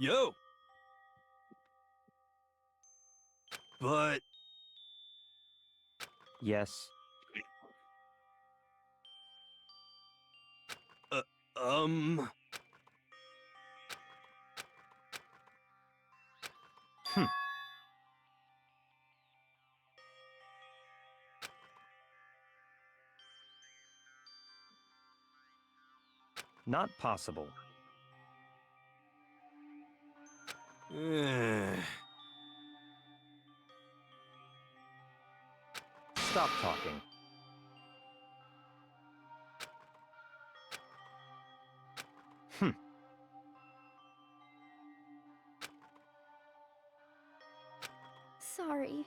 Yo. But Yes. um Not possible. Stop talking. Sorry.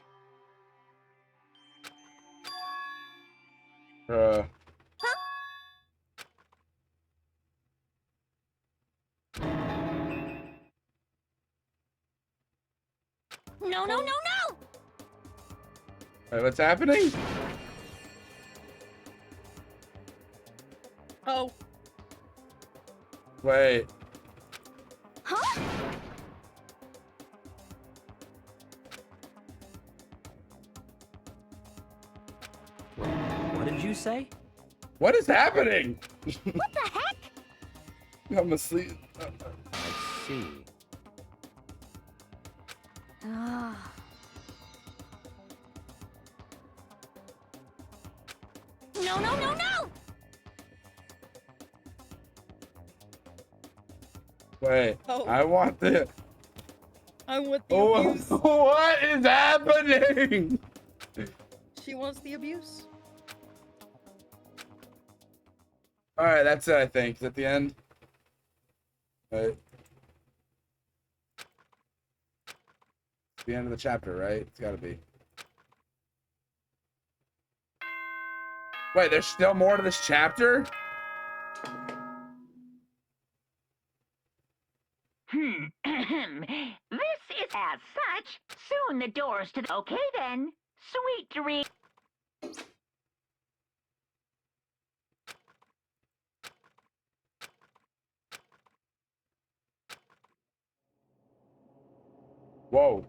No, no, no, no! Wait, what's happening? Oh. Wait. Huh? What did you say? What is happening? What the heck? I'm asleep. I see. Ah. No, no, no, no! Wait. Oh. I want the. I'm with the Oh, abuse. what is happening? She wants the abuse. Alright, that's it, I think. Is that the end? Right. The end of the chapter, right? It's gotta be. Wait, there's still more to this chapter? This is as such. Soon the doors to the... Okay then. Sweet dream. Whoa.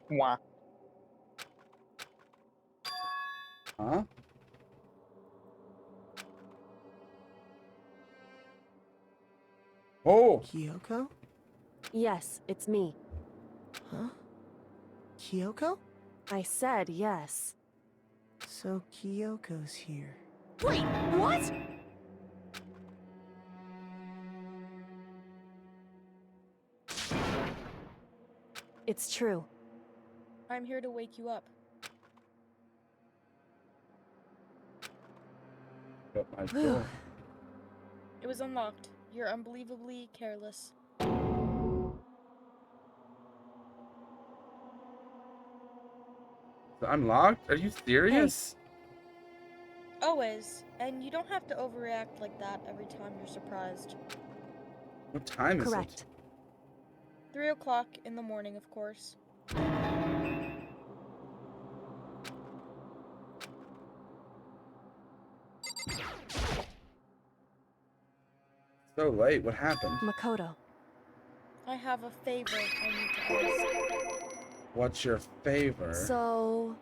Wah. Huh? Oh! Kyoko? Yes, it's me. Huh? Kyoko? I said yes. So Kyoko's here. Wait, what? It's true. I'm here to wake you up. Got my door. It was unlocked. You're unbelievably careless. It's unlocked? Are you serious? Always. And you don't have to overreact like that every time you're surprised. What time is Correct. it? 3 o'clock in the morning, of course. So late. What happened? Makoto. I have a favor I need to ask. What's your favor? So...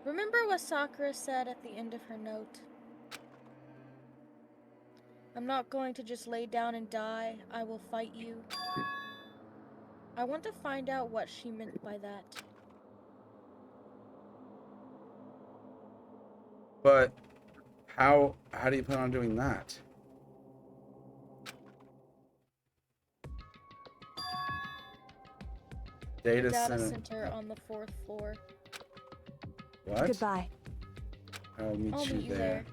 Remember what Sakura said at the end of her note? I'm not going to just lay down and die. I will fight you. I want to find out what she meant by that. But how do you plan on doing that? Data center on the 4th floor. What? Goodbye. I'll meet I'll you meet you there.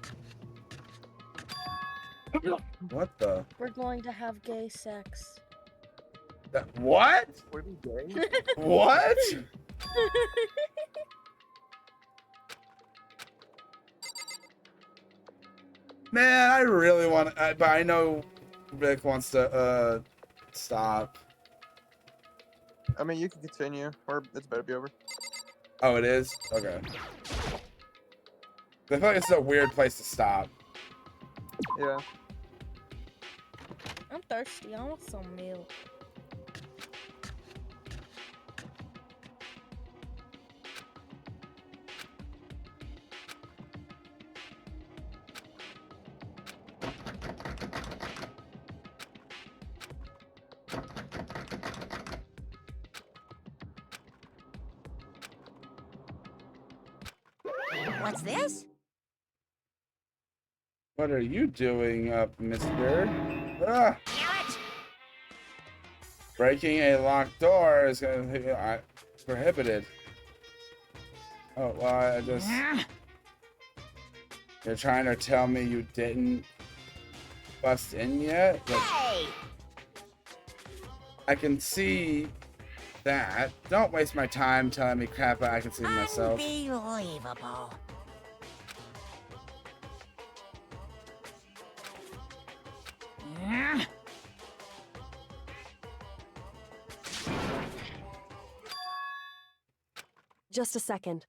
there. What the? We're going to have gay sex. What? Were we gay? What? Man, I really want to, but I know Rick wants to, stop. I mean, you can continue, or it's better be over. Oh, it is? Okay. I feel like it's a weird place to stop. Yeah. I'm thirsty. I want some milk. What's this? What are you doing up, mister? Ah! Breaking a locked door is gonna be prohibited. Oh, well, I just... You're trying to tell me you didn't bust in yet? But Hey! I can see that. Don't waste my time telling me crap I can see myself. Unbelievable. Just a second.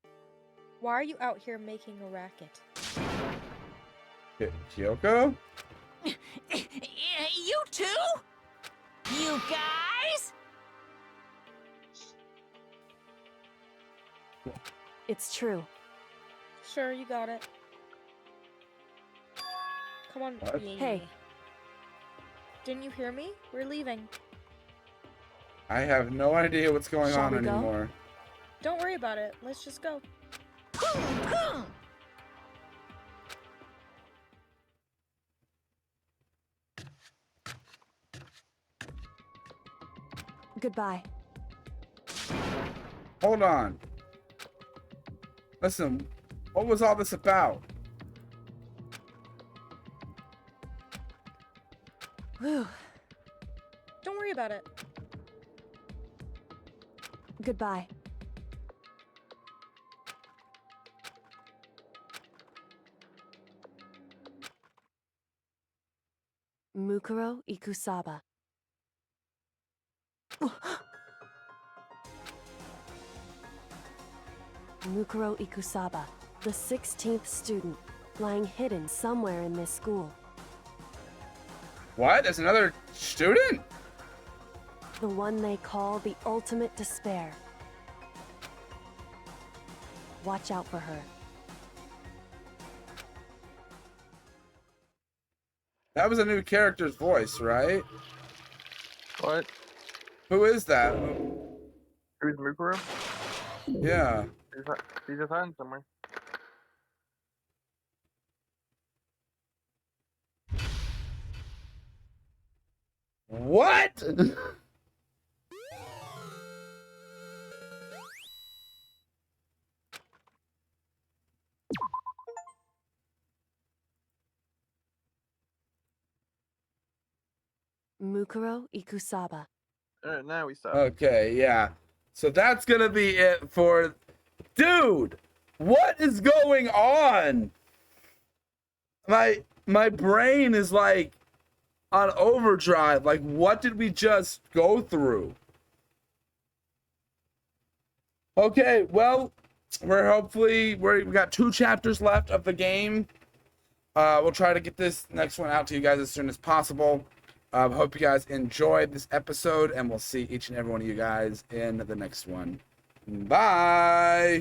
Why are you out here making a racket? Kyoko? You too? You guys? It's true. Sure, you got it. Come on, What? yay. Hey. Didn't you hear me? We're leaving. I have no idea what's going Shall on we go? anymore. Don't worry about it. Let's just go. Goodbye. Hold on. Listen, what was all this about? Whew. Don't worry about it. Goodbye. Mukuro Ikusaba. Mukuro Ikusaba, the 16th student, lying hidden somewhere in this school. What? There's another student? The one they call the ultimate despair. Watch out for her. That was a new character's voice, right? What? Who is that? Who's Mukuro? Yeah. He's just hiding somewhere. What? Mukuro Ikusaba. Alright, now we stop. Okay, yeah. So that's gonna be it for... Dude! What is going on? My brain is like on overdrive. Like, what did we just go through? Okay, well, we got 2 chapters left of the game. We'll try to get this next one out to you guys as soon as possible. Hope you guys enjoyed this episode, and we'll see each and every one of you guys in the next one. Bye!